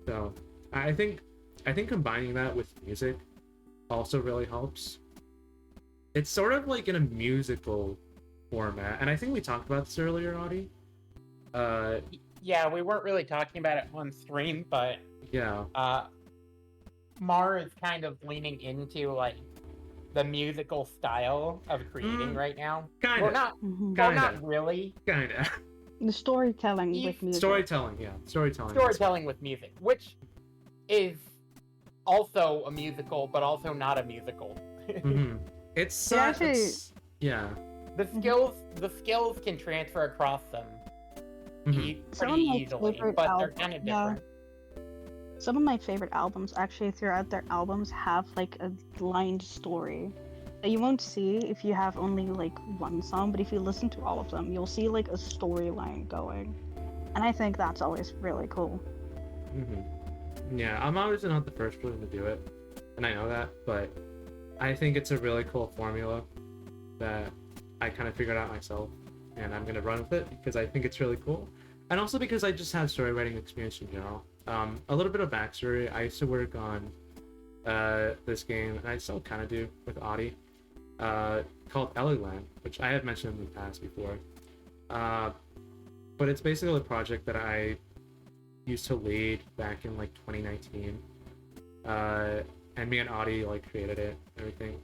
Speaker 2: So I think combining that with music also really helps. It's sort of like in a musical format, and I think we talked about this earlier, Audie.
Speaker 1: Yeah, we weren't really talking about it on stream, but
Speaker 2: yeah,
Speaker 1: Mar is kind of leaning into like the musical style of creating right now.
Speaker 2: Kind
Speaker 1: Well,
Speaker 2: of.
Speaker 1: not
Speaker 2: Kinda.
Speaker 1: not really.
Speaker 2: Kind of.
Speaker 7: The storytelling with music.
Speaker 2: Storytelling
Speaker 1: With music, which is also a musical, but also not a musical.
Speaker 2: Mm-hmm. It's
Speaker 7: It actually-
Speaker 2: it's- yeah.
Speaker 1: The skills can transfer across them
Speaker 2: Mhm.
Speaker 7: Some of
Speaker 1: pretty
Speaker 7: my
Speaker 1: easily,
Speaker 7: favorite
Speaker 1: but they're kind of
Speaker 7: yeah.
Speaker 1: different.
Speaker 7: Some of my favorite albums, actually, throughout their albums, have like a lined story that you won't see if you have only like one song, but if you listen to all of them, you'll see like a storyline going. And I think that's always really cool.
Speaker 2: Mm-hmm. Yeah, I'm obviously not the first person to do it, and I know that, but I think it's a really cool formula that I kind of figured out myself, and I'm gonna run with it because I think it's really cool, and also because I just have story writing experience in general. A little bit of backstory: I used to work on this game, and I still kind of do with Audi, called Ellieland, which I have mentioned in the past before. But it's basically a project that I used to lead back in like 2019. And me and Audi like created it, everything.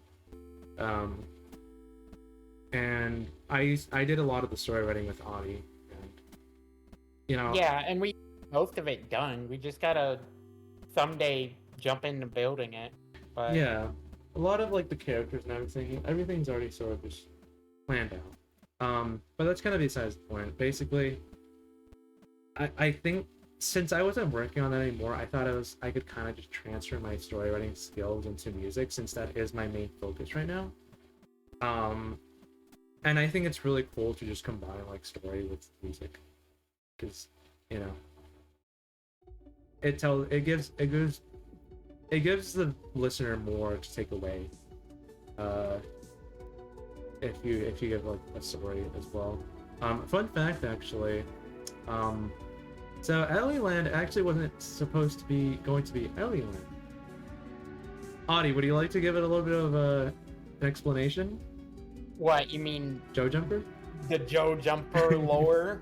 Speaker 2: And I did a lot of the story writing with Audi, and
Speaker 1: Yeah, and we most of it done. We just gotta someday jump into building it. But
Speaker 2: yeah, a lot of like the characters and everything's already sort of just planned out. But that's kind of besides the point. Basically, I think since I wasn't working on that anymore, I thought I could kind of just transfer my story writing skills into music, since that is my main focus right now. And I think it's really cool to just combine like story with music, because it gives the listener more to take away. If you give like a story as well. Fun fact actually. So Ellieland actually wasn't supposed to be going to be Ellieland. Audie, would you like to give it a little bit of an explanation?
Speaker 1: what you mean,
Speaker 2: Joe Jumper?
Speaker 1: the Joe Jumper lore?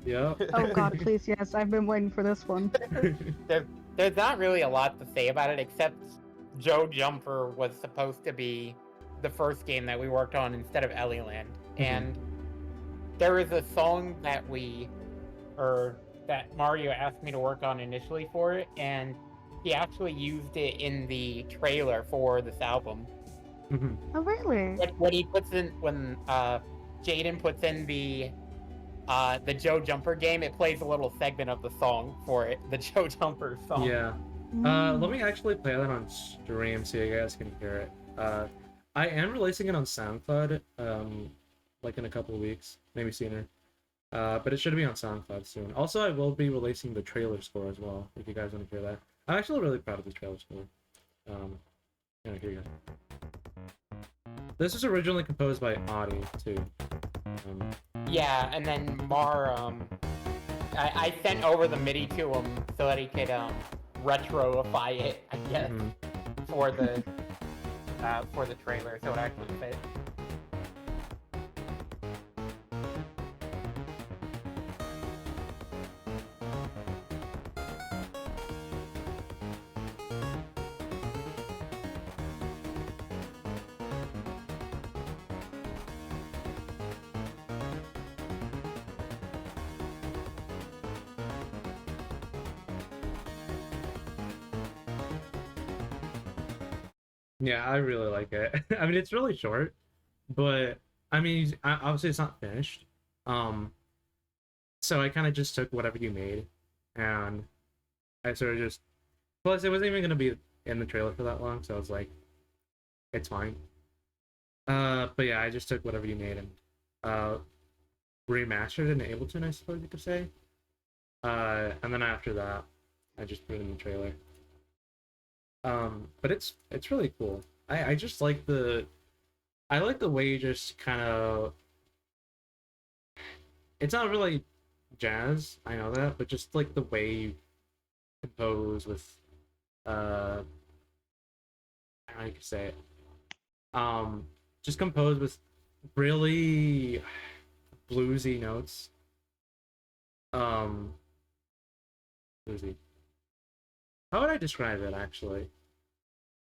Speaker 2: Yeah.
Speaker 7: Oh god, please, yes, I've been waiting for this one.
Speaker 1: There's not really a lot to say about it, except Joe Jumper was supposed to be the first game that we worked on instead of Ellieland. And there is a song that that Mario asked me to work on initially for it, and he actually used it in the trailer for this album.
Speaker 7: Oh really?
Speaker 1: What he puts in when Jaden puts in the Joe Jumper game, it plays a little segment of the song for it, the Joe Jumper song.
Speaker 2: Yeah. Let me actually play that on stream so you guys can hear it. I am releasing it on SoundCloud, like in a couple of weeks, maybe sooner. But it should be on SoundCloud soon. Also, I will be releasing the trailer score as well, if you guys want to hear that. I'm actually really proud of the trailer score. Here you go. This was originally composed by Audi, too.
Speaker 1: Yeah, and then I sent over the MIDI to him so that he could retroify it, I guess, for the trailer, so it actually fit.
Speaker 2: Yeah, I really like it. I mean, it's really short, but I mean, obviously it's not finished. So I kind of just took whatever you made, and I sort of just. Plus, it wasn't even gonna be in the trailer for that long, so I was like, it's fine. But yeah, I just took whatever you made and remastered it in Ableton, I suppose you could say. And then after that, I just put it in the trailer. But it's really cool. I just like the way you just kind of. It's not really jazz, I know that, but just like the way you compose with how you can say it. Just compose with really bluesy notes. Bluesy. How would I describe it actually?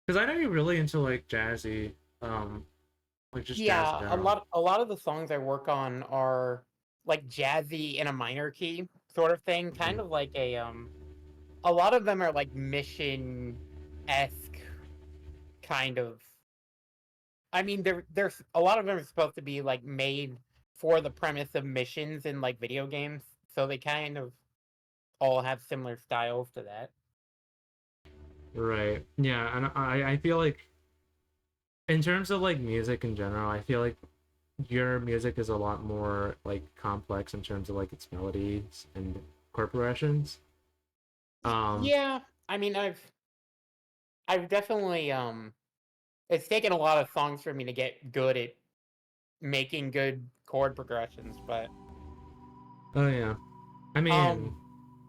Speaker 2: Because I know you're really into like jazzy, like just jazz in general.
Speaker 1: a lot of the songs I work on are like jazzy in a minor key sort of thing, kind of like a lot of them are like Mission-esque kind of. I mean, they're a lot of them are supposed to be like made for the premise of missions in like video games, so they kind of all have similar styles to that.
Speaker 2: Right. Yeah, and I feel like in terms of like music in general, I feel like your music is a lot more like complex in terms of like its melodies and chord progressions.
Speaker 1: Yeah, I mean, I've definitely it's taken a lot of songs for me to get good at making good chord progressions, but
Speaker 2: Oh yeah. I mean,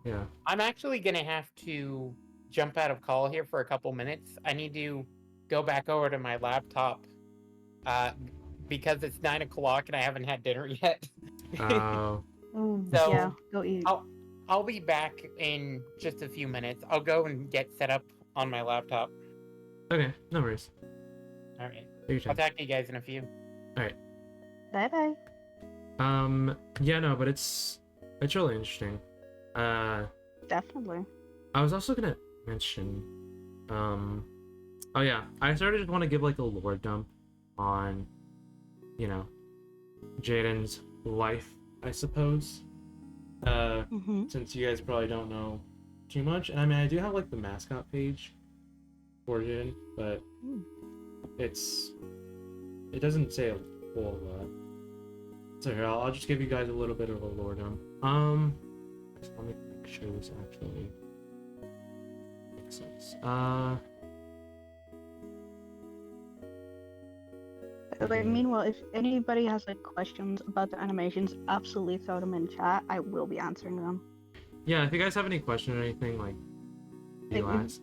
Speaker 2: yeah.
Speaker 1: I'm actually gonna have to jump out of call here for a couple minutes. I need to go back over to my laptop because it's 9 o'clock and I haven't had dinner yet.
Speaker 2: Oh,
Speaker 1: So,
Speaker 7: yeah, go eat.
Speaker 1: I'll be back in just a few minutes. I'll go and get set up on my laptop.
Speaker 2: okay, no worries.
Speaker 1: All right.
Speaker 2: Take your
Speaker 1: I'll
Speaker 2: time.
Speaker 1: talk to you guys in a few.
Speaker 7: Bye bye.
Speaker 2: Yeah, no, but it's really interesting.
Speaker 7: Definitely.
Speaker 2: I was also gonna mention, oh yeah, I started to want to give like a lore dump on, you know, Jaden's life, I suppose. Since you guys probably don't know too much, and I mean, I do have like the mascot page for Jaden, but it doesn't say a whole lot. So here, I'll just give you guys a little bit of a lore dump. Let me make sure this actually makes sense.
Speaker 7: Meanwhile, if anybody has like questions about the animations, absolutely throw them in chat. I will be answering them.
Speaker 2: Yeah, if you guys have any question or anything, like, you
Speaker 7: Like,
Speaker 2: ask.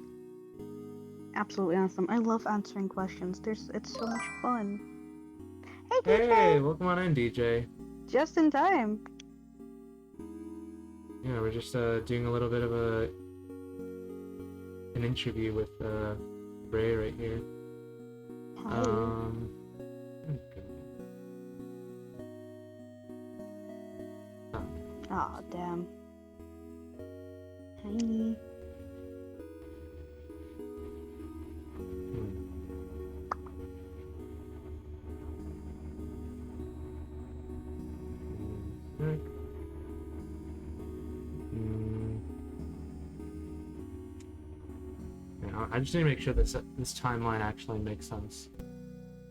Speaker 7: Absolutely ask them. I love answering questions. It's so much fun. Hey, DJ!
Speaker 2: Hey, welcome on in, DJ.
Speaker 7: Just in time.
Speaker 2: Yeah, we're just doing a little bit of an interview with Ray right here.
Speaker 7: Hi. Aw, damn. Hi.
Speaker 2: Yeah, I just need to make sure this timeline actually makes sense.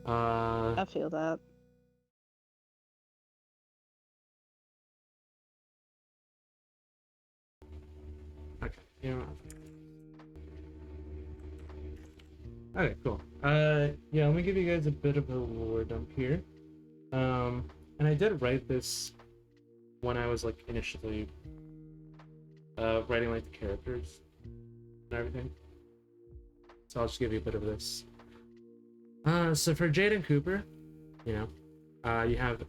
Speaker 7: I feel that.
Speaker 2: Okay. Yeah. Okay, cool. Yeah, let me give you guys a bit of a lore dump here. And I did write this when I was like initially writing like the characters and everything. So I'll just give you a bit of this. So for Jaden Cooper, you know, you have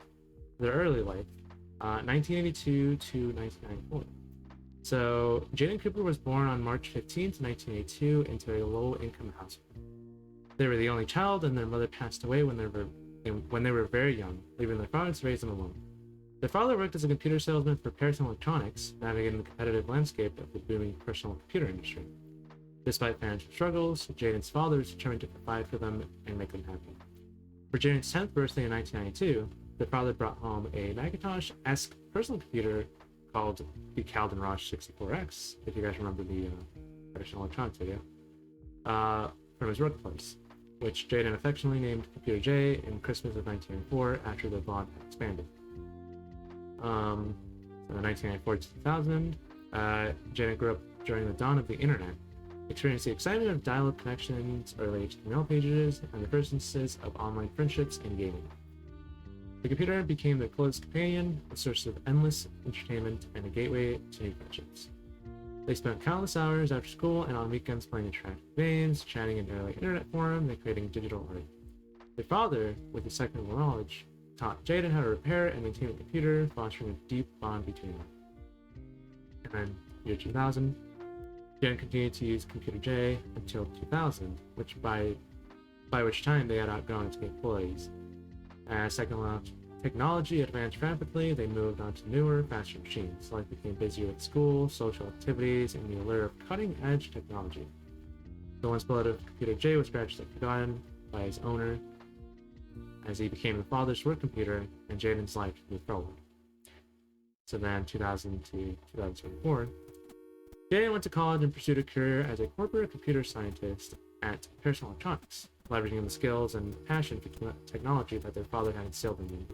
Speaker 2: their early life, 1982 to 1994. So Jaden Cooper was born on March 15th, 1982 into a low-income household. They were the only child, and their mother passed away when they were very young, leaving their father to raise them alone. Their father worked as a computer salesman for Pearson Electronics, navigating the competitive landscape of the booming personal computer industry. Despite financial struggles, Jaden's father was determined to provide for them and make them happy. For Jaden's 10th birthday in 1992, their father brought home a Macintosh-esque personal computer called the Calden Rosh 64X, if you guys remember the Pearson Electronics video, from his workplace, which Jaden affectionately named Computer J in Christmas of 1994 after their bond had expanded. So in 1994 to 2000, Jaden grew up during the dawn of the internet, experienced the excitement of dial-up connections, early HTML pages, and the first instances of online friendships and gaming. The computer became their close companion, a source of endless entertainment, and a gateway to new friendships. They spent countless hours after school and on weekends playing interactive games, chatting in early internet forums, and creating digital art. Their father, with his technical knowledge, taught Jaden how to repair and maintain a computer, fostering a deep bond between them. And then, year 2000, Jaden continued to use Computer J until 2000, by which time they had outgrown its capabilities. As technology advanced rapidly, they moved on to newer, faster machines. Life became busier with school, social activities, and the allure of cutting-edge technology. The once beloved Computer J was gradually forgotten by his owner as he became the father's work computer, and Jaden's life moved forward. So then, 2000 to 2024, Jaden went to college and pursued a career as a corporate computer scientist at Pearson Electronics, leveraging the skills and passion for technology that their father had instilled in them.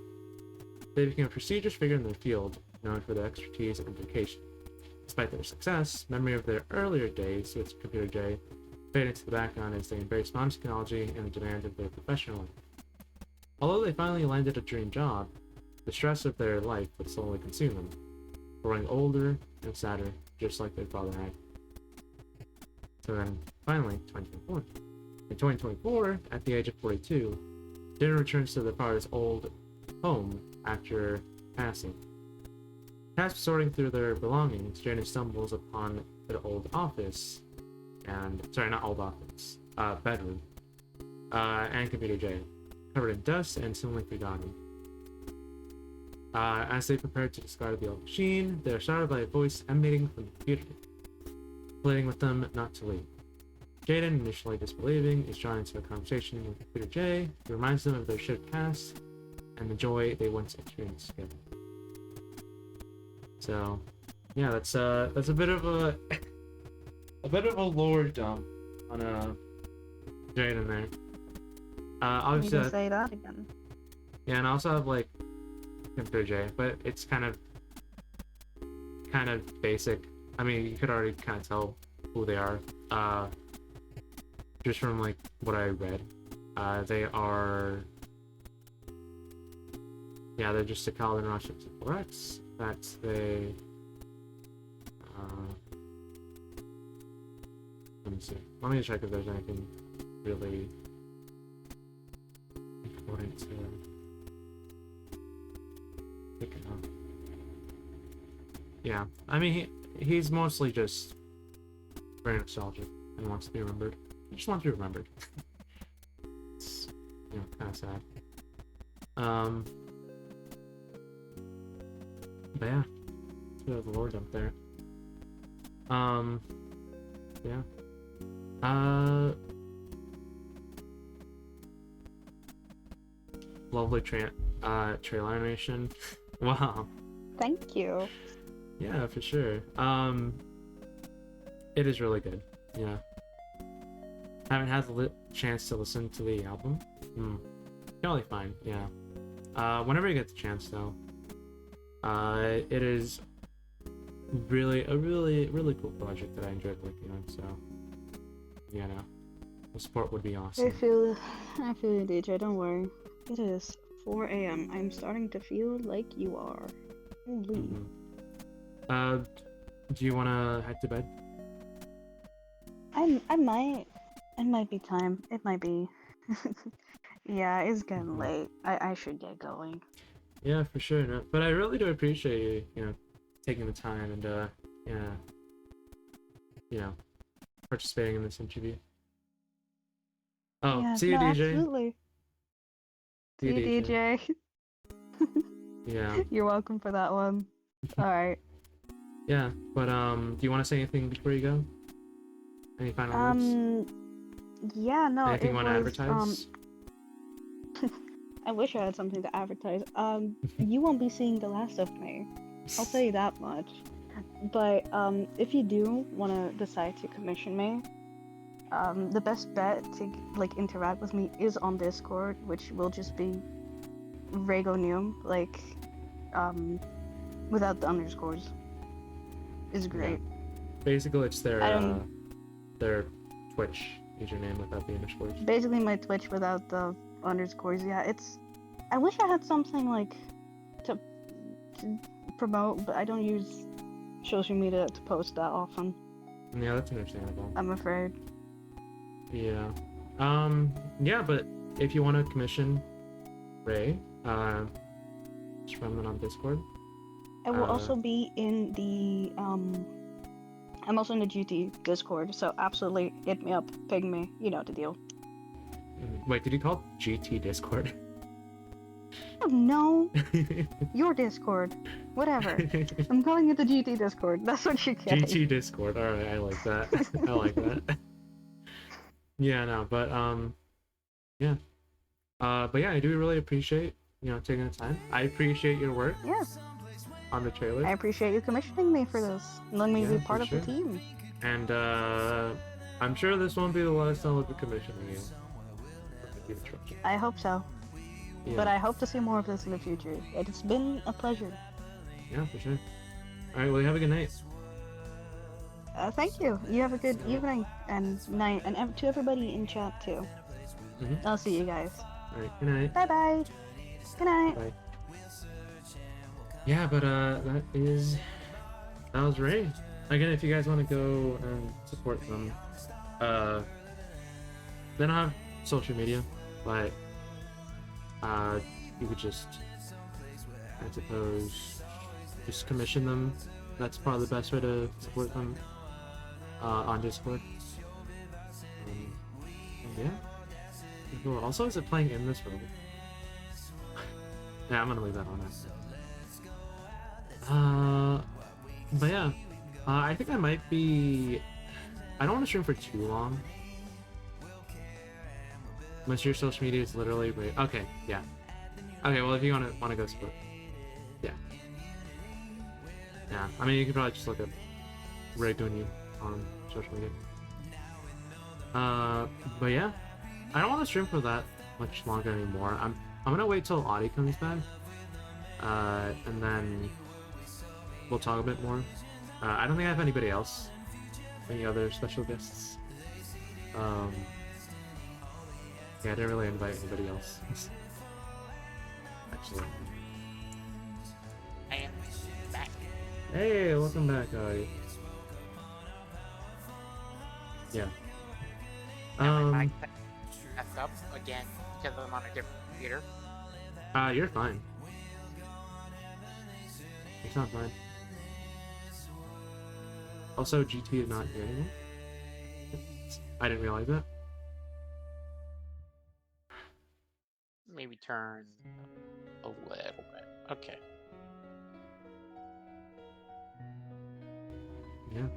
Speaker 2: They became a prestigious figure in their field, known for their expertise and dedication. Despite their success, memory of their earlier days with Computer J faded into the background as they embraced modern technology and the demands of their professional life. Although they finally landed a dream job, the stress of their life would slowly consume them, growing older and sadder, just like their father had. So then, finally, 2024. In 2024, at the age of 42, Jaden returns to the party's old home after passing. Tasked with sorting through their belongings, Jaden stumbles upon an old office, bedroom, and Computer J, covered in dust and seemingly forgotten. As they prepare to discard the old machine, they are startled by a voice emanating from the computer, pleading with them not to leave. Jaden, initially disbelieving, is drawn into a conversation with Computer J, who reminds them of their shared past and the joy they once experienced together. So, yeah, that's a bit of a lore dump on Jaden there. Obviously,
Speaker 7: You can say that again.
Speaker 2: yeah, and I also have like Computer J, but it's kind of basic. I mean, you could already kind of tell who they are, just from like what I read. They are, yeah, they're just a Calden Rosh 64X. That's they. Let me see. Let me check if there's anything really important to pick it up. Yeah, I mean he's mostly just very nostalgic and wants to be remembered. He just wants to be remembered. It's, kind of sad. But yeah, it's a bit of a lore dump there. Yeah. Lovely trailer animation. Wow.
Speaker 7: Thank you.
Speaker 2: Yeah, for sure. It is really good. Yeah. Haven't had the chance to listen to the album. Totally fine. Yeah. Whenever you get the chance, though. It is really a really cool project that I enjoyed working on. So, yeah, no, the support would be awesome.
Speaker 7: I feel you, DJ. Don't worry. It is 4 a.m. I'm starting to feel like you are. Holy.
Speaker 2: Do you want to head to bed?
Speaker 7: I might. It might be time. It might be. Yeah, it's getting late. I should get going.
Speaker 2: Yeah, for sure. No, but I really do appreciate you, taking the time and participating in this interview. Oh,
Speaker 7: Yeah,
Speaker 2: see you,
Speaker 7: no,
Speaker 2: DJ.
Speaker 7: Absolutely.
Speaker 2: See you,
Speaker 7: DJ.
Speaker 2: Yeah.
Speaker 7: You're welcome for that one. All right.
Speaker 2: Yeah, but do you want to say anything before you go? Any final words?
Speaker 7: Yeah, no.
Speaker 2: Anything
Speaker 7: it
Speaker 2: you want to
Speaker 7: was,
Speaker 2: advertise?
Speaker 7: I wish I had something to advertise. You won't be seeing the last of me. I'll tell you that much. But if you do want to decide to commission me, the best bet to interact with me is on Discord, which will just be Regonium, without the underscores. It's great.
Speaker 2: Yeah. Basically, it's their Twitch username without the underscores.
Speaker 7: Basically, my Twitch without the underscores. Yeah, I wish I had something to promote, but I don't use social media to post that often.
Speaker 2: Yeah, that's understandable.
Speaker 7: I'm afraid.
Speaker 2: Yeah. Yeah, but if you want to commission Ray, just run it on Discord.
Speaker 7: I will also be in the I'm also in the GT Discord, so absolutely hit me up, ping me, you know the deal.
Speaker 2: Wait, did you call it GT Discord?
Speaker 7: Oh, no, your Discord, whatever. I'm calling it the GT Discord. That's what you're getting.
Speaker 2: GT Discord. All right, I like that. I like that. Yeah, no, but yeah, but yeah, I do really appreciate taking the time. I appreciate your work.
Speaker 7: Yeah.
Speaker 2: On the trailer.
Speaker 7: I appreciate you commissioning me for this. Letting me be part of the team.
Speaker 2: And I'm sure this won't be the last time I'll be commissioning you.
Speaker 7: I hope so. Yeah. But I hope to see more of this in the future. It's been a pleasure.
Speaker 2: Yeah, for sure. Alright, well, you have a good night.
Speaker 7: Thank you. You have a good evening and night, and to everybody in chat too. I'll see you guys.
Speaker 2: Alright, good night.
Speaker 7: Bye bye. Good night.
Speaker 2: Bye. Yeah, but that was Ray. Again, if you guys want to go and support them, They don't have social media, but you could just, I suppose, just commission them. That's probably the best way to support them on Discord. Yeah. Cool. Also, is it playing in this room? Yeah, I'm gonna leave that on. But yeah, I think I might be. I don't want to stream for too long. Unless your social media is literally great. Okay, yeah. Okay, well if you want to go split, yeah. Yeah, I mean you could probably just look up Ray doing you on social media. But yeah, I don't want to stream for that much longer anymore. I'm gonna wait till Audie comes back, and then we'll talk a bit more. I don't think I have anybody else, any other special guests. Yeah, I didn't really invite anybody else. Actually.
Speaker 1: I am back.
Speaker 2: Hey, welcome back, Audie. Yeah.
Speaker 1: My mic messed up again because I'm on a different computer.
Speaker 2: You're fine. It's not fine. Also, GT is not here anymore. I didn't realize that.
Speaker 1: Maybe turn a little bit. Okay.
Speaker 2: Yeah.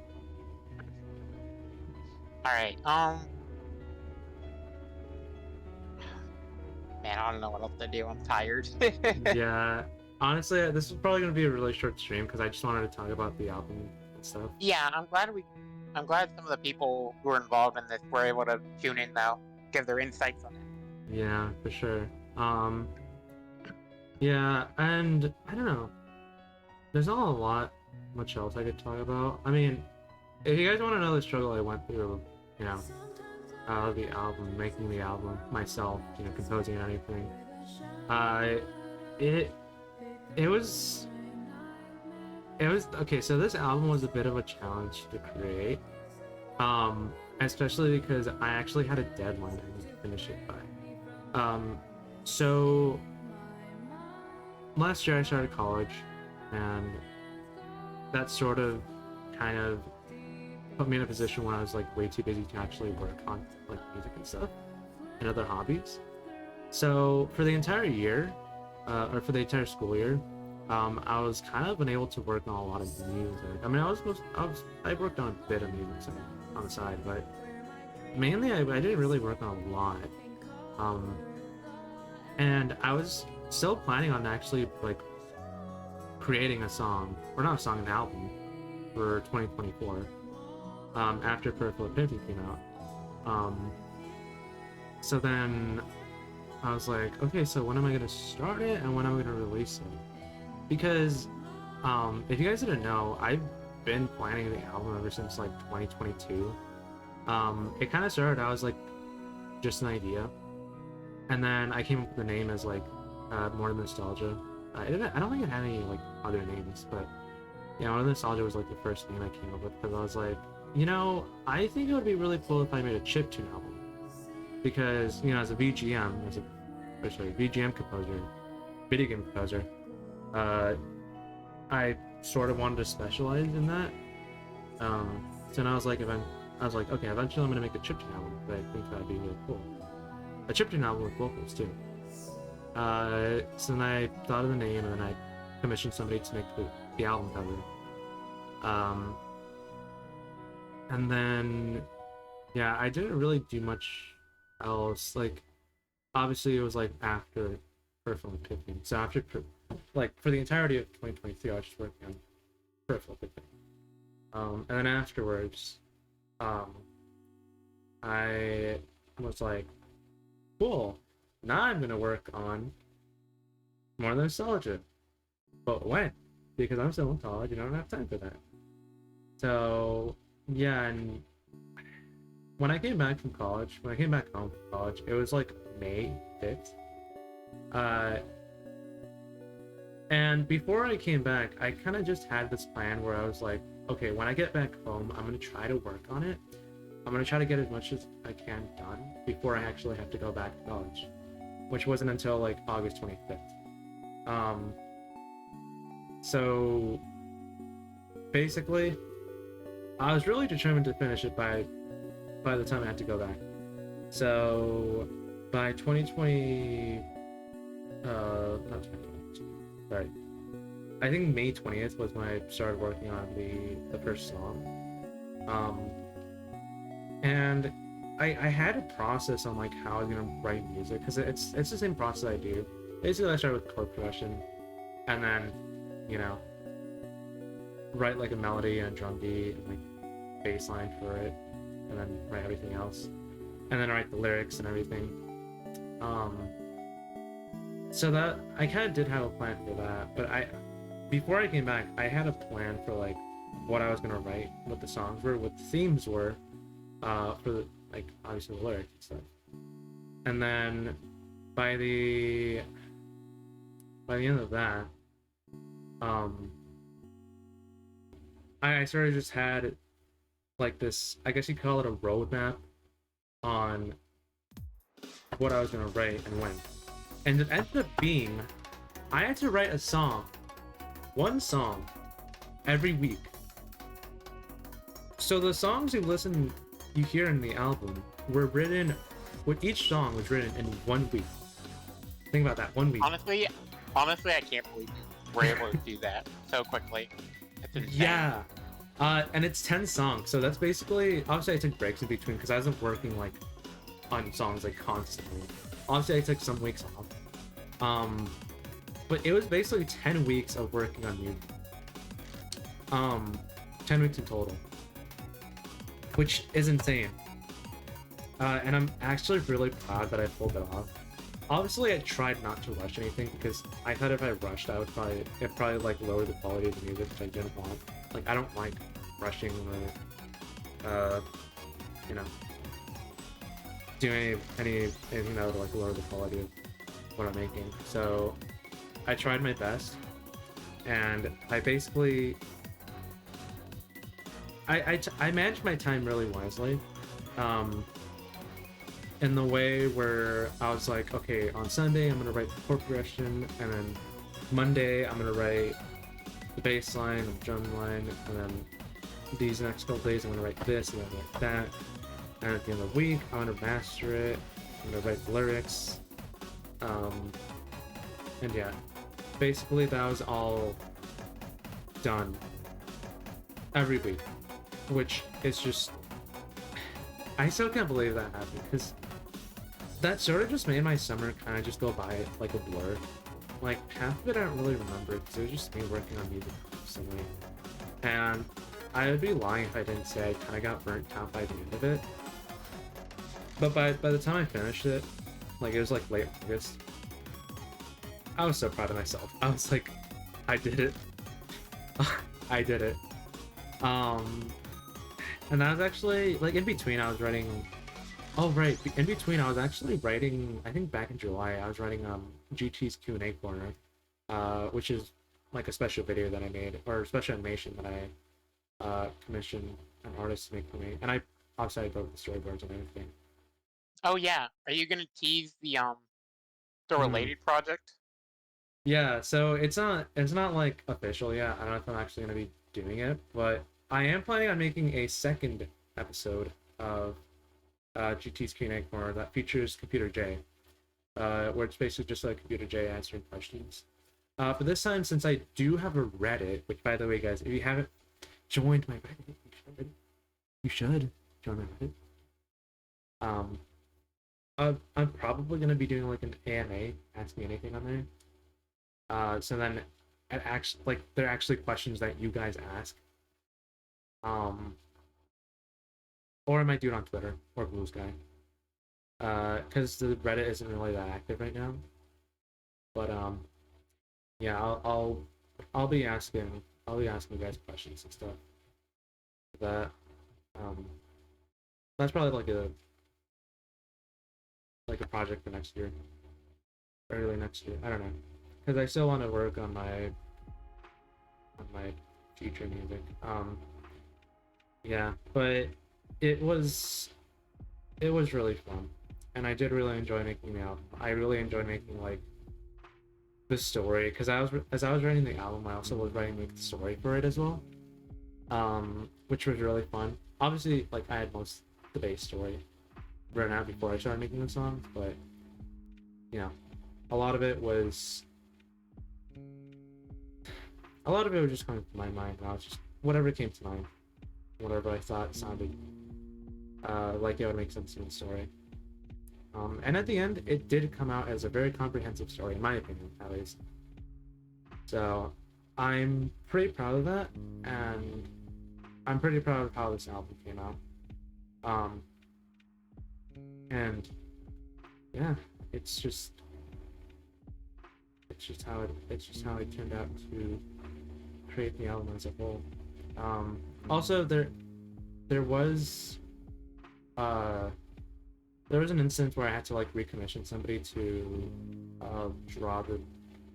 Speaker 1: Alright, man, I don't know what else to do. I'm tired.
Speaker 2: Yeah. Honestly, this is probably gonna be a really short stream because I just wanted to talk about the album and stuff.
Speaker 1: Yeah, I'm glad some of the people who are involved in this were able to tune in though, give their insights on it.
Speaker 2: Yeah, for sure. Yeah, and I don't know. There's not much else I could talk about. I mean, if you guys want to know the struggle I went through, you know, the album, making the album myself, you know, composing and everything, it was okay. So this album was a bit of a challenge to create, especially because I actually had a deadline I needed to finish it by. So last year I started college, and that sort of kind of put me in a position where I was like way too busy to actually work on like music and stuff and other hobbies. So for the entire year, or for the entire school year, I was kind of unable to work on a lot of music. I mean, I worked on a bit of music on the side, but mainly I didn't really work on a lot. And I was still planning on actually like creating a song, or not a song, an album for 2024. After Peripheral Epiphany came out. So then I was like, okay, so when am I gonna start it and when am I gonna release it? Because if you guys didn't know, I've been planning the album ever since like 2022. It kind of started out as like just an idea, and then I came up with the name as like More Nostalgia. I don't think it had any like other names, but yeah, More Nostalgia was like the first name I came up with because I was like, you know, I think it would be really cool if I made a chiptune album, because you know, as a VGM, VGM composer, video game composer, I sort of wanted to specialize in that. So now I was like, okay, eventually I'm gonna make a chiptune album, but I think that'd be really cool. A chiptune album with vocals too. So then I thought of the name, and then I commissioned somebody to make the album cover. And then, yeah, I didn't really do much else. Like, obviously it was like after Peripheral Epiphany. So after, like, for the entirety of 2023, I was just working on Peripheral Epiphany. And then afterwards, I was like, cool, now I'm gonna work on More Nostalgia. But when? Because I'm still in college and I don't have time for that. So, yeah, and when I came back home from college, it was like May 5th. And before I came back, I kind of just had this plan where I was like, okay, when I get back home, I'm going to try to work on it. I'm gonna try to get as much as I can done before I actually have to go back to college, which wasn't until like August 25th. So basically, I was really determined to finish it by the time I had to go back. So by 2020, not 2020, sorry. I think May 20th was when I started working on the first song. And I had a process on like how I was gonna write music, because it's the same process I do. Basically, I start with chord progression, and then, you know, write like a melody and a drum beat and like bass line for it, and then write everything else, and then write the lyrics and everything. So that I kind of did have a plan for that, but before I came back, I had a plan for like what I was gonna write, what the songs were, what the themes were, for the, like, obviously the lyrics and stuff. And then by the end of that, I sort of just had like this, I guess you'd call it a roadmap on what I was gonna write and when. And it ended up being, I had to write a song, one song, every week. So the songs you hear in the album were written, with each song was written in 1 week. Think about that, 1 week.
Speaker 1: Honestly, I can't believe you were able to do that so quickly. It's insane.
Speaker 2: Yeah. And it's 10 songs, so that's basically, obviously I took breaks in between because I wasn't working like on songs like constantly. Obviously I took some weeks off. But it was basically 10 weeks of working on music. 10 weeks in total, which is insane. And I'm actually really proud that I pulled it off. Obviously, I tried not to rush anything because I thought if I rushed, it'd probably like lower the quality of the music, which I didn't want. Like, I don't like rushing or, you know, doing anything that would like lower the quality of what I'm making. So I tried my best, and I basically I managed my time really wisely, in the way where I was like, okay, on Sunday I'm gonna write the chord progression, and then Monday I'm gonna write the bass line and drum line, and then these next couple days I'm gonna write this and then write that, and at the end of the week I'm gonna master it, I'm gonna write the lyrics, and yeah, basically that was all done every week, which is just, I still can't believe that happened, because that sort of just made my summer kind of just go by like a blur. Like, half of it I don't really remember because it was just me working on music constantly. And I would be lying if I didn't say I kind of got burnt out by the end of it. But by the time I finished it, like, it was like late August, I was so proud of myself. I was like, I did it. I did it. And that was actually, like, in between I was writing, oh right, in between I was actually writing, I think back in July, I was writing GT's Q&A Corner, which is like a special video that I made, or a special animation that I commissioned an artist to make for me, and I wrote the storyboards and everything.
Speaker 1: Oh yeah, are you gonna tease the related project?
Speaker 2: Yeah, so it's not like official yet. I don't know if I'm actually gonna be doing it, but I am planning on making a second episode of GT's Q&A Corner that features Computer J, where it's basically just like Computer J answering questions. But this time, since I do have a Reddit, which, by the way, guys, if you haven't joined my Reddit, you should join my Reddit. I'm probably gonna be doing like an AMA, Ask Me Anything on there. So then, it actually, like, they're actually questions that you guys ask. Or I might do it on Twitter or Blue Sky, because the Reddit isn't really that active right now. But yeah, I'll be asking you guys questions and stuff. That that's probably like a project for next year, early next year. I don't know, because I still want to work on my future music. Yeah, but it was really fun, and I did really enjoy making the album. I really enjoyed making like the story, because as I was writing the album, I also was writing like the story for it as well, which was really fun. Obviously, like I had most of the base story written out before I started making the songs, but you know, a lot of it was just coming to my mind, and I was just whatever came to mind, whatever I thought sounded like it would make sense in the story. And at the end, it did come out as a very comprehensive story, in my opinion, at least. So I'm pretty proud of that, and I'm pretty proud of how this album came out. And yeah, it's just how it turned out to create the album as a whole. Also, there was an instance where I had to like recommission somebody to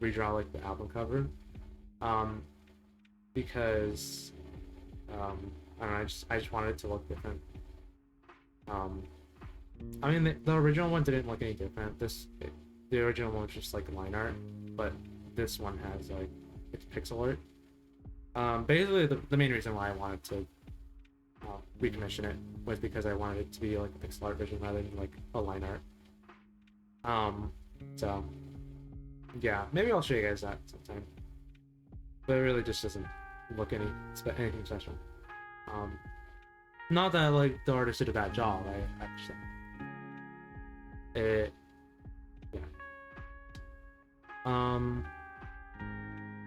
Speaker 2: redraw like the album cover, because I don't know, I just wanted it to look different. I mean, the original one didn't look any different. The original one was just like line art, but this one has like it's pixel art. Basically, the main reason why I wanted to recommission it was because I wanted it to be like a pixel art version rather than like a line art. So yeah, maybe I'll show you guys that sometime. But it really just doesn't look anything special. Not that like the artist did a bad job. I actually yeah.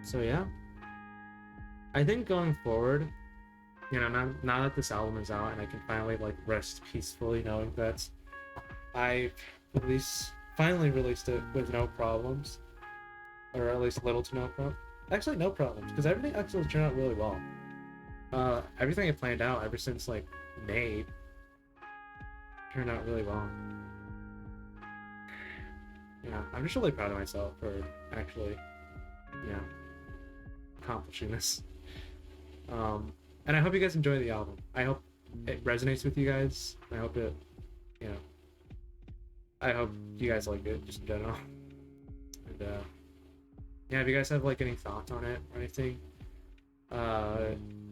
Speaker 2: So yeah, I think going forward, you know, now that this album is out and I can finally like rest peacefully knowing that I finally released it with no problems, or at least little to no problems. Actually, no problems, because everything actually turned out really well. Everything I planned out ever since like May turned out really well. Yeah, I'm just really proud of myself for actually, you know, accomplishing this. And I hope you guys enjoy the album. I hope it resonates with you guys. I hope it, you know, I hope you guys like it just in general. And yeah, if you guys have like any thoughts on it or anything,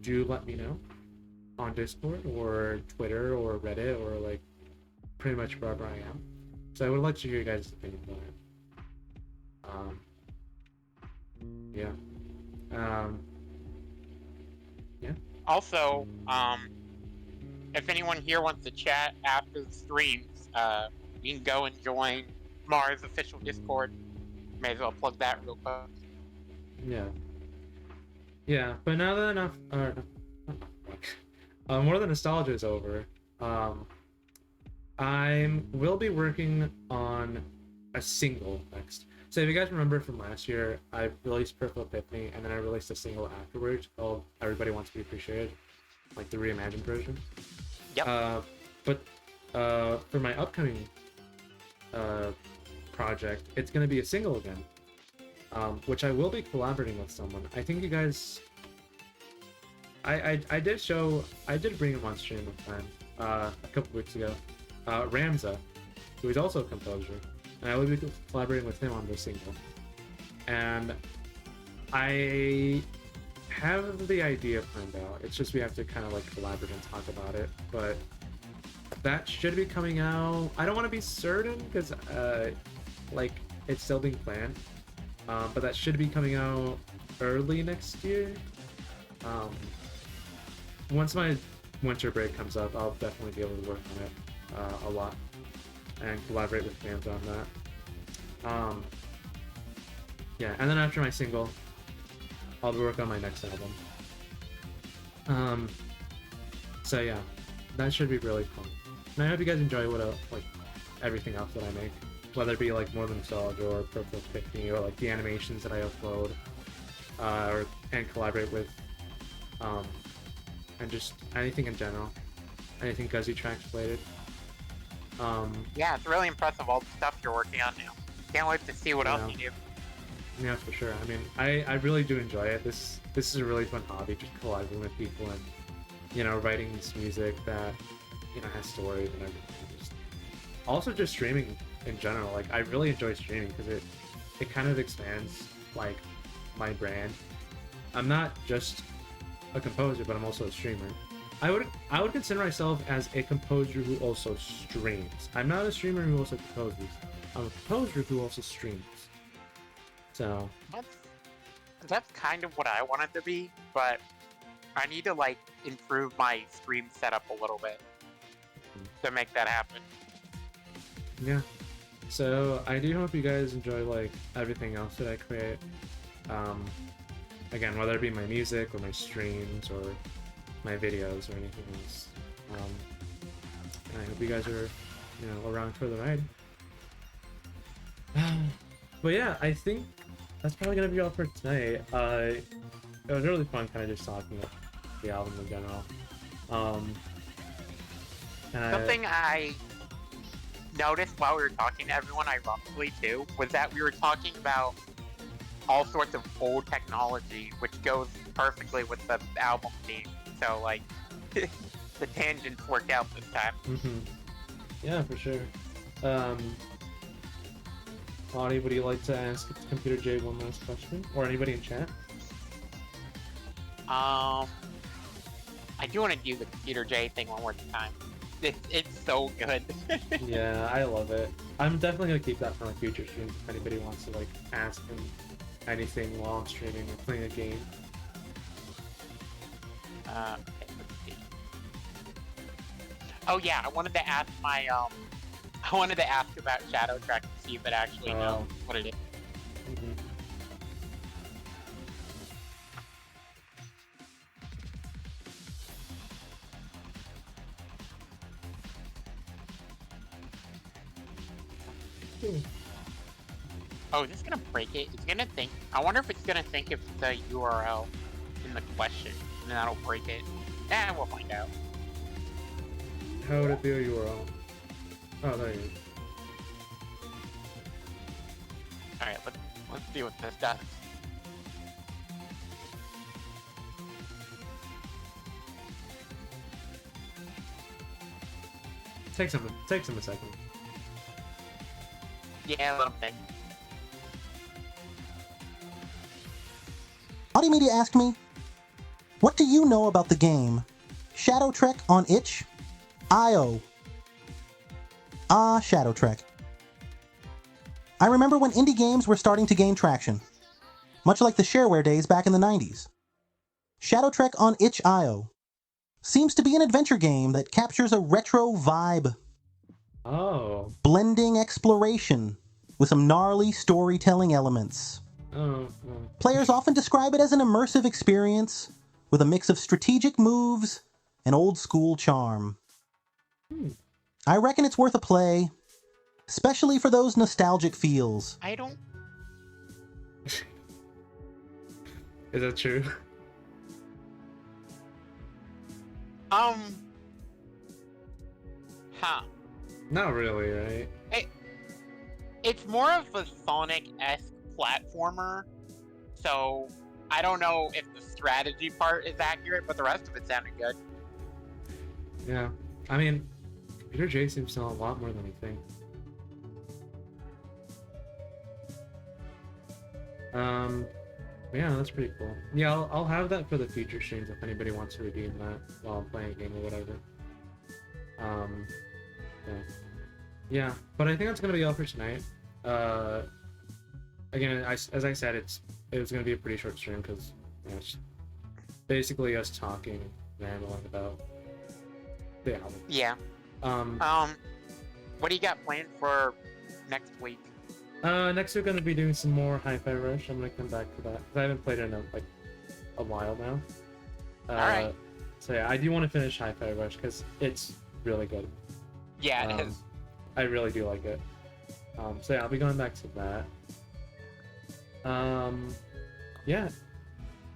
Speaker 2: do let me know on Discord or Twitter or Reddit or like pretty much wherever I am. So I would like to hear your guys' opinion on it. Yeah. Yeah.
Speaker 8: Also, if anyone here wants to chat after the streams, you can go and join Mars' official Discord. May as well plug that real quick.
Speaker 2: Yeah. Yeah, but now that more than nostalgia is over, I will be working on a single next. So if you guys remember from last year, I released Peripheral Epiphany, and then I released a single afterwards called Everybody Wants to Be Appreciated, like the reimagined version.
Speaker 8: Yep.
Speaker 2: But for my upcoming project, it's going to be a single again, which I will be collaborating with someone. I think you guys... I did bring him on stream one time, a couple weeks ago. Ramza, who is also a composer, and I will be collaborating with him on this single. And I have the idea planned out. It's just we have to kind of like collaborate and talk about it. But that should be coming out. I don't want to be certain because like it's still being planned. But that should be coming out early next year. Once my winter break comes up, I'll definitely be able to work on it a lot and collaborate with fans on that. Yeah, and then after my single, I'll be working on my next album. So yeah, that should be really fun. And I hope you guys enjoy like everything else that I make, whether it be like More Than Nostalgia or Peripheral Epiphany or like the animations that I upload, and collaborate with, and just anything in general, anything Guzzy Tracks related.
Speaker 8: Yeah, it's really impressive all the stuff you're working on now. Can't wait to see what else you do.
Speaker 2: Yeah, for sure. I mean, I really do enjoy it. This is a really fun hobby, just collabing with people and, you know, writing this music that has stories and everything. Also, just streaming in general. Like, I really enjoy streaming because it kind of expands like my brand. I'm not just a composer, but I'm also a streamer. I would consider myself as a composer who also streams. I'm not a streamer who also composes. I'm a composer who also streams. So
Speaker 8: That's kind of what I wanted to be, but I need to like improve my stream setup a little bit to make that happen.
Speaker 2: yeah. So I do hope you guys enjoy like everything else that I create. Again, whether it be my music or my streams or my videos or anything else. And I hope you guys are, around for the ride. But yeah, I think that's probably gonna be all for tonight. It was really fun kind of just talking about the album in general.
Speaker 8: Something I noticed while we were talking to everyone, ironically too, was that we were talking about all sorts of old technology, which goes perfectly with the album theme. So like, the tangents worked out this time.
Speaker 2: Yeah, for sure. Audie, would you like to ask Computer J one last question, or anybody in chat?
Speaker 8: I do want to do the Computer J thing one more time. It's so good.
Speaker 2: Yeah, I love it. I'm definitely gonna keep that for my future streams if anybody wants to like ask him anything while I'm streaming or playing a game.
Speaker 8: Okay, let's see. Oh yeah, I wanted to ask about Shadow Track to see if it actually knows what it is. Oh, is this gonna break it? It's gonna think. I wonder if it's gonna think of the URL in the question, and that'll break it. We'll find out.
Speaker 2: How would it be a URL? Oh, there you go.
Speaker 8: Alright, let's see what this does.
Speaker 2: Takes him a second.
Speaker 8: Yeah, let him think.
Speaker 3: Audie Media asked me, what do you know about the game Shadow Trek on itch.io? Shadow Trek. I remember when indie games were starting to gain traction, much like the shareware days back in the 90s. Shadow Trek on itch.io seems to be an adventure game that captures a retro vibe, blending exploration with some gnarly storytelling elements. Players often describe it as an immersive experience with a mix of strategic moves and old-school charm. I reckon it's worth a play, especially for those nostalgic feels.
Speaker 8: I don't...
Speaker 2: Is that true? Not really, right?
Speaker 8: It's more of a Sonic-esque platformer, so I don't know if the strategy part is accurate, but the rest of it sounded good.
Speaker 2: Yeah, I mean, Computer J seems to know a lot more than we think. Yeah, that's pretty cool. Yeah, I'll have that for the future streams if anybody wants to redeem that while I'm playing a game or whatever. Yeah, but I think that's gonna be all for tonight. Again, as I said, it was gonna be a pretty short stream because it's basically us talking, rambling about the album.
Speaker 8: Yeah. What do you got planned for next week?
Speaker 2: Next we're gonna be doing some more Hi-Fi Rush. I'm gonna come back to that because I haven't played it in a while now.
Speaker 8: Alright.
Speaker 2: So yeah, I do want to finish Hi-Fi Rush because it's really good.
Speaker 8: Yeah, it is.
Speaker 2: I really do like it. So yeah, I'll be going back to that. Yeah.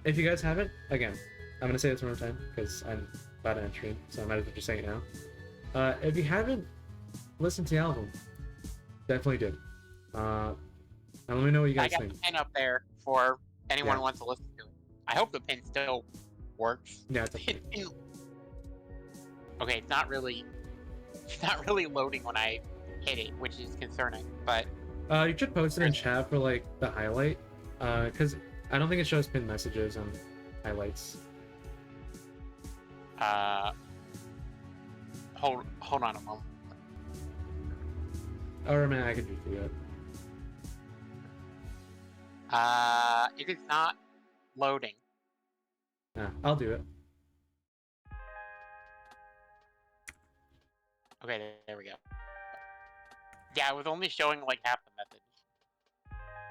Speaker 2: If you guys haven't, again, I'm gonna say this one more time because I'm about to end stream, so I might as well just say it now. If you haven't listened to the album, definitely do. And let me know what you guys
Speaker 8: I got
Speaker 2: think.
Speaker 8: the pin up there for anyone who wants to listen to it. I hope the pin still works.
Speaker 2: Yeah, it's up there.
Speaker 8: Okay, it's not really It's not really loading when I hit it, which is concerning. But
Speaker 2: You should post it in chat for like the highlight, because I don't think it shows pinned messages on highlights.
Speaker 8: hold on a moment.
Speaker 2: Or man, I could just do that.
Speaker 8: It is not loading.
Speaker 2: Yeah, I'll do it.
Speaker 8: Okay, there we go. Yeah, it was only showing like half the message.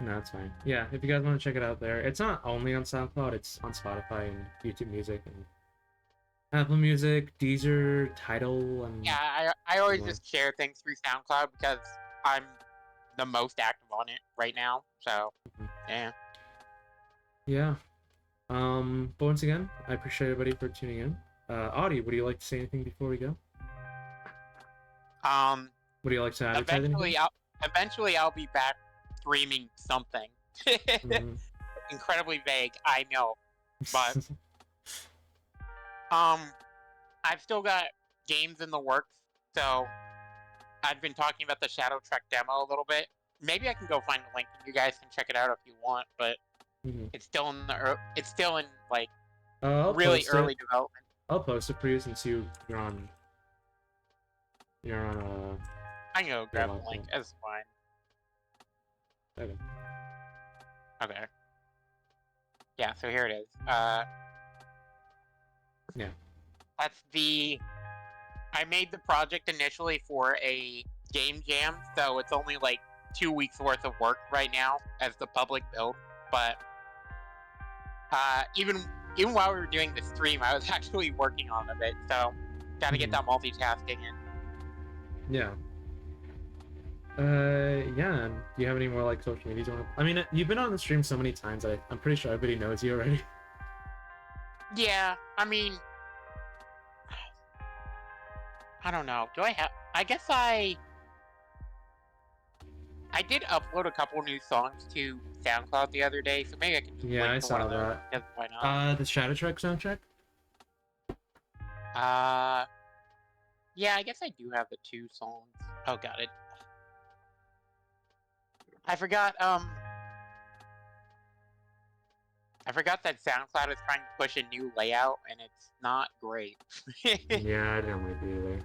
Speaker 2: No, it's fine. Yeah, if you guys want to check it out there, it's not only on SoundCloud, it's on Spotify and YouTube Music and Apple Music, Deezer, Tidal, and
Speaker 8: Yeah, I always
Speaker 2: Yeah.
Speaker 8: just share things through SoundCloud because I'm the most active on it right now. So, yeah.
Speaker 2: yeah. But once again, I appreciate everybody for tuning in. Audie, would you like to say anything before we go? Would you like to advertise anything?
Speaker 8: Eventually I'll be back streaming something.
Speaker 2: Mhm.
Speaker 8: Incredibly vague, I know. But I've still got games in the works, so I've been talking about the Shadow Trek demo a little bit. Maybe I can go find a link and you guys can check it out if you want, but
Speaker 2: Mhm.
Speaker 8: it's still in like
Speaker 2: I'll
Speaker 8: really
Speaker 2: post it.
Speaker 8: early development.
Speaker 2: I'll post it for you since you're on.
Speaker 8: I can go grab the
Speaker 2: okay.
Speaker 8: link. It's fine.
Speaker 2: Okay.
Speaker 8: Okay. Yeah, so here it is.
Speaker 2: Yeah.
Speaker 8: That's I made the project initially for a game jam, so it's only like 2 weeks worth of work right now as the public build. But even while we were doing the stream, I was actually working on a bit, so gotta get that multitasking in.
Speaker 2: Yeah. Yeah. And do you have any more like social medias you want to? I mean, you've been on the stream so many times. I'm pretty sure everybody knows you already.
Speaker 8: Yeah, I mean, I don't know. Do I have? I guess I did upload a couple new songs to SoundCloud the other day, so maybe I can just
Speaker 2: Yeah,
Speaker 8: link
Speaker 2: I
Speaker 8: to
Speaker 2: saw
Speaker 8: one of those,
Speaker 2: that.
Speaker 8: because why not?
Speaker 2: The Shadow Trek soundtrack.
Speaker 8: Yeah, I guess I do have the 2 songs. Oh, got it. I forgot that SoundCloud is trying to push a new layout, and it's not great.
Speaker 2: Yeah, I didn't like it either.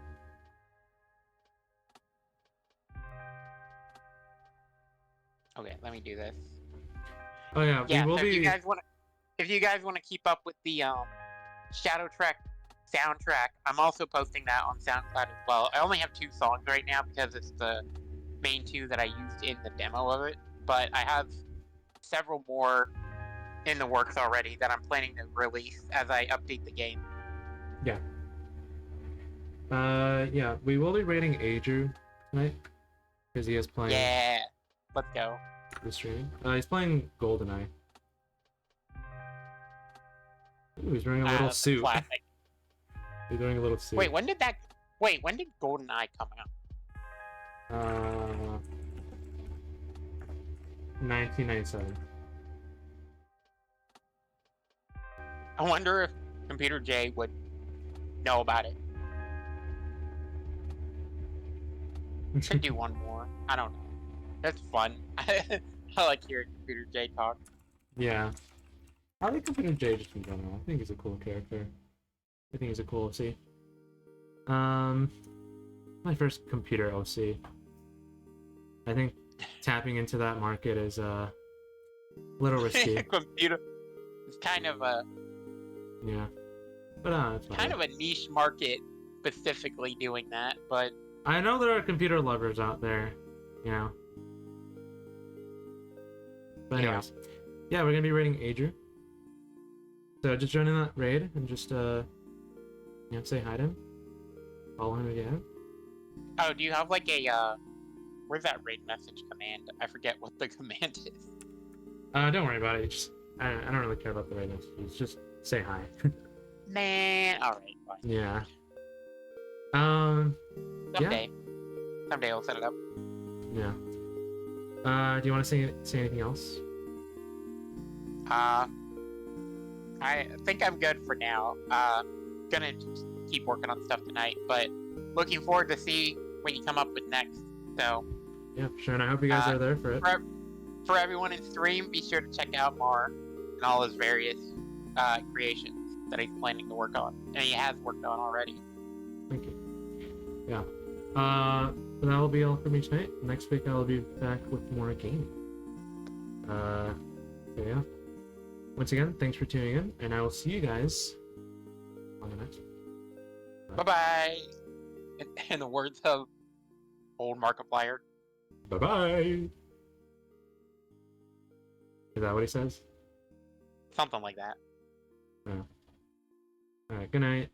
Speaker 8: Okay, let me do this.
Speaker 2: Oh yeah,
Speaker 8: Yeah,
Speaker 2: we will
Speaker 8: so
Speaker 2: be.
Speaker 8: if you guys want to keep up with the Shadow Trek soundtrack, I'm also posting that on SoundCloud as well. I only have 2 songs right now because it's the main 2 that I used in the demo of it, but I have several more in the works already that I'm planning to release as I update the game.
Speaker 2: Yeah. Yeah, we will be rating Adru tonight because he is playing.
Speaker 8: Yeah, let's go.
Speaker 2: The stream. He's playing GoldenEye. Ooh, he's wearing a little
Speaker 8: That's a
Speaker 2: suit.
Speaker 8: classic.
Speaker 2: He's wearing a little suit.
Speaker 8: Wait, when did GoldenEye come out?
Speaker 2: 1997.
Speaker 8: I wonder if Computer J would know about it. Should do one more. I don't know. That's fun. I like hearing Computer J talk.
Speaker 2: Yeah. I like Computer J just in general. I think he's a cool character. I think he's a cool OC. My first computer OC. I think tapping into that market is a little risky.
Speaker 8: Computer. It's kind of a
Speaker 2: Yeah. But it's fine.
Speaker 8: kind of a niche market specifically doing that, but
Speaker 2: I know there are computer lovers out there, you know. But
Speaker 8: Yeah.
Speaker 2: anyways, yeah, we're gonna be rating Adru. So just join in that raid and just say hi to him. Follow him again.
Speaker 8: oh, do you have like a where's that raid message command? I forget what the command is.
Speaker 2: Don't worry about it. Just I don't really care about the raid messages. Just say hi.
Speaker 8: Man, alright, fine.
Speaker 2: Yeah.
Speaker 8: Someday. Someday I'll set it up.
Speaker 2: Yeah. Do you want to say anything else?
Speaker 8: I think I'm good for now. Gonna just keep working on stuff tonight, but looking forward to see what you come up with next. So
Speaker 2: Yeah, for sure. And I hope you guys are there for it.
Speaker 8: for everyone in stream, be sure to check out Mar and all his various creations that he's planning to work on, and he has worked on already.
Speaker 2: Thank you. Yeah. But that will be all for me tonight. Next week I'll be back with more gaming. So yeah. Once again, thanks for tuning in, and I will see you guys on the next one.
Speaker 8: Bye bye. In the words of old Markiplier.
Speaker 2: Bye bye. Is that what he says?
Speaker 8: Something like that.
Speaker 2: Yeah. Alright, good night.